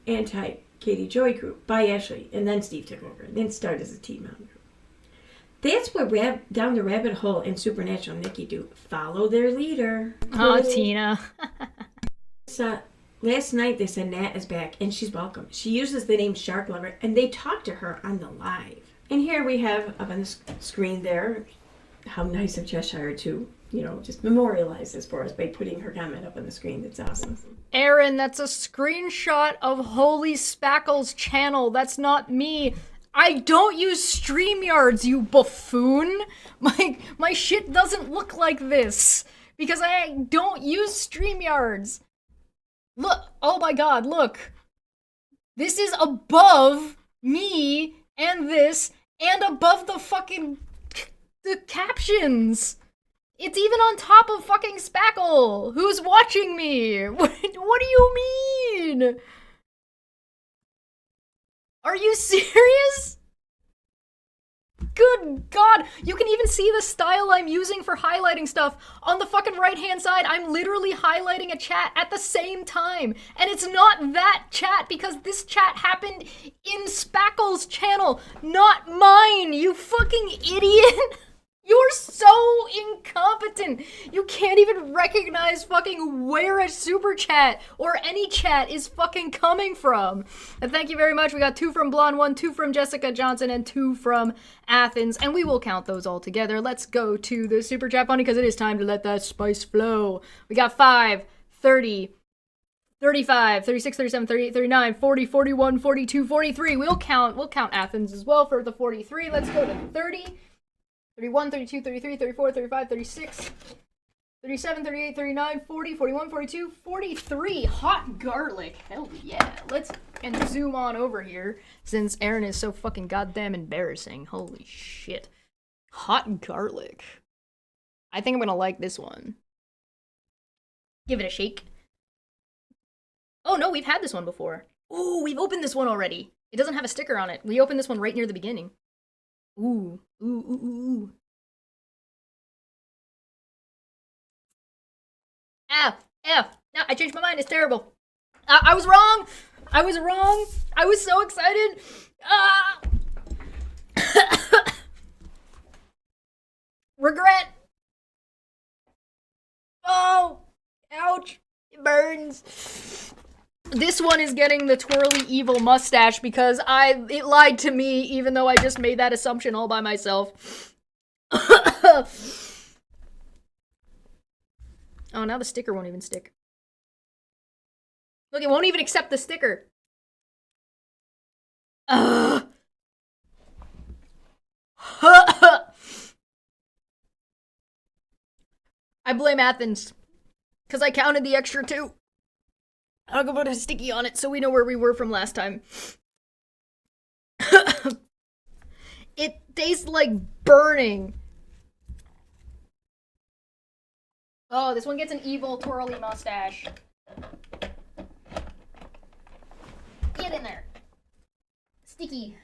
anti-Katie Joy group by Ashley, and then Steve took over. Then started as a Teen Mom group. That's what Down the Rabbit Hole and Supernatural Nikki do. Follow their leader. Oh, Tina. Last night they said Nat is back, and she's welcome. She uses the name Shark Lover, and they talked to her on the live. And here we have up on the screen there how nice of Cheshire to, just memorialize this for us by putting her comment up on the screen. That's awesome. Aaron, that's a screenshot of Holy Spackle's channel. That's not me. I don't use StreamYards, you buffoon. My shit doesn't look like this because I don't use StreamYards. Look, oh my god, look. This is above me and this and above the captions. It's even on top of fucking Spackle, who's watching me. What do you mean? Are you serious? Good God. You can even see the style I'm using for highlighting stuff. On the fucking right-hand side, I'm literally highlighting a chat at the same time. And it's not that chat because this chat happened in Spackle's channel, not mine, you fucking idiot. You're so incompetent. You can't even recognize fucking where a super chat or any chat is fucking coming from. And thank you very much. We got 2 from Blonde 1, 2 from Jessica Johnson, and 2 from Athens. And we will count those all together. Let's go to the super chat funny because it is time to let that spice flow. We got 5, 30, 35, 36, 37, 38, 39, 40, 41, 42, 43. We'll count Athens as well for the 43. Let's go to 30. 31, 32, 33, 34, 35, 36, 37, 38, 39, 40, 41, 42, 43. Hot garlic. Hell yeah. Let's zoom on over here since Aaron is so fucking goddamn embarrassing. Holy shit. Hot garlic. I think I'm gonna like this one. Give it a shake. Oh no, we've had this one before. Ooh, we've opened this one already. It doesn't have a sticker on it. We opened this one right near the beginning. Ooh, ooh, ooh, ooh. No, I changed my mind. It's terrible. I was wrong. I was so excited. Regret. Oh, ouch. It burns. This one is getting the twirly evil mustache because it lied to me even though I just made that assumption all by myself. Oh, now the sticker won't even stick. Look, it won't even accept the sticker. I blame Athens because I counted the extra 2. I'll go put a sticky on it so we know where we were from last time. It tastes like burning. Oh, this one gets an evil twirly mustache. Get in there. Sticky.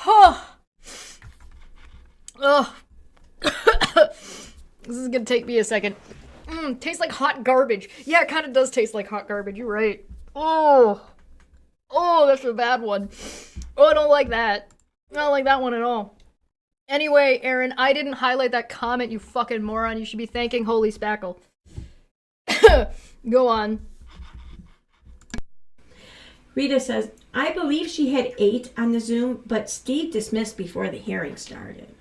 Oh. This is gonna take me a second. Tastes like hot garbage. Yeah, it kind of does taste like hot garbage. You're right. Oh, that's a bad one. Oh, I don't like that. I don't like that one at all. Anyway, Aaron, I didn't highlight that comment, you fucking moron. You should be thanking Holy Spackle. Go on. Rita says, I believe she had 8 on the Zoom, but Steve dismissed before the hearing started.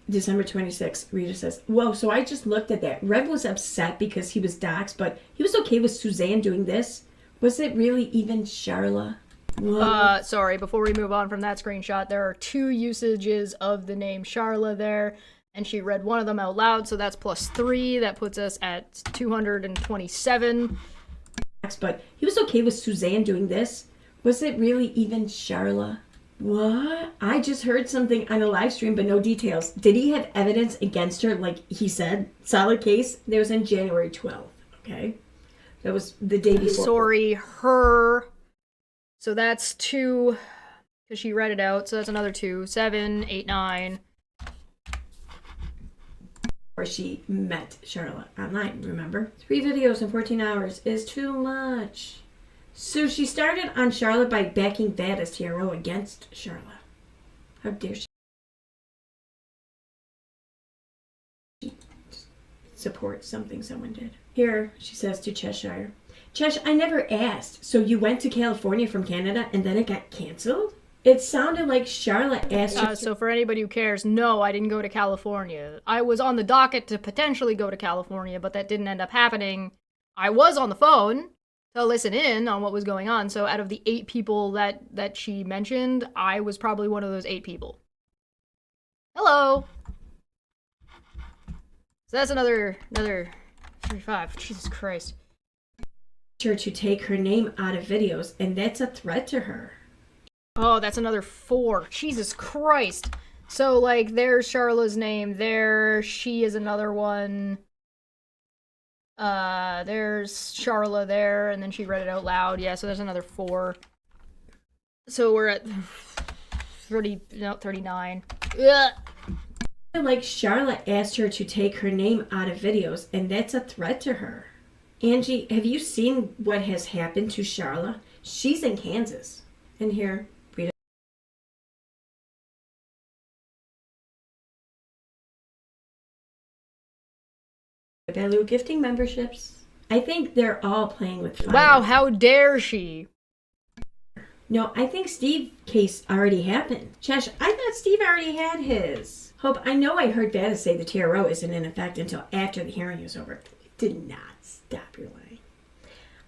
December 26th, Rita says, whoa, so I just looked at that. Rev was upset because he was doxxed, but he was okay with Suzanne doing this. Was it really even Charla? Sorry, before we move on from that screenshot, there are 2 usages of the name Charla there, and she read one of them out loud, so that's +3. That puts us at 227. But he was okay with Suzanne doing this. Was it really even Charla? What? I just heard something on a live stream, but no details. Did he have evidence against her, like he said? Solid case? That was on January 12th, okay? That was the day before. Sorry, her. So that's 2, because she read it out, so that's another 2. 7, 8, 9. Or she met Charlotte online, remember? 3 videos in 14 hours is too much. So she started on Charlotte by backing that as TRO against Charlotte. How dare she support something someone did. Here, she says to Cheshire. Chesh, I never asked. So you went to California from Canada and then it got canceled? It sounded like Charlotte asked her. So for anybody who cares, no, I didn't go to California. I was on the docket to potentially go to California, but that didn't end up happening. I was on the phone to listen in on what was going on, so out of the 8 people that she mentioned, I was probably one of those 8 people. Hello! So that's another 35. Jesus Christ. Her to take her name out of videos, and that's a threat to her. Oh, that's another 4. Jesus Christ. So, like, there's Charlotte's name. There, she is another one. There's Charlotte there, and then she read it out loud. Yeah, so there's another 4. So we're at 39. Ugh. Like Charlotte asked her to take her name out of videos, and that's a threat to her. Angie, have you seen what has happened to Charlotte? She's in Kansas. And here, Rita Baloo gifting memberships. I think they're all playing with fire. Wow, how dare she? No, I think Steve's case already happened. Chesh, I thought Steve already had his. Hope, I know I heard Vada say the TRO isn't in effect until after the hearing is over. It did not stop your lying.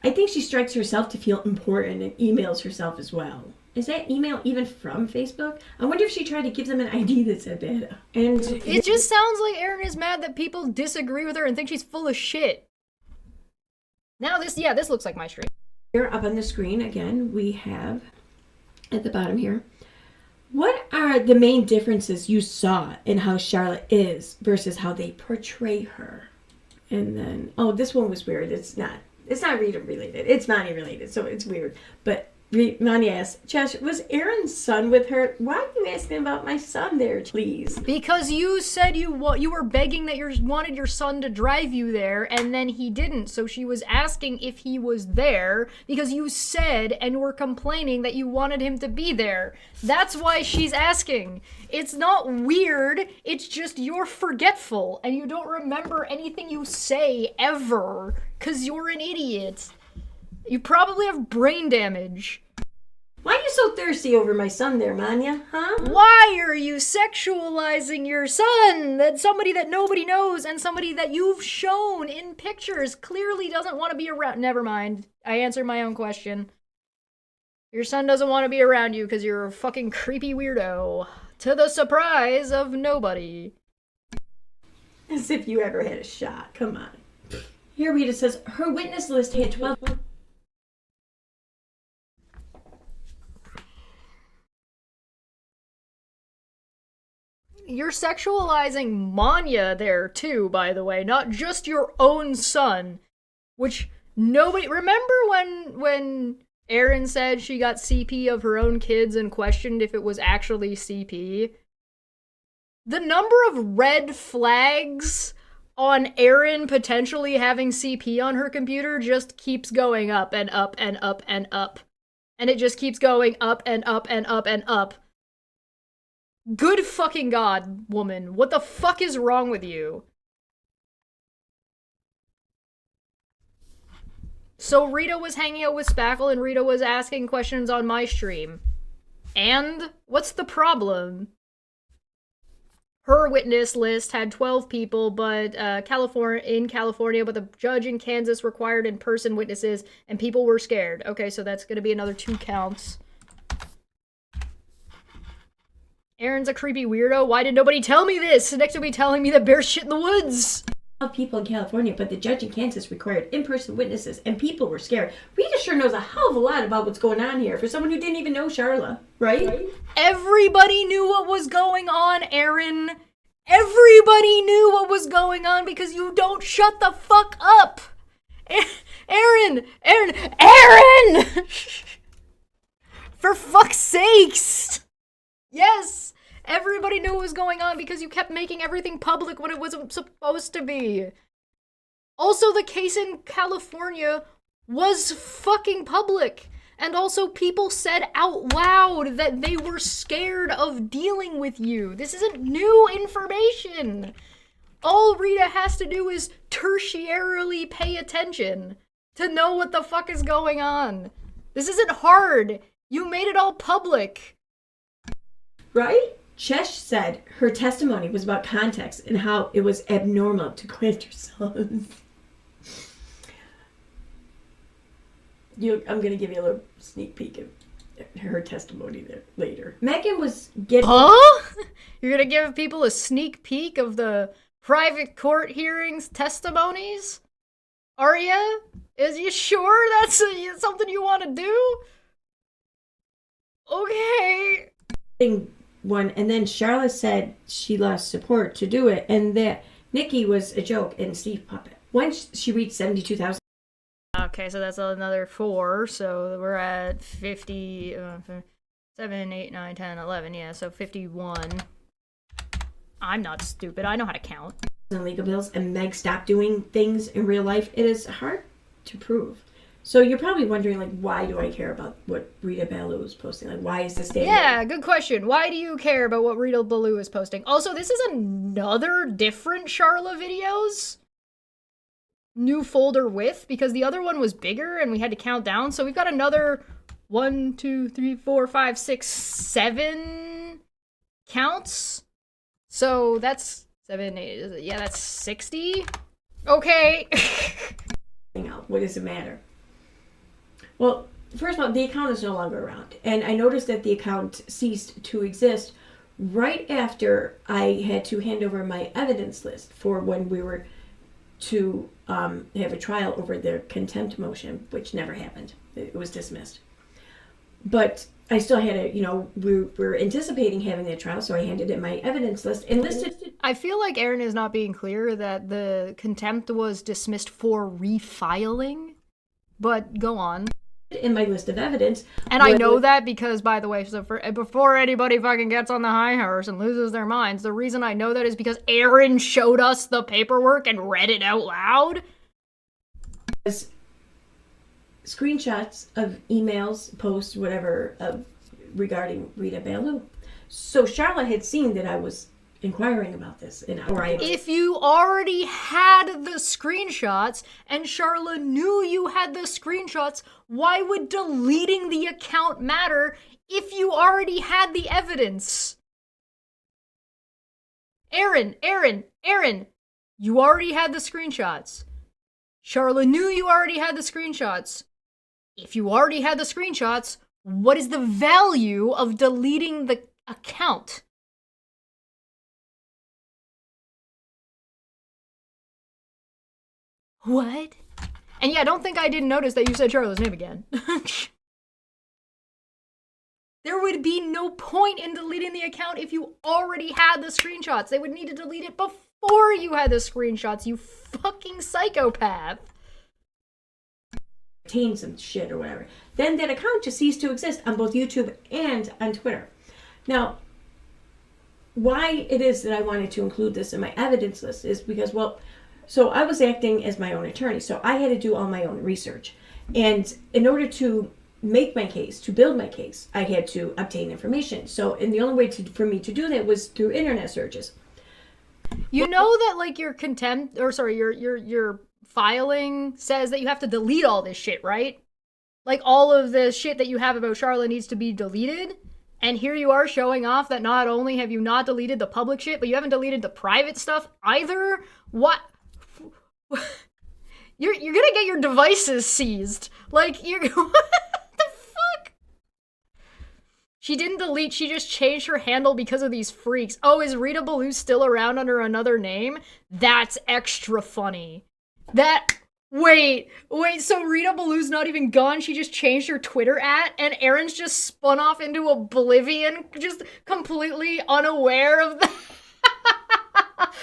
I think she strikes herself to feel important and emails herself as well. Is that email even from Facebook? I wonder if she tried to give them an ID that said Vada. And It just sounds like Erin is mad that people disagree with her and think she's full of shit. Now this looks like my stream. Here up on the screen again, we have at the bottom here. What are the main differences you saw in how Charlotte is versus how they portray her? And then, oh, this one was weird. It's not Rita related. It's Maanyaa related, so it's weird. But Maanyaa asks, Chesh, was Aaron's son with her? Why are you asking about my son there, please? Because you said you were begging that you wanted your son to drive you there, and then he didn't. So she was asking if he was there because you said and were complaining that you wanted him to be there. That's why she's asking. It's not weird. It's just you're forgetful and you don't remember anything you say ever because you're an idiot. You probably have brain damage. Why are you so thirsty over my son there, Maanyaa, huh? Why are you sexualizing your son? That's somebody that nobody knows and somebody that you've shown in pictures clearly doesn't want to be around. Never mind. I answered my own question. Your son doesn't want to be around you because you're a fucking creepy weirdo. To the surprise of nobody. As if you ever had a shot. Come on. Here Rita says, her witness list had 12... You're sexualizing Maanyaa there too, by the way, not just your own son, which nobody... Remember when Erin said she got CP of her own kids and questioned if it was actually CP? The number of red flags on Erin potentially having CP on her computer just keeps going up and up and up and up. And it just keeps going up and up and up and up. Good fucking God, woman. What the fuck is wrong with you? So Rita was hanging out with Spackle and Rita was asking questions on my stream. And? What's the problem? Her witness list had 12 people, but in California, but the judge in Kansas required in-person witnesses, and people were scared. Okay, so that's gonna be another 2 counts. Aaron's a creepy weirdo. Why did nobody tell me this? Next to me telling me that bears shit in the woods. People in California, but the judge in Kansas required in-person witnesses, and people were scared. Rita sure knows a hell of a lot about what's going on here for someone who didn't even know Charlotte, right? Everybody knew what was going on, Aaron. Everybody knew what was going on because you don't shut the fuck up. Aaron! For fuck's sakes! Yes! Everybody knew what was going on because you kept making everything public when it wasn't supposed to be. Also, the case in California was fucking public. And also people said out loud that they were scared of dealing with you. This isn't new information. All Rita has to do is tertiarily pay attention to know what the fuck is going on. This isn't hard. You made it all public. Right? Chesh said her testimony was about context and how it was abnormal to grant her sons. I'm going to give you a little sneak peek of her testimony there later. Megan was getting... Huh? You're going to give people a sneak peek of the private court hearings testimonies? Are ya? Is you sure that's something you want to do? Okay. One, and then Charlotte said she lost support to do it, and that Nikki was a joke and Steve puppet. Once she reached 72,000. Okay, so that's another 4, so we're at 50, 7, 8, 9, 10, 11, yeah, so 51. I'm not stupid, I know how to count. Legal bills, and Meg stopped doing things in real life. It is hard to prove. So you're probably wondering, like, why do I care about what Rita Baloo is posting? Like, why is this day? Yeah, good question. Why do you care about what Rita Baloo is posting? Also, this is another different Charla videos. New folder with, because the other one was bigger and we had to count down. So we've got another 1, 2, 3, 4, 5, 6, 7 counts. So that's 7, 8, yeah, that's 60. Okay. What does it matter? Well, first of all, the account is no longer around. And I noticed that the account ceased to exist right after I had to hand over my evidence list for when we were to have a trial over their contempt motion, which never happened. It was dismissed. But I still had a, we were anticipating having that trial, so I handed in my evidence list and listed. I feel like Aaron is not being clear that the contempt was dismissed for refiling, but go on. In my list of evidence. And I know that because, by the way, so before anybody fucking gets on the high horse and loses their minds, the reason I know that is because Aaron showed us the paperwork and read it out loud. Screenshots of emails, posts, whatever, regarding Rita Baloo. So Charlotte had seen that I was inquiring about this. If you already had the screenshots and Charla knew you had the screenshots, why would deleting the account matter if you already had the evidence? Aaron, you already had the screenshots. Charla knew you already had the screenshots. If you already had the screenshots, what is the value of deleting the account? What? And yeah, don't think I didn't notice that you said Charlotte's name again. There would be no point in deleting the account if you already had the screenshots. They would need to delete it before you had the screenshots, you fucking psychopath. Obtain some shit or whatever. Then that account just ceased to exist on both YouTube and on Twitter. Now, why it is that I wanted to include this in my evidence list is because, well, so I was acting as my own attorney, so I had to do all my own research. And in order to make my case, to build my case, I had to obtain information. So, and the only way for me to do that was through internet searches. You know that, like, your contempt, or sorry, your filing says that you have to delete all this shit, right? Like, all of the shit that you have about Charlotte needs to be deleted. And here you are showing off that not only have you not deleted the public shit, but you haven't deleted the private stuff either? What? You're gonna get your devices seized. Like, what the fuck? She didn't delete, she just changed her handle because of these freaks. Oh, is Rita Baloo still around under another name? That's extra funny. Wait, so Rita Baloo's not even gone, she just changed her Twitter and Aaron's just spun off into oblivion, just completely unaware of that.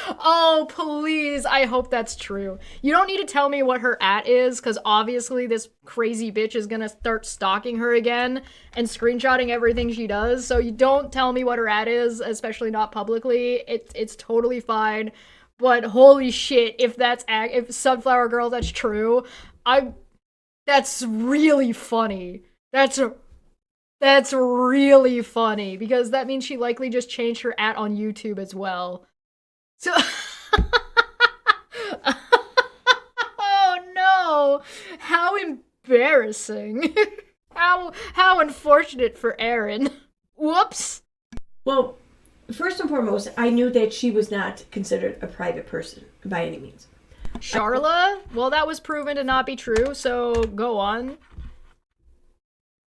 Oh, please, I hope that's true. You don't need to tell me what her is, because obviously this crazy bitch is gonna start stalking her again and screenshotting everything she does, so you don't tell me what her is, especially not publicly. It's totally fine. But holy shit, if Sunflower Girl, that's true, That's really funny. That's really funny because that means she likely just changed her @ on YouTube as well. So oh no. How embarrassing. How unfortunate for Erin. Whoops. Well, first and foremost, I knew that she was not considered a private person by any means. Charla? Well, that was proven to not be true, so go on.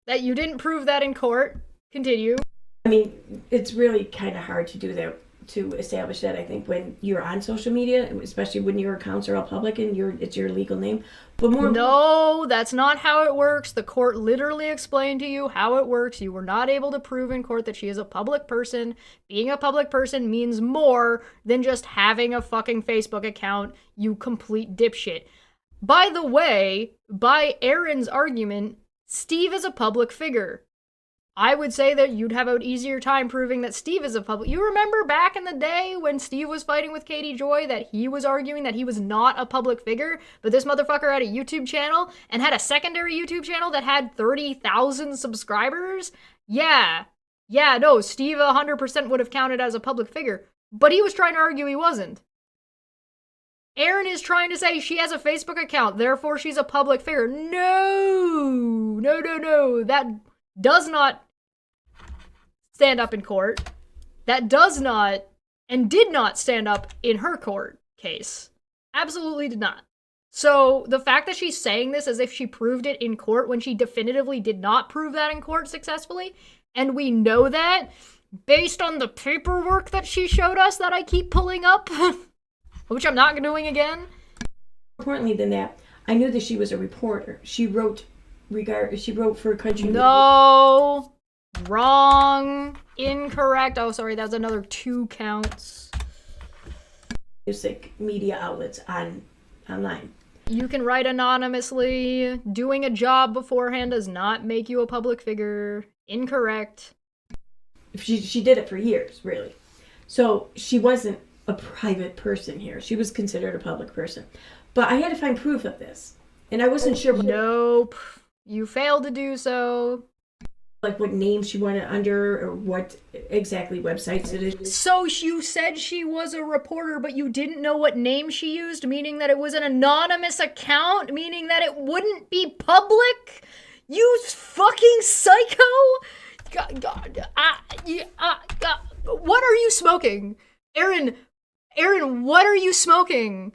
That you didn't prove that in court. Continue. I mean, it's really kind of hard to do that, to establish that, I think, when you're on social media, especially when your accounts are all public and it's your legal name. But more No, that's not how it works. The court literally explained to you how it works. You were not able to prove in court that she is a public person. Being a public person means more than just having a fucking Facebook account, you complete dipshit. By the way, by Erin's argument, Steve is a public figure. I would say that you'd have an easier time proving that Steve is a public... You remember back in the day when Steve was fighting with Katie Joy that he was arguing that he was not a public figure, but this motherfucker had a YouTube channel and had a secondary YouTube channel that had 30,000 subscribers? Yeah, no, Steve 100% would have counted as a public figure, but he was trying to argue he wasn't. Erin is trying to say she has a Facebook account, therefore she's a public figure. No. That does not stand up in court. That does not and did not stand up in her court case. Absolutely did not. So the fact that she's saying this as if she proved it in court when she definitively did not prove that in court successfully, and we know that based on the paperwork that she showed us that I keep pulling up, which I'm not doing again. importantly than that, I knew that she was a reporter. She wrote for Country No. Wrong. Incorrect. Oh, sorry, that's another 2 counts. music media outlets online. You can write anonymously. Doing a job beforehand does not make you a public figure. Incorrect. She did it for years, really. So she wasn't a private person here. She was considered a public person. But I had to find proof of this. And I wasn't sure Nope. You failed to do so. like what name she wanted under or what exactly websites it is. So you said she was a reporter, but you didn't know what name she used, meaning that it was an anonymous account, meaning that it wouldn't be public? You fucking psycho! God, what are you smoking? Erin, what are you smoking?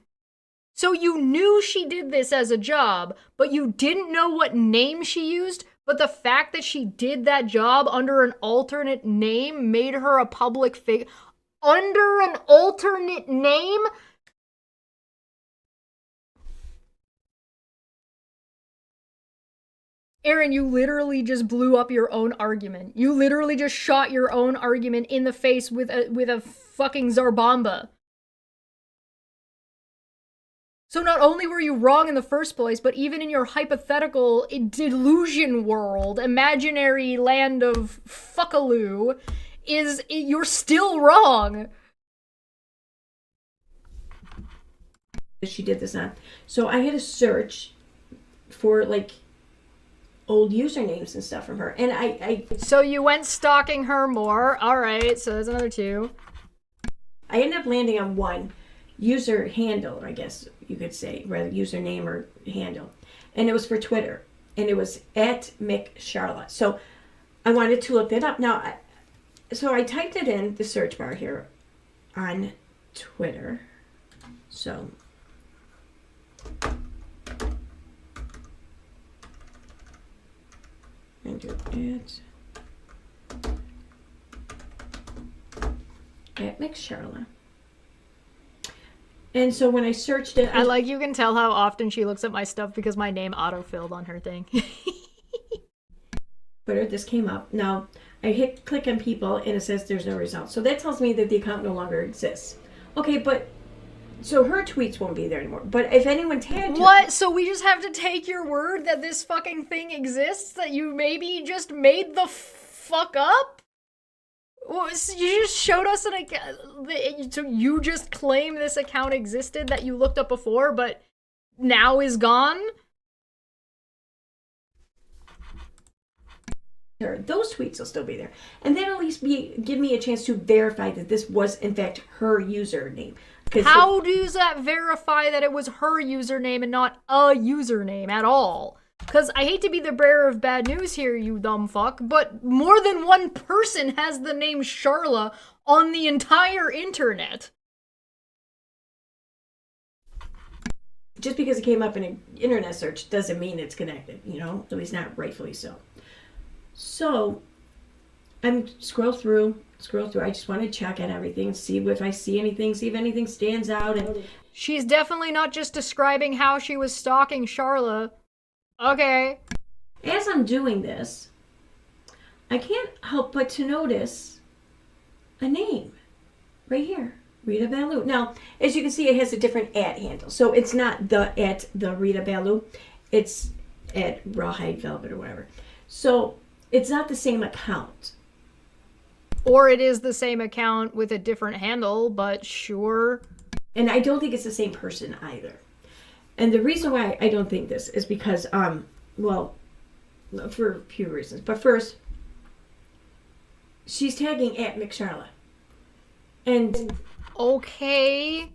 So you knew she did this as a job, but you didn't know what name she used? But the fact that she did that job under an alternate name made her a public figure. Under an alternate name? Erin, you literally just blew up your own argument. You literally just shot your own argument in the face with a fucking Zarbamba. So not only were you wrong in the first place, but even in your hypothetical delusion world, imaginary land of fuckaloo, you're still wrong. She did this on. So I had to search for like old usernames and stuff from her. And I So you went stalking her more. Alright, so there's another 2. I ended up landing on one user handle, I guess you could say, rather username or handle. And it was for Twitter. And it was @McCharlotte. So I wanted to look that up. Now, so I typed it in the search bar here on Twitter. So enter at McCharlotte. And so when I searched it, I like you can tell how often she looks at my stuff because my name autofilled on her thing. Twitter, this came up. Now I click on people and it says there's no results. So that tells me that the account no longer exists. Okay, but so her tweets won't be there anymore. But if anyone tagged her, What? So we just have to take your word that this fucking thing exists? That you maybe just made the fuck up? So you just showed us an account. So you just claim this account existed that you looked up before, but now is gone? her, those tweets will still be there. And then at least give me a chance to verify that this was, in fact, her username. How does that verify that it was her username and not a username at all? Because I hate to be the bearer of bad news here, you dumb fuck, but more than one person has the name Charla on the entire internet. Just because it came up in an internet search doesn't mean it's connected, you know? At least not rightfully so. So, I'm scroll through. I just want to check on everything, see if I see anything, see if anything stands out. And she's definitely not just describing how she was stalking Charla. Okay. As I'm doing this, I can't help but to notice a name right here, Rita Baloo. Now, as you can see, it has a different @ handle. So it's not the Rita Baloo. It's at Rawhide Velvet or whatever. So it's not the same account. Or it is the same account with a different handle, but sure. And I don't think it's the same person either. And the reason why I don't think this is because, well, for a few reasons. But first, she's tagging @McCharla. And okay.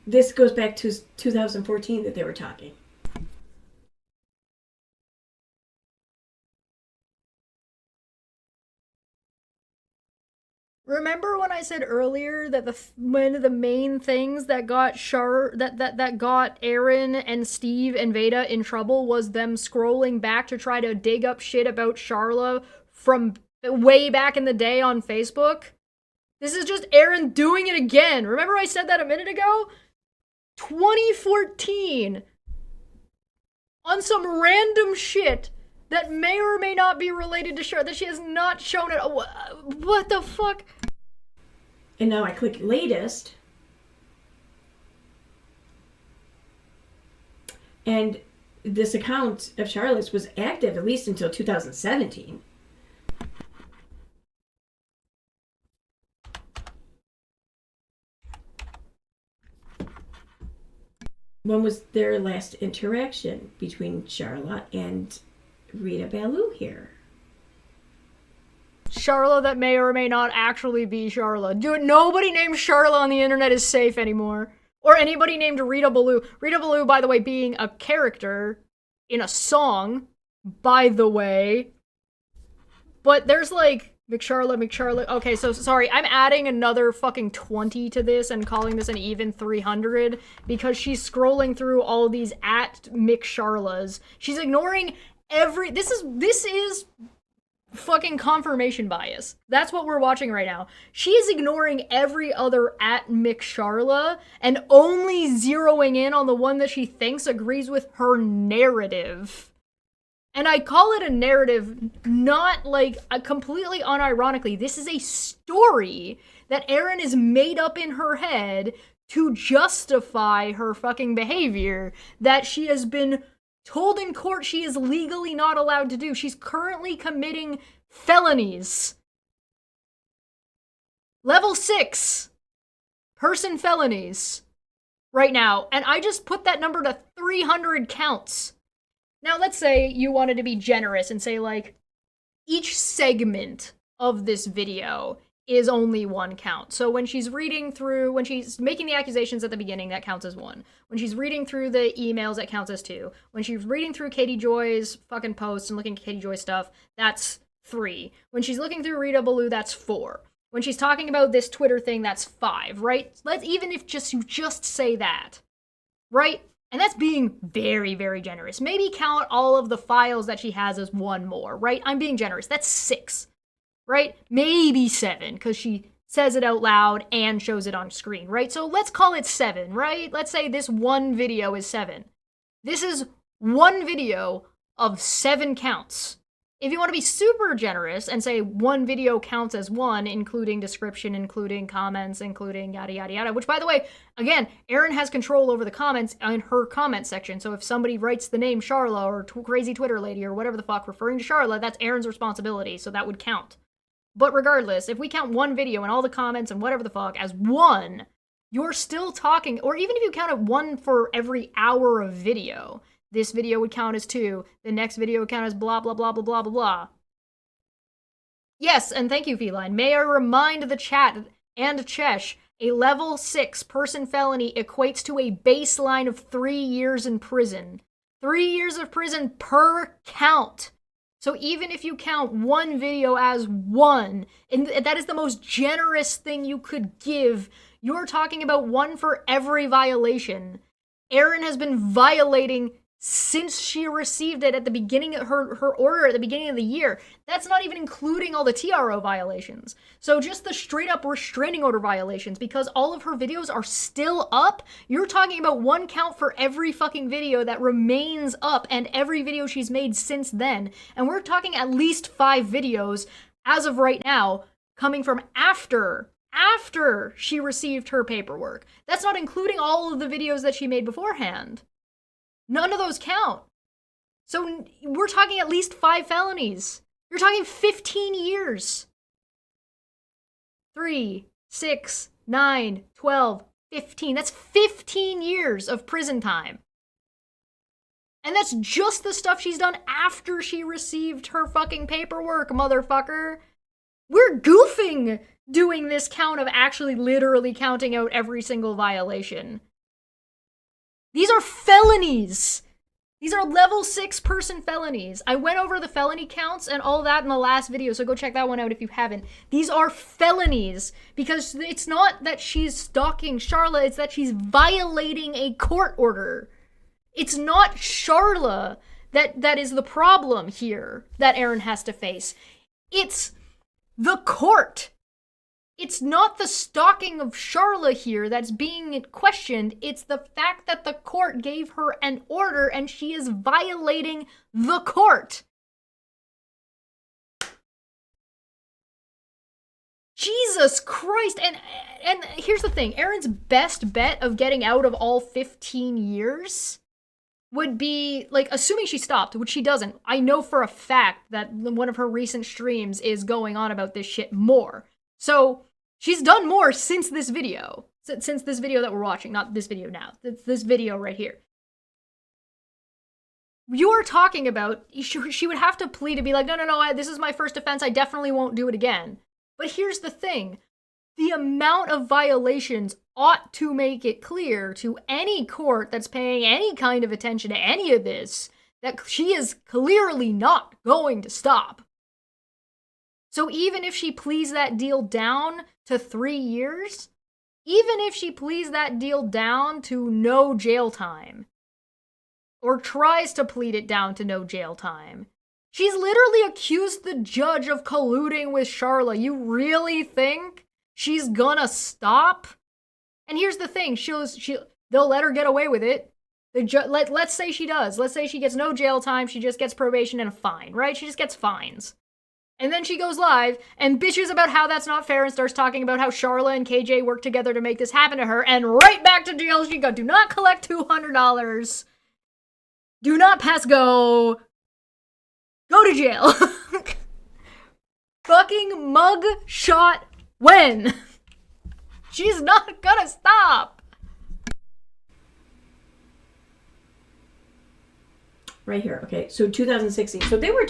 This goes back to 2014 that they were talking. Remember when I said earlier that one of the main things that got that got Aaron and Steve and Veda in trouble was them scrolling back to try to dig up shit about Charla from way back in the day on Facebook? This is just Aaron doing it again. Remember I said that a minute ago? 2014. On some random shit that may or may not be related to Charlotte, that she has not shown it. What the fuck? And now I click latest. And this account of Charlotte's was active at least until 2017. When was their last interaction between Charlotte and Rita Baloo here? Charla that may or may not actually be Charla. Dude, nobody named Charla on the internet is safe anymore. Or anybody named Rita Baloo. Rita Baloo, by the way, being a character in a song, by the way. But there's like McCharla. Okay, so sorry, I'm adding another fucking 20 to this and calling this an even 300 because she's scrolling through all these @McCharlas. She's ignoring every. This is fucking confirmation bias. That's what we're watching right now. She is ignoring every other @McCharla and only zeroing in on the one that she thinks agrees with her narrative. And I call it a narrative, not like completely unironically. This is a story that Erin is made up in her head to justify her fucking behavior that she has been told in court she is legally not allowed to do. She's currently committing felonies. Level 6 person felonies right now. And I just put that number to 300 counts. Now, let's say you wanted to be generous and say, like, each segment of this video is only 1 count. So when she's making the accusations at the beginning, that counts as 1. When she's reading through the emails, that counts as 2. When she's reading through Katie Joy's fucking posts and looking at Katie Joy's stuff, that's 3. When she's looking through Rita Baloo, that's 4. When she's talking about this Twitter thing, that's 5, right? Even if you just say that, right? And that's being very, very generous. Maybe count all of the files that she has as 1 more, right? I'm being generous. That's 6, right? Maybe 7, because she says it out loud and shows it on screen, right? So let's call it 7, right? Let's say this one video is 7. This is one video of 7 counts. If you want to be super generous and say one video counts as 1, including description, including comments, including yada, yada, yada, which, by the way, again, Erin has control over the comments in her comment section. So if somebody writes the name Charla or crazy Twitter lady or whatever the fuck referring to Charla, that's Erin's responsibility. So that would count. But regardless, if we count one video and all the comments and whatever the fuck as 1, you're still talking, or even if you counted 1 for every hour of video, This video would count as 2. The next video would count as blah, blah, blah, blah, blah, blah, blah. Yes, and thank you, Feline. May I remind the chat and Chesh, a level 6 person felony equates to a baseline of 3 years in prison. 3 years of prison per count. So even if you count one video as 1, and that is the most generous thing you could give, you're talking about 1 for every violation. Erin has been violating since she received it at the beginning of her order at the beginning of the year. That's not even including all the TRO violations. So just the straight up restraining order violations, because all of her videos are still up, you're talking about 1 count for every fucking video that remains up and every video she's made since then. And we're talking at least 5 videos as of right now coming from after she received her paperwork. That's not including all of the videos that she made beforehand. None of those count. So we're talking at least 5 felonies. You're talking 15 years. 3, 6, 9, 12, 15. That's 15 years of prison time. And that's just the stuff she's done after she received her fucking paperwork, motherfucker. We're goofing doing this count of actually literally counting out every single violation. These are felonies. These are level 6 person felonies. I went over the felony counts and all that in the last video, so go check that one out if you haven't. These are felonies because it's not that she's stalking Charla, it's that she's violating a court order. It's not Charla that is the problem here that Erin has to face. It's the court. It's not the stalking of Charla here that's being questioned. It's the fact that the court gave her an order and she is violating the court. Jesus Christ. And here's the thing. Erin's best bet of getting out of all 15 years would be, like, assuming she stopped, which she doesn't. I know for a fact that one of her recent streams is going on about this shit more. So she's done more since this video. Since this video that we're watching. Not this video now. This video right here. You're talking about, she would have to plead to be like, no, this is my first offense. I definitely won't do it again. But here's the thing. The amount of violations ought to make it clear to any court that's paying any kind of attention to any of this that she is clearly not going to stop. So even if she pleads that deal down to 3 years, even if she pleads that deal down to no jail time, or tries to plead it down to no jail time, she's literally accused the judge of colluding with Charla. You really think she's gonna stop? And here's the thing, they'll let her get away with it. Let's say she does. Let's say she gets no jail time, she just gets probation and a fine, right? She just gets fines. And then she goes live and bitches about how that's not fair and starts talking about how Charla and KJ worked together to make this happen to her, and right back to jail she goes. Do not collect $200. Do not pass go. Go to jail. Fucking mug shot when? She's not gonna stop. Right here, okay, so 2016. So they were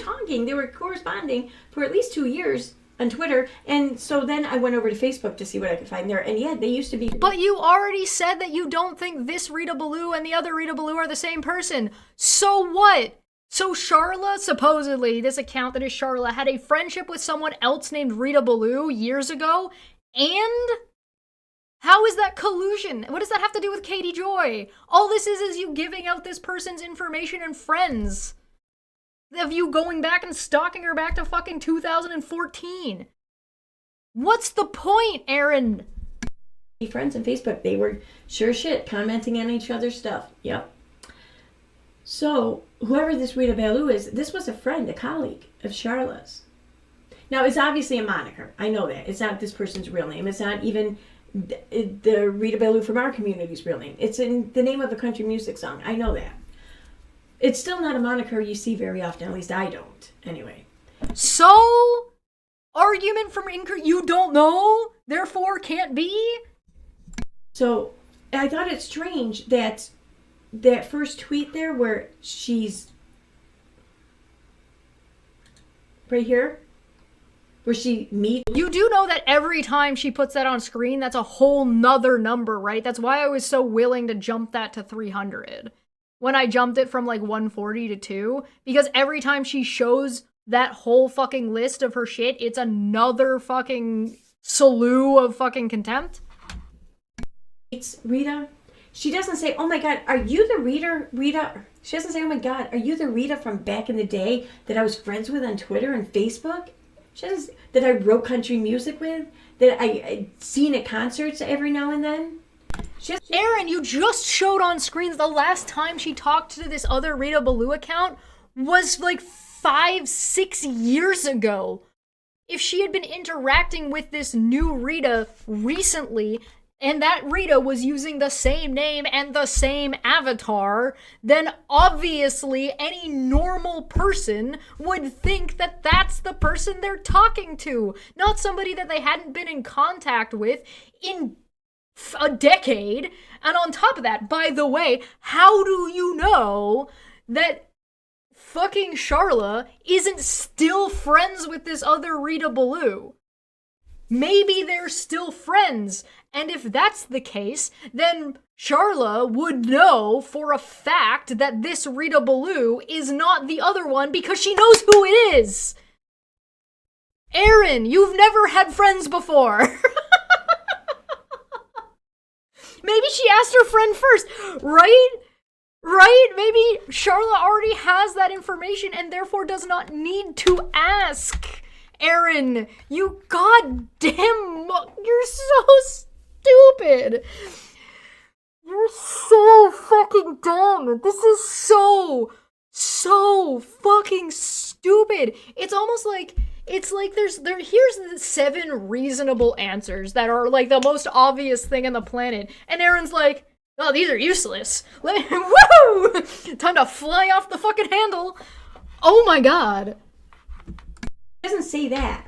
corresponding for at least 2 years on Twitter, and so then I went over to Facebook to see what I could find there, and yeah, they used to be... But you already said that you don't think this Rita Baloo and the other Rita Baloo are the same person. So what? So Charla, supposedly, this account that is Charla, had a friendship with someone else named Rita Baloo years ago, and... how is that collusion? What does that have to do with Katie Joy? All this is you giving out this person's information and friends. Of you going back and stalking her back to fucking 2014. What's the point, Erin? Friends on Facebook, they were sure shit commenting on each other's stuff. Yep. So, whoever this Rita Baloo is, this was a friend, a colleague of Charla's. Now, it's obviously a moniker. I know that. It's not this person's real name. It's not even... the Rita Baloo from our community's real name. It's in the name of a country music song. I know that. It's still not a moniker you see very often. At least I don't. Anyway. So, argument from you don't know, therefore can't be? So, I thought it strange that that first tweet there where she's right here, where she meets. You do know that every time she puts that on screen, that's a whole nother number, right? That's why I was so willing to jump that to 300 when I jumped it from like 140 to 2, because every time she shows that whole fucking list of her shit, it's another fucking slew of fucking contempt. It's Rita. She doesn't say, oh my God, are you the Rita? She doesn't say, oh my God, are you the Rita from back in the day that I was friends with on Twitter and Facebook? She doesn't, that I wrote country music with? That I seen at concerts every now and then? Aaron, you just showed on screen the last time she talked to this other Rita Baloo account was like 5-6 years ago. If she had been interacting with this new Rita recently, and that Rita was using the same name and the same avatar, then obviously any normal person would think that that's the person they're talking to, not somebody that they hadn't been in contact with in a decade. And on top of that, by the way, how do you know that fucking Charla isn't still friends with this other Rita Baloo? Maybe they're still friends, and if that's the case, then Charla would know for a fact that this Rita Baloo is not the other one because she knows who it is. Aaron, you've never had friends before. Maybe she asked her friend first, right? Right? Maybe Charla already has that information and therefore does not need to ask. Aaron, you goddamn, you're so stupid. You're so fucking dumb. This is so fucking stupid. It's almost like, here's the 7 reasonable answers that are like the most obvious thing on the planet. And Aaron's like, oh, these are useless. Woo! Time to fly off the fucking handle. Oh my God. Doesn't say that.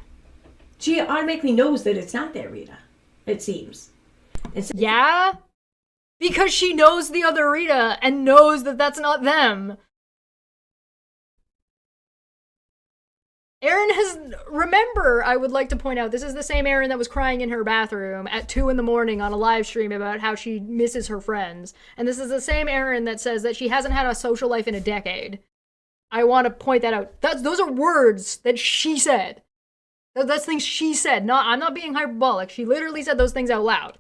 She automatically knows that it's not that Rita, it seems. So, yeah? Because she knows the other Rita and knows that that's not them. Aaron remember, I would like to point out, this is the same Aaron that was crying in her bathroom at 2 a.m. on a live stream about how she misses her friends. And this is the same Aaron that says that she hasn't had a social life in a decade. I want to point that out. Those are words that she said. That's things she said. I'm not being hyperbolic. She literally said those things out loud.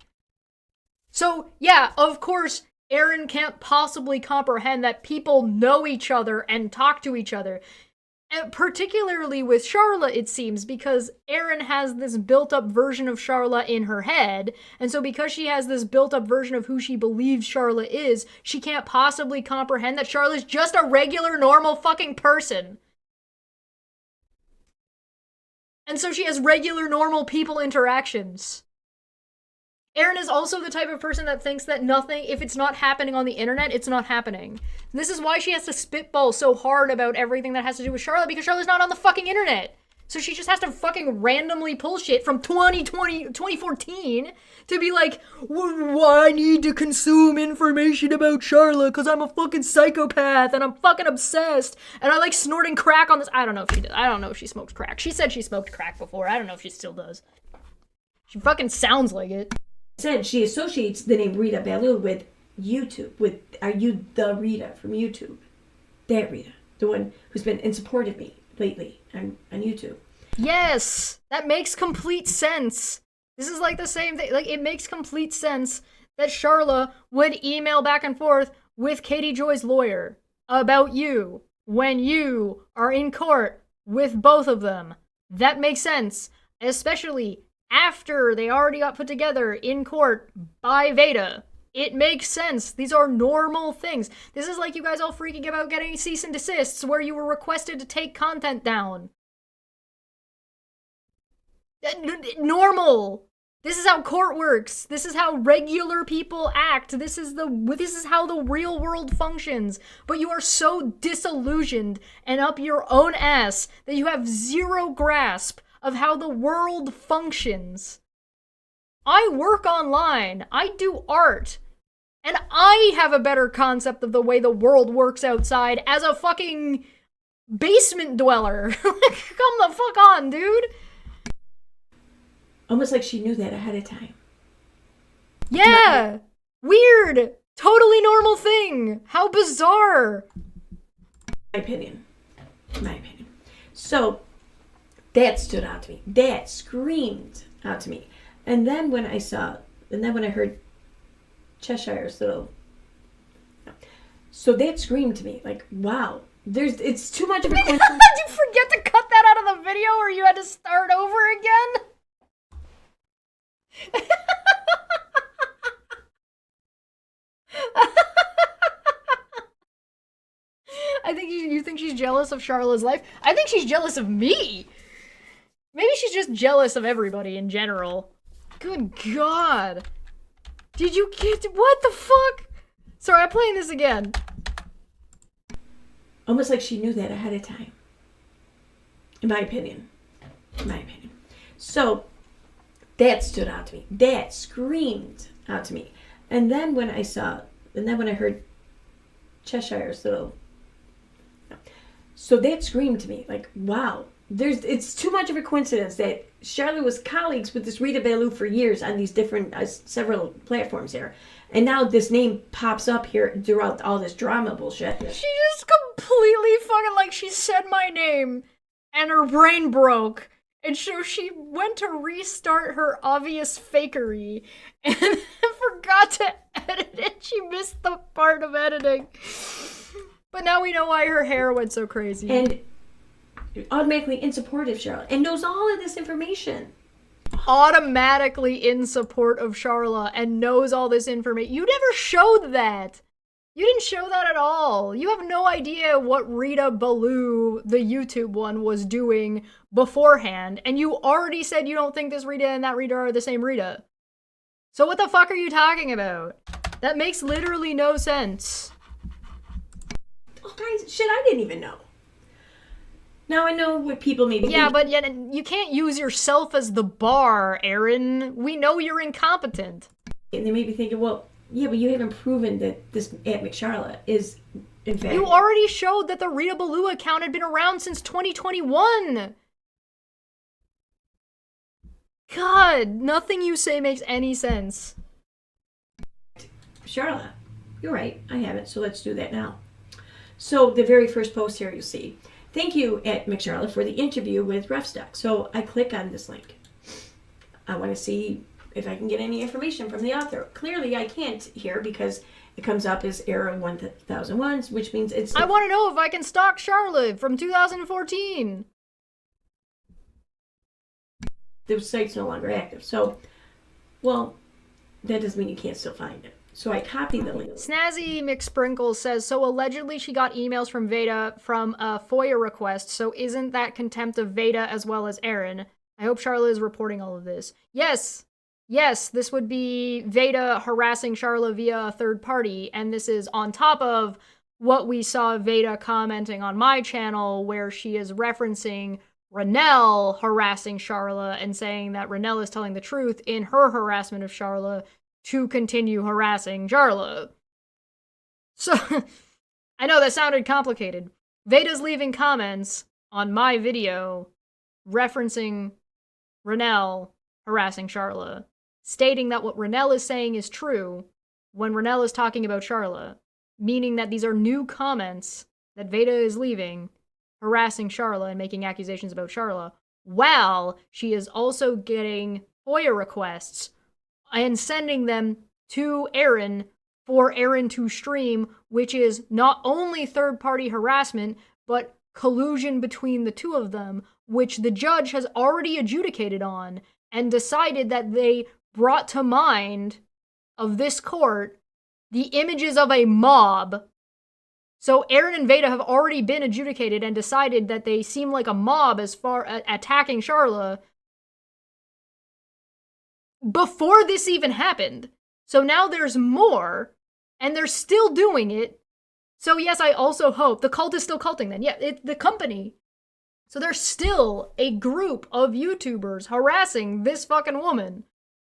So, yeah, of course, Aaron can't possibly comprehend that people know each other and talk to each other. And particularly with Charla, it seems, because Aaron has this built-up version of Charla in her head, and so because she has this built-up version of who she believes Charla is, she can't possibly comprehend that Charla's just a regular, normal fucking person. And so she has regular, normal people interactions. Aaron is also the type of person that thinks that nothing, if it's not happening on the internet, it's not happening. This is why she has to spitball so hard about everything that has to do with Charlotte, because Charlotte's not on the fucking internet. So she just has to fucking randomly pull shit from 2014 to be like, well, I need to consume information about Charlotte because I'm a fucking psychopath and I'm fucking obsessed and I like snorting crack on this. I don't know if she does. I don't know if she smoked crack. She said she smoked crack before. I don't know if she still does. She fucking sounds like it. Said she associates the name Rita Baloo with YouTube, with Are You the Rita from YouTube? That Rita, the one who's been in support of me lately on YouTube. Yes, that makes complete sense. This is like the same thing. Like, it makes complete sense that Charla would email back and forth with Katie Joy's lawyer about you when you are in court with both of them. That makes sense, especially after they already got put together in court by Veda. It makes sense. These are normal things. This is like you guys all freaking about getting cease and desists where you were requested to take content down. Normal. This is how court works. This is how regular people act. This is how the real world functions. But you are so disillusioned and up your own ass that you have zero grasp of how the world functions. I work online. I do art. And I have a better concept of the way the world works outside as a fucking basement dweller. Come the fuck on, dude. Almost like she knew that ahead of time. Yeah. Weird. Totally normal thing. How bizarre. My opinion. So that stood out to me. That screamed out to me. And then when I heard Cheshire's little, so that screamed to me like, wow, it's too much of a coincidence. Did you forget to cut that out of the video, or you had to start over again? I think you think she's jealous of Charlotte's life. I think she's jealous of me. Maybe she's just jealous of everybody in general. Good God. Did you get... What the fuck? Sorry, I'm playing this again. Almost like she knew that ahead of time. In my opinion. So that stood out to me. That screamed out to me. And then when I heard Cheshire's little, so that screamed to me like, wow, it's too much of a coincidence that Charlotte was colleagues with this Rita Baloo for years on these different several platforms here, and now this name pops up here throughout all this drama bullshit. She just completely fucking, like, she said my name and her brain broke, and so she went to restart her obvious fakery and forgot to edit it. She missed the part of editing. But now we know why her hair went so crazy. And automatically in support of Charlotte and knows all of this information. Automatically in support of Charlotte and knows all this information. You never showed that. You didn't show that at all. You have no idea what Rita Baloo, the YouTube one, was doing beforehand. And you already said you don't think this Rita and that Rita are the same Rita. So what the fuck are you talking about? That makes literally no sense. All kinds of shit I didn't even know. Now I know what people maybe think. Yeah, but yet you can't use yourself as the bar, Aaron. We know you're incompetent. And they may be thinking, well, yeah, but you haven't proven that this Aunt McCharlotte is, in fact... You already showed that the Rita Baloo account had been around since 2021. God, nothing you say makes any sense. Charlotte, you're right. I haven't, so let's do that now. So the very first post here you see. Thank you, Aunt McCharlotte, for the interview with Refstock. So I click on this link. I want to see if I can get any information from the author. Clearly I can't here because it comes up as error 1001, which means it's... I want to know if I can stalk Charlotte from 2014. The site's no longer active. So, well, that doesn't mean you can't still find it. So I copy the link. Snazzy McSprinkles says, so allegedly she got emails from Veda from a FOIA request, so isn't that contempt of Veda as well as Aaron? I hope Charlotte is reporting all of this. Yes, this would be Veda harassing Charlotte via a third party, and this is on top of what we saw Veda commenting on my channel, where she is referencing Ranelle harassing Charlotte and saying that Ranelle is telling the truth in her harassment of Charlotte to continue harassing Charlotte. So, I know that sounded complicated. Veda's leaving comments on my video referencing Ranelle harassing Charlotte, stating that what Ranelle is saying is true when Ranelle is talking about Charlotte, meaning that these are new comments that Veda is leaving harassing Charlotte and making accusations about Charlotte, while she is also getting FOIA requests and sending them to Aaron for Aaron to stream, which is not only third-party harassment, but collusion between the two of them, which the judge has already adjudicated on and decided that they brought to mind of this court the images of a mob. So Aaron and Veda have already been adjudicated and decided that they seem like a mob as far as attacking Charlotte before this even happened. So now there's more, and they're still doing it. So yes, I also hope the cult is still culting then. Yeah, it's the company. So there's still a group of YouTubers harassing this fucking woman.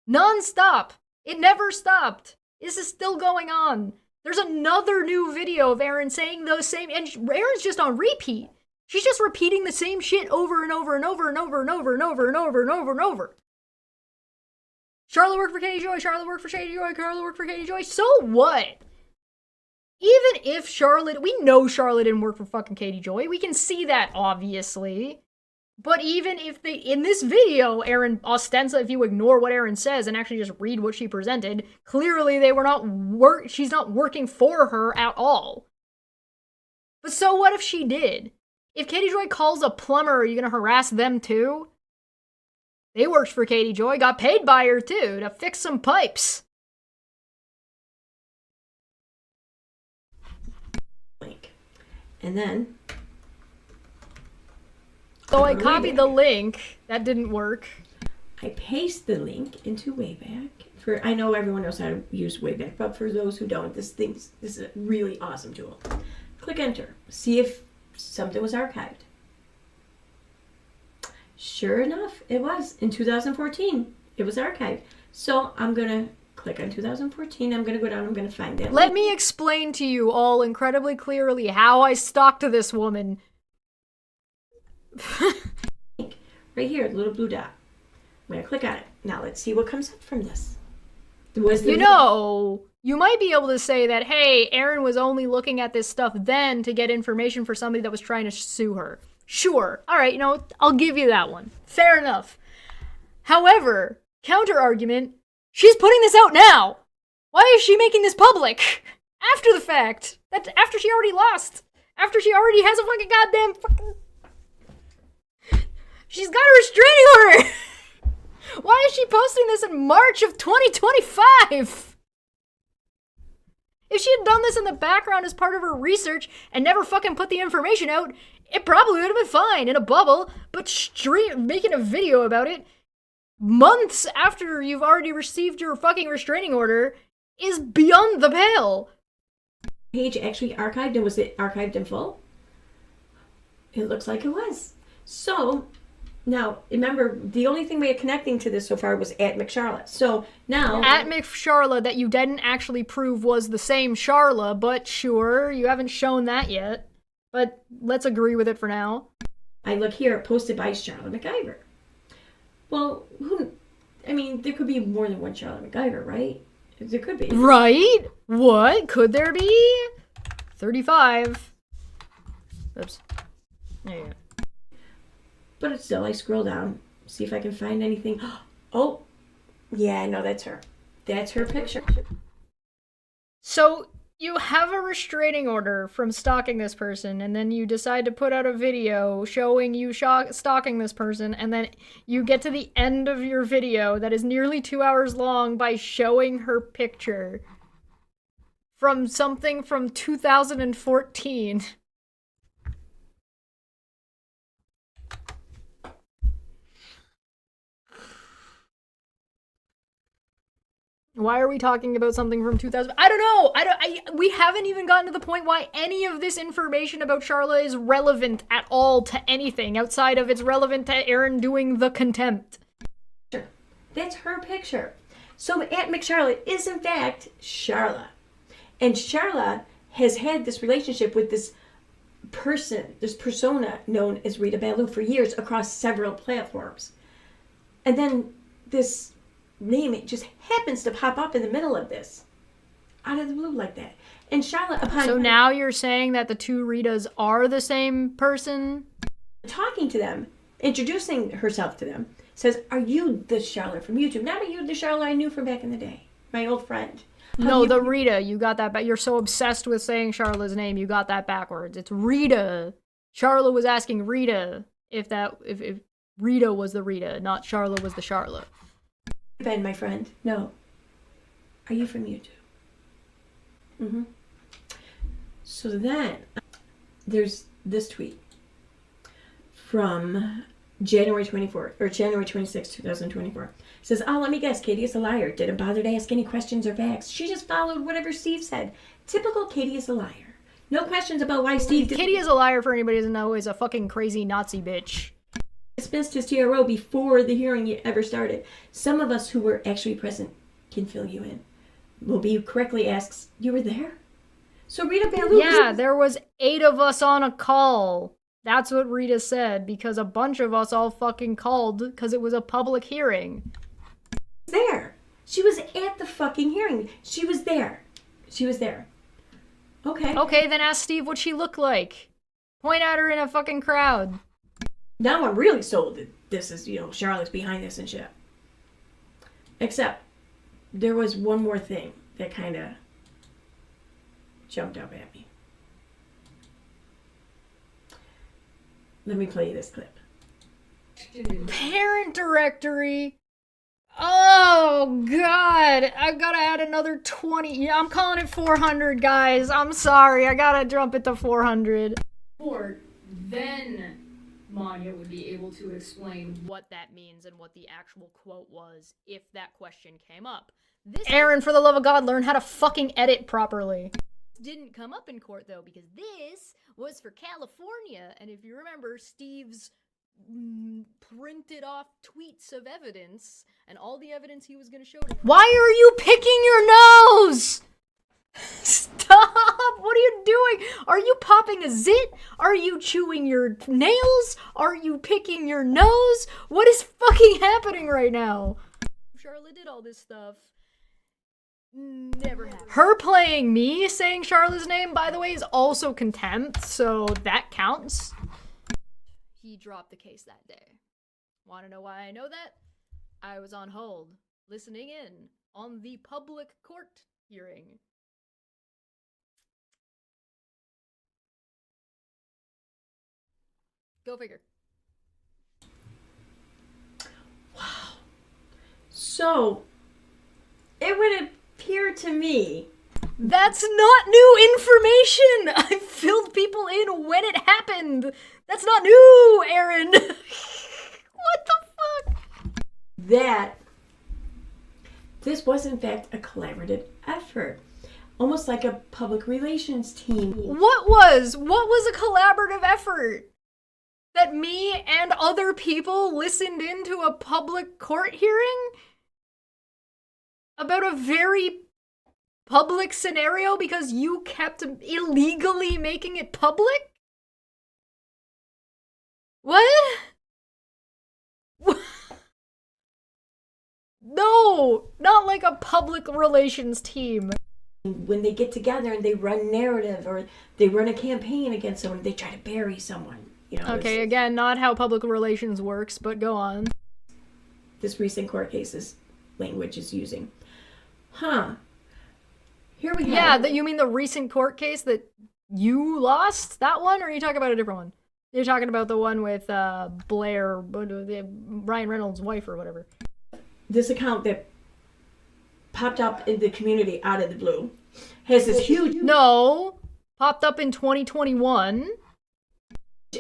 Non-stop. It never stopped. This is still going on. There's another new video of Erin saying those same, and Erin's just on repeat. She's just repeating the same shit over and over and over and over and over and over and over and over and over. Charlotte worked for Katie Joy, Charlotte worked for Katie Joy, Charlotte worked for Katie Joy. So what? Even if Charlotte, we know Charlotte didn't work for fucking Katie Joy. We can see that, obviously. But even if they, in this video, Erin ostensibly, if you ignore what Erin says and actually just read what she presented, clearly they were not she's not working for her at all. But so what if she did? If Katie Joy calls a plumber, are you gonna harass them too? They worked for Katie Joy, got paid by her too, to fix some pipes. And then... So I copied the link. That didn't work. I paste the link into Wayback. I know everyone knows how to use Wayback, but for those who don't, this is a really awesome tool. Click enter. See if something was archived. Sure enough, it was. In 2014, it was archived. So I'm going to click on 2014. I'm going to go down. I'm going to find it. Let me explain to you all incredibly clearly how I stalked this woman. Right here, the little blue dot. I'm going to click on it. Now let's see what comes up from this. You know, you might be able to say that, hey, Erin was only looking at this stuff then to get information for somebody that was trying to sue her. Sure. All right, I'll give you that one. Fair enough. However, counter-argument, she's putting this out now. Why is she making this public? After the fact. That's after she already lost. After she already has a fucking. She's got a restraining order! Why is she posting this in March of 2025? If she had done this in the background as part of her research and never fucking put the information out, it probably would have been fine in a bubble, but making a video about it months after you've already received your fucking restraining order is beyond the pale. Page actually archived, and was it archived in full? It looks like it was. So... now, remember, the only thing we are connecting to this so far was at McCharlotte. So now... at McCharlotte that you didn't actually prove was the same Charla, but sure, you haven't shown that yet. But let's agree with it for now. I look here, posted by Charlotte McIver. Well, there could be more than one Charlotte McIver, right? There could be. Right? What? Could there be? 35. Oops. There you go. But it's still, I scroll down, see if I can find anything. Oh, yeah, I know that's her. That's her picture. So, you have a restraining order from stalking this person, and then you decide to put out a video showing you stalking this person, and then you get to the end of your video that is nearly 2 hours long by showing her picture from something from 2014. Why are we talking about something from 2000? I don't know. We haven't even gotten to the point why any of this information about Charla is relevant at all to anything outside of it's relevant to Erin doing the contempt. That's her picture. So Aunt McCharlotte is in fact Charla. And Charla has had this relationship with this person, this persona known as Rita Baloo for years across several platforms. And then this name, it just happens to pop up in the middle of this out of the blue like that. And Charlotte, so now you're saying that the two Ritas are the same person? Talking to them, introducing herself to them, says, are you the Charlotte from YouTube? Not are you the Charlotte I knew from back in the day, my old friend? No, the Rita, you got that back. You're so obsessed with saying Charlotte's name, you got that backwards. It's Rita. Charlotte was asking Rita if Rita was the Rita, not Charlotte was the Charlotte. Ben, my friend, no. Are you from YouTube? Mm-hmm. So then, there's this tweet from January 24th, or January 26th, 2024. It says, oh, let me guess, Katie is a liar. Didn't bother to ask any questions or facts. She just followed whatever Steve said. Typical Katie is a liar. No questions about why Steve... Katie is a liar, for anybody who doesn't know, is a fucking crazy Nazi bitch. Dismissed his TRO before the hearing ever started. Some of us who were actually present can fill you in. Moby correctly asks, "You were there?" So Rita Baloo... Yeah, there was 8 of us on a call. That's what Rita said, because a bunch of us all fucking called because it was a public hearing. There. She was at the fucking hearing. She was there. She was there. Okay. Okay, then ask Steve what she looked like. Point at her in a fucking crowd. Now I'm really sold that this is, Charlotte's behind this and shit. Except, there was one more thing that kind of jumped up at me. Let me play you this clip. Parent directory. Oh, God. I've got to add another 20. Yeah, I'm calling it 400, guys. I'm sorry. I got to jump it to 400. Then Maanyaa would be able to explain what that means and what the actual quote was if that question came up. Aaron, for the love of God, learn how to fucking edit properly. Didn't come up in court, though, because this was for California. And if you remember, Steve's printed off tweets of evidence and all the evidence he was going to show to... Why are you picking your nose? Stop! What are you doing? Are you popping a zit? Are you chewing your nails? Are you picking your nose? What is fucking happening right now? Charlotte did all this stuff. Never happened. Her playing me saying Charlotte's name, by the way, is also contempt, so that counts. He dropped the case that day. Want to know why I know that? I was on hold, listening in on the public court hearing. Go figure. Wow. So, it would appear to me... That's not new information! I filled people in when it happened! That's not new, Aaron! What the fuck? That this was in fact a collaborative effort. Almost like a public relations team. What was a collaborative effort? That me and other people listened into a public court hearing? About a very public scenario because you kept illegally making it public? What? No, not like a public relations team. When they get together and they run narrative or they run a campaign against someone, they try to bury someone. Okay, again, not how public relations works, but go on. This recent court case's language is using. Here we have... Yeah, you mean the recent court case that you lost? That one? Or are you talking about a different one? You're talking about the one with Blair, Ryan Reynolds' wife or whatever. This account that popped up in the community out of the blue has this huge... No, popped up in 2021.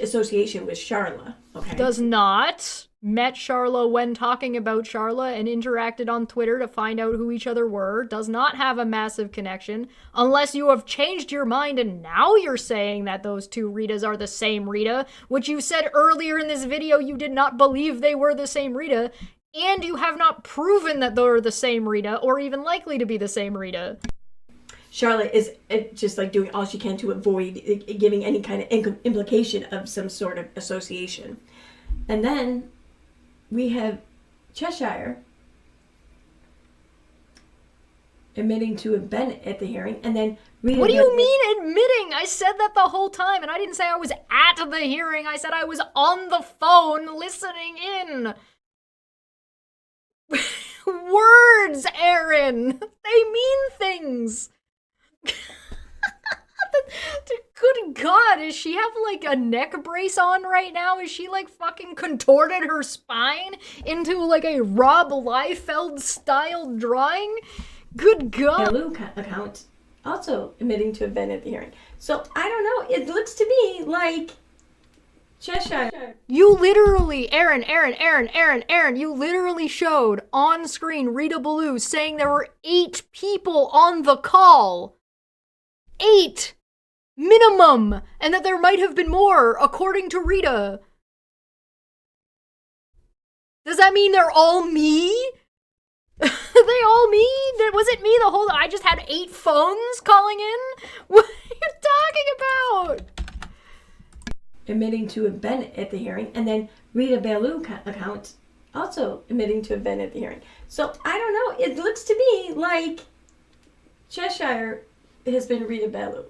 Association with Charla, okay? Does not. Met Charla when talking about Charla and interacted on Twitter to find out who each other were. Does not have a massive connection. Unless you have changed your mind and now you're saying that those two Ritas are the same Rita, which you said earlier in this video you did not believe they were the same Rita, and you have not proven that they're the same Rita or even likely to be the same Rita. Charlotte is just like doing all she can to avoid giving any kind of implication of some sort of association. And then we have Cheshire admitting to have been at the hearing, and then Rita... What do you mean admitting? I said that the whole time, and I didn't say I was at the hearing. I said I was on the phone listening in. Words, Aaron. They mean things. Good God, does she have like a neck brace on right now? Is she like fucking contorted her spine into like a Rob Liefeld style drawing? Good God. Baloo account also admitting to have been at the hearing. So I don't know. It looks to me like Cheshire. You literally, Aaron, you literally showed on screen Rita Baloo saying there were 8 people on the call. 8! Minimum! And that there might have been more, according to Rita. Does that mean they're all me? they all me? Was it me the whole... I just had 8 phones calling in? What are you talking about? Admitting to have been at the hearing, and then Rita Baloo account also admitting to have been at the hearing. So I don't know. It looks to me like Cheshire has been Rita Baloo.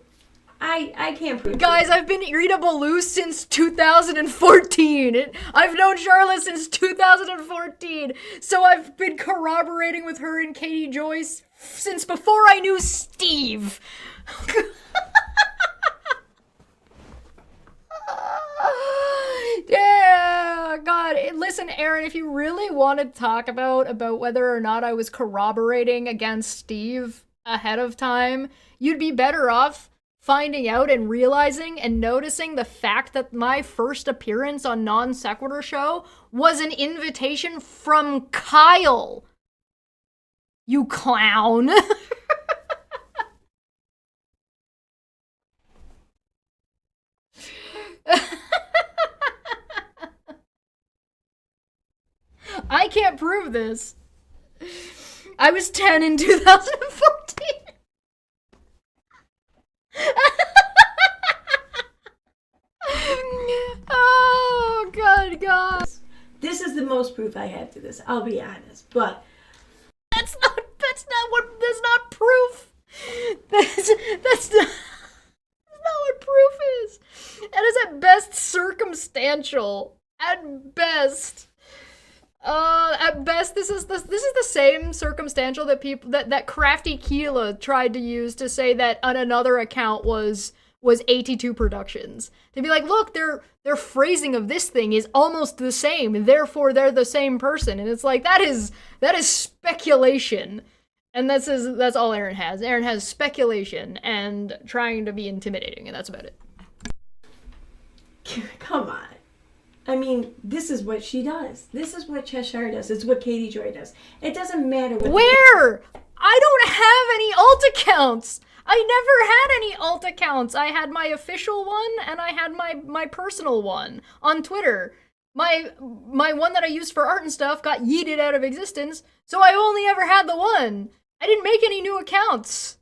I can't prove Guys, I've been Rita Baloo since 2014. I've known Charlotte since 2014. So I've been corroborating with her and Katie Joyce since before I knew Steve. Yeah, God. Listen, Aaron, if you really want to talk about whether or not I was corroborating against Steve ahead of time, you'd be better off finding out and realizing and noticing the fact that my first appearance on Non Sequitur Show was an invitation from Kyle. You clown. I can't prove this. I was 10 in 2014. Oh, God. This is the most proof I have to this, I'll be honest, but That's not proof. That's not what proof is. That is at best circumstantial. At best. This is the same circumstantial that Crafty Keela tried to use to say that on another account was 82 Productions. To be like, look, their phrasing of this thing is almost the same, therefore they're the same person. And it's like, that is speculation. And that's all Aaron has. Aaron has speculation and trying to be intimidating, and that's about it. come on. I mean, this is what she does. This is what Cheshire does. It's what Katie Joy does. It doesn't matter what... Where? I don't have any alt accounts. I never had any alt accounts. I had my official one and I had my personal one on Twitter. My one that I used for art and stuff got yeeted out of existence, so I only ever had the one. I didn't make any new accounts.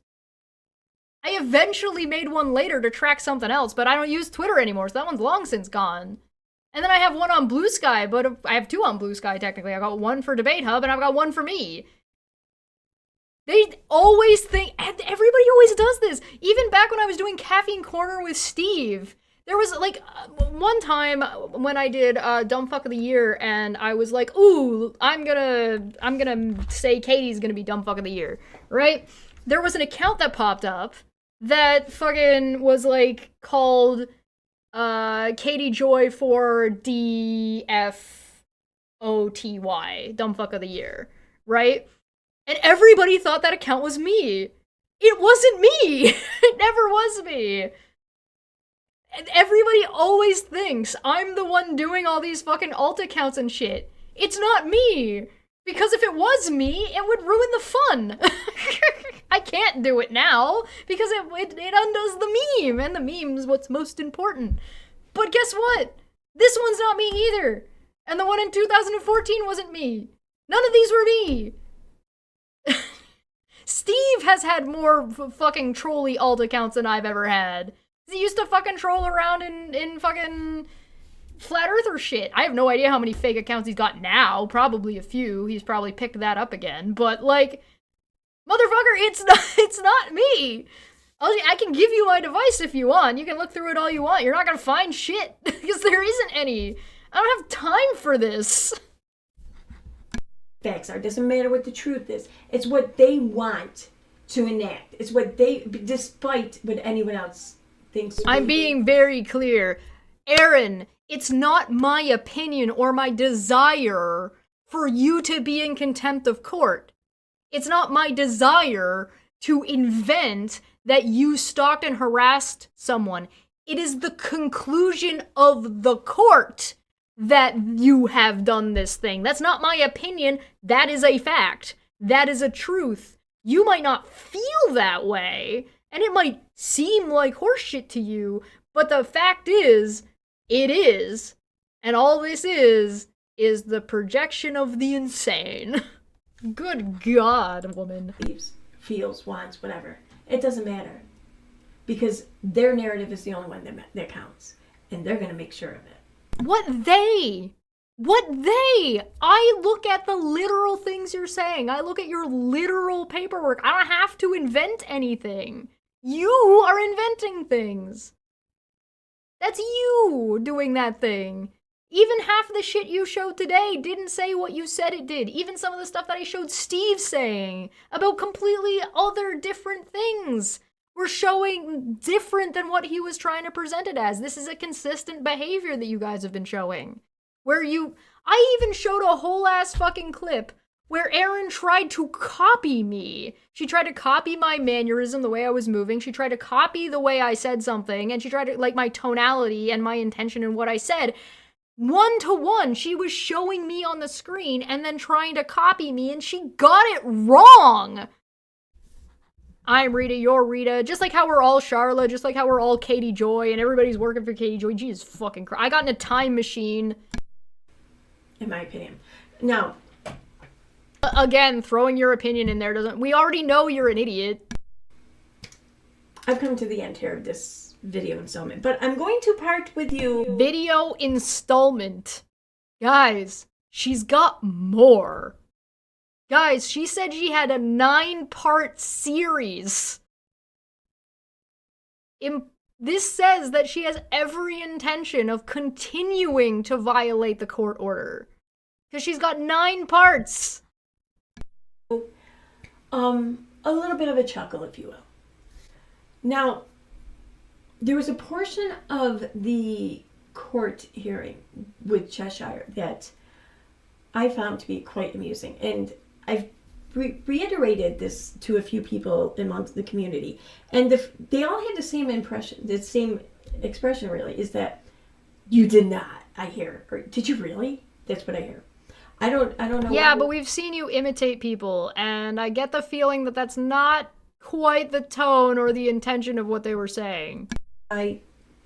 I eventually made one later to track something else, but I don't use Twitter anymore, so that one's long since gone. And then I have one on Blue Sky, but I have 2 on Blue Sky, technically. I got one for Debate Hub, and I've got one for me. They always think, everybody always does this. Even back when I was doing Caffeine Corner with Steve, there was, like, one time when I did Dumb Fuck of the Year, and I was like, ooh, I'm gonna say Katie's gonna be Dumb Fuck of the Year, right? There was an account that popped up that fucking was, like, called... Katie Joy for DFOTY, Dumb Fuck of the Year, right? And everybody thought that account was me. It wasn't me. It never was me. And everybody always thinks I'm the one doing all these fucking alt accounts and shit. It's not me. Because if it was me, it would ruin the fun. I can't do it now, because it undoes the meme, and the meme's what's most important. But guess what? This one's not me either. And the one in 2014 wasn't me. None of these were me. Steve has had more fucking trolly alt accounts than I've ever had. He used to fucking troll around in fucking... Flat Earther shit. I have no idea how many fake accounts he's got now. Probably a few. He's probably picked that up again. But, like, motherfucker, it's not me. I can give you my device if you want. You can look through it all you want. You're not gonna find shit. Because there isn't any. I don't have time for this. Facts are. It doesn't matter what the truth is. It's what they want to enact. It's what they, despite what anyone else thinks. I'm being very clear. Aaron, it's not my opinion or my desire for you to be in contempt of court. It's not my desire to invent that you stalked and harassed someone. It is the conclusion of the court that you have done this thing. That's not my opinion. That is a fact. That is a truth. You might not feel that way, and it might seem like horseshit to you, but the fact is, it is. And all this is the projection of the insane. Good God, woman. believes, feels, wants, whatever. It doesn't matter. Because their narrative is the only one that counts. And they're going to make sure of it. What they? What they? I look at the literal things you're saying. I look at your literal paperwork. I don't have to invent anything. You are inventing things. That's you doing that thing. Even half the shit you showed today didn't say what you said it did. Even some of the stuff that I showed Steve saying about completely other different things were showing different than what he was trying to present it as. This is a consistent behavior that you guys have been showing. I even showed a whole ass fucking clip where Erin tried to copy me. She tried to copy my mannerism, the way I was moving. She tried to copy the way I said something, and she tried to, like, my tonality and my intention in what I said. 1-to-1, she was showing me on the screen and then trying to copy me, and she got it wrong. I'm Rita, you're Rita. Just like how we're all Charlotte, just like how we're all Katie Joy, and everybody's working for Katie Joy. Jesus fucking Christ. I got in a time machine. In my opinion. Now, again, throwing your opinion in there doesn't... We already know you're an idiot. I've come to the end here of this video installment, but I'm going to part with you. Video installment. Guys, she's got more. Guys, she said she had a 9-part series. This says that she has every intention of continuing to violate the court order. Because she's got 9 parts. A little bit of a chuckle, if you will. Now, there was a portion of the court hearing with Cheshire that I found to be quite amusing. And I've reiterated this to a few people amongst the community. And they all had the same impression, the same expression, really, is that you did not, I hear. Or, did you really? That's what I hear. I don't know. Yeah, but we've seen you imitate people, and I get the feeling that that's not quite the tone or the intention of what they were saying.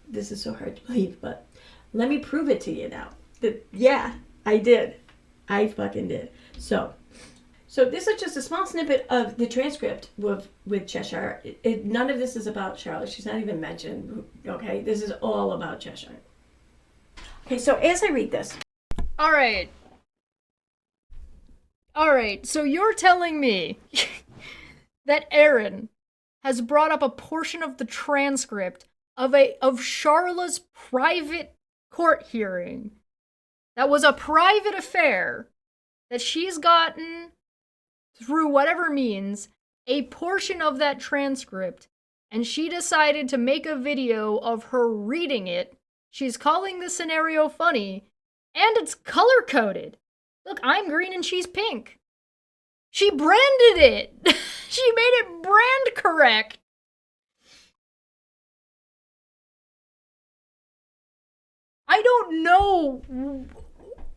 This is so hard to believe, but let me prove it to you now. Yeah, I did. I fucking did. So this is just a small snippet of the transcript with Cheshire. None of this is about Charlotte. She's not even mentioned. Okay, this is all about Cheshire. Okay, so as I read this. All right, so you're telling me that Erin has brought up a portion of the transcript of Charla's private court hearing that was a private affair that she's gotten through whatever means, a portion of that transcript, and she decided to make a video of her reading it. She's calling the scenario funny, and it's color-coded. Look, I'm green and she's pink. She branded it. She made it brand correct. I don't know.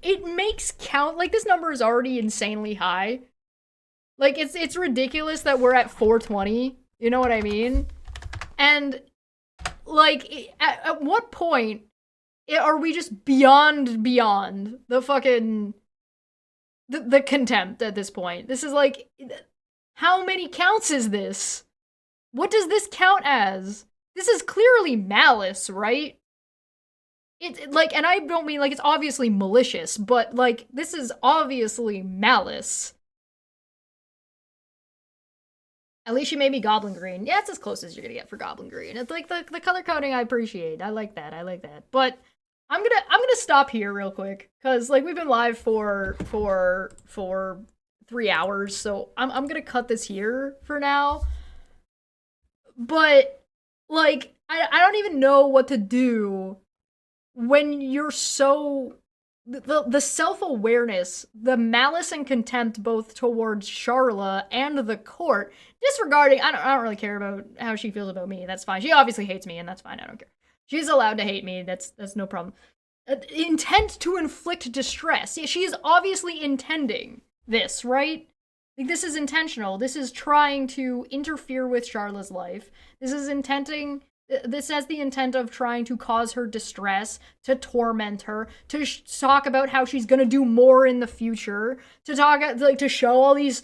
It makes count. Like, this number is already insanely high. Like, it's ridiculous that we're at 420. You know what I mean? And, like, at what point are we just beyond the fucking... The contempt at this point? This is like... How many counts is this? What does this count as? This is clearly malice, right? Like, and I don't mean, like, it's obviously malicious, but, like, this is obviously malice. At least she made me goblin green. Yeah, it's as close as you're gonna get for goblin green. It's like the color coding I appreciate. I like that. But I'm gonna stop here real quick, because, like, we've been live for 3 hours, so I'm gonna cut this here for now. But, like, I don't even know what to do when you're so... The self-awareness, the malice and contempt both towards Charla and the court, disregarding... I don't really care about how she feels about me. That's fine. She obviously hates me, and that's fine. I don't care. She's allowed to hate me. That's no problem. Intent to inflict distress. She is obviously intending this, right? Like, this is intentional. This is trying to interfere with Charla's life. This is intending This has the intent of trying to cause her distress, to torment her, to talk about how she's gonna do more in the future, to talk like to show all these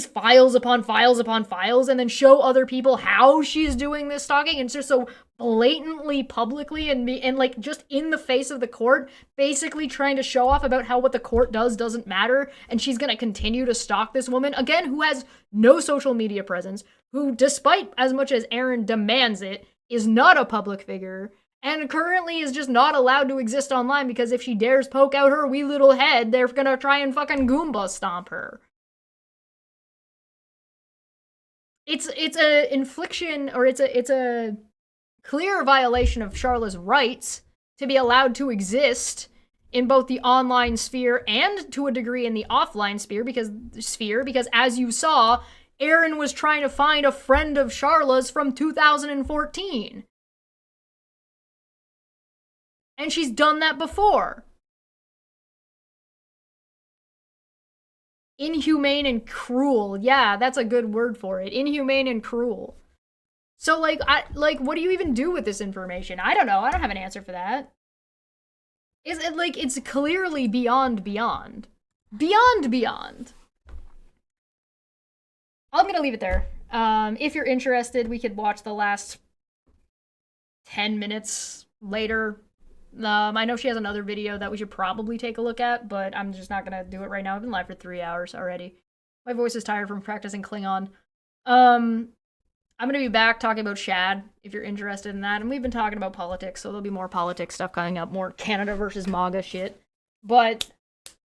files upon files upon files, and then show other people how she's doing this stalking. And it's just so blatantly, publicly, and like just in the face of the court, basically trying to show off about how what the court does doesn't matter, and she's gonna continue to stalk this woman again, who has no social media presence, who, despite as much as Aaron demands it, is not a public figure, and currently is just not allowed to exist online, because if she dares poke out her wee little head, they're gonna try and fucking Goomba stomp her. It's a infliction, or it's a clear violation of Charlotte's rights to be allowed to exist in both the online sphere and to a degree in the offline sphere, because as you saw, Aaron was trying to find a friend of Charlotte's from 2014. And she's done that before. Inhumane and cruel. Yeah, that's a good word for it. Inhumane and cruel. So, like, what do you even do with this information? I don't know. I don't have an answer for that. Is it, like, it's clearly beyond. Beyond. I'm gonna leave it there. If you're interested, we could watch the last 10 minutes later. I know she has another video that we should probably take a look at, but I'm just not gonna do it right now. I've been live for 3 hours already. My voice is tired from practicing Klingon. I'm gonna be back talking about Shad, if you're interested in that. And we've been talking about politics, so there'll be more politics stuff coming up, more Canada versus MAGA shit. But,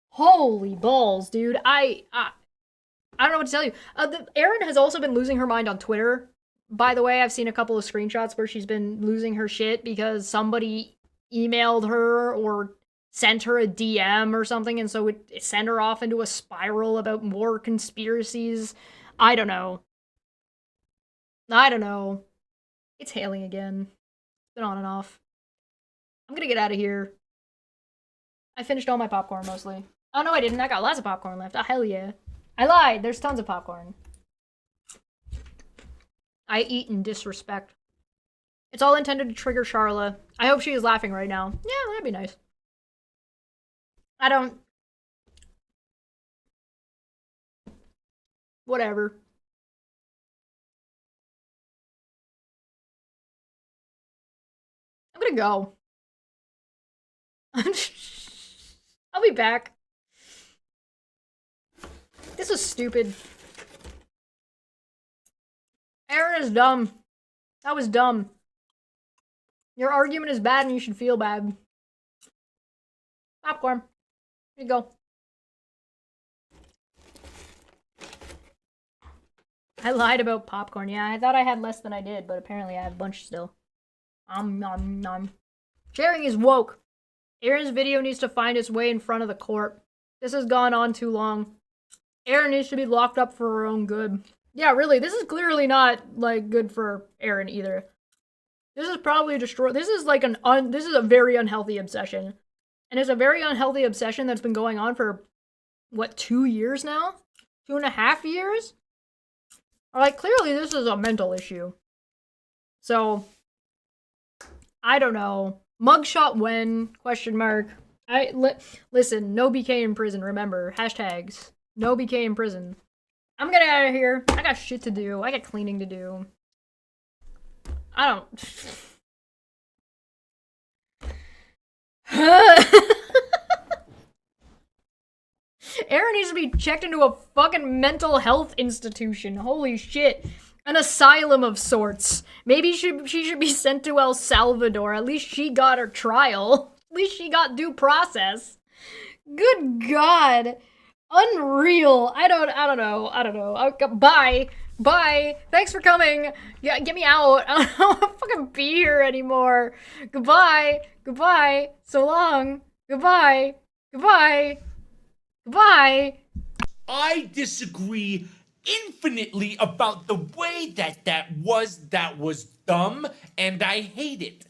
holy balls, dude. I don't know what to tell you. Erin has also been losing her mind on Twitter. By the way, I've seen a couple of screenshots where she's been losing her shit because somebody emailed her or sent her a DM or something, and so it sent her off into a spiral about more conspiracies. I don't know. It's hailing again. It's been on and off. I'm gonna get out of here. I finished all my popcorn, mostly. Oh, no, I didn't. I got lots of popcorn left. Oh, hell yeah. I lied. There's tons of popcorn. I eat in disrespect. It's all intended to trigger Charla. I hope she is laughing right now. Yeah, that'd be nice. Whatever. I'm gonna go. I'll be back. This is stupid. Aaron is dumb. That was dumb. Your argument is bad and you should feel bad. Popcorn. Here you go. I lied about popcorn. Yeah, I thought I had less than I did, but apparently I have a bunch still. Nom. Sharing is woke. Aaron's video needs to find its way in front of the court. This has gone on too long. Aaron needs to be locked up for her own good. Yeah, really, this is clearly not, like, good for Aaron either. This is probably this is like this is a very unhealthy obsession. And it's a very unhealthy obsession that's been going on for, what, 2 years now? 2.5 years? Like, clearly this is a mental issue. So, I don't know. Mugshot when? Question mark. Listen, no BK in prison, remember. Hashtags. No BK in prison. I'm getting out of here. I got shit to do. I got cleaning to do. I don't... Erin needs to be checked into a fucking mental health institution. Holy shit. An asylum of sorts. Maybe she should be sent to El Salvador. At least she got her trial. At least she got due process. Good God. Unreal. I don't know. Bye. Thanks for coming. Yeah, get me out. I don't want to fucking be here anymore. Goodbye. So long. Goodbye. I disagree infinitely about the way that was dumb, and I hate it.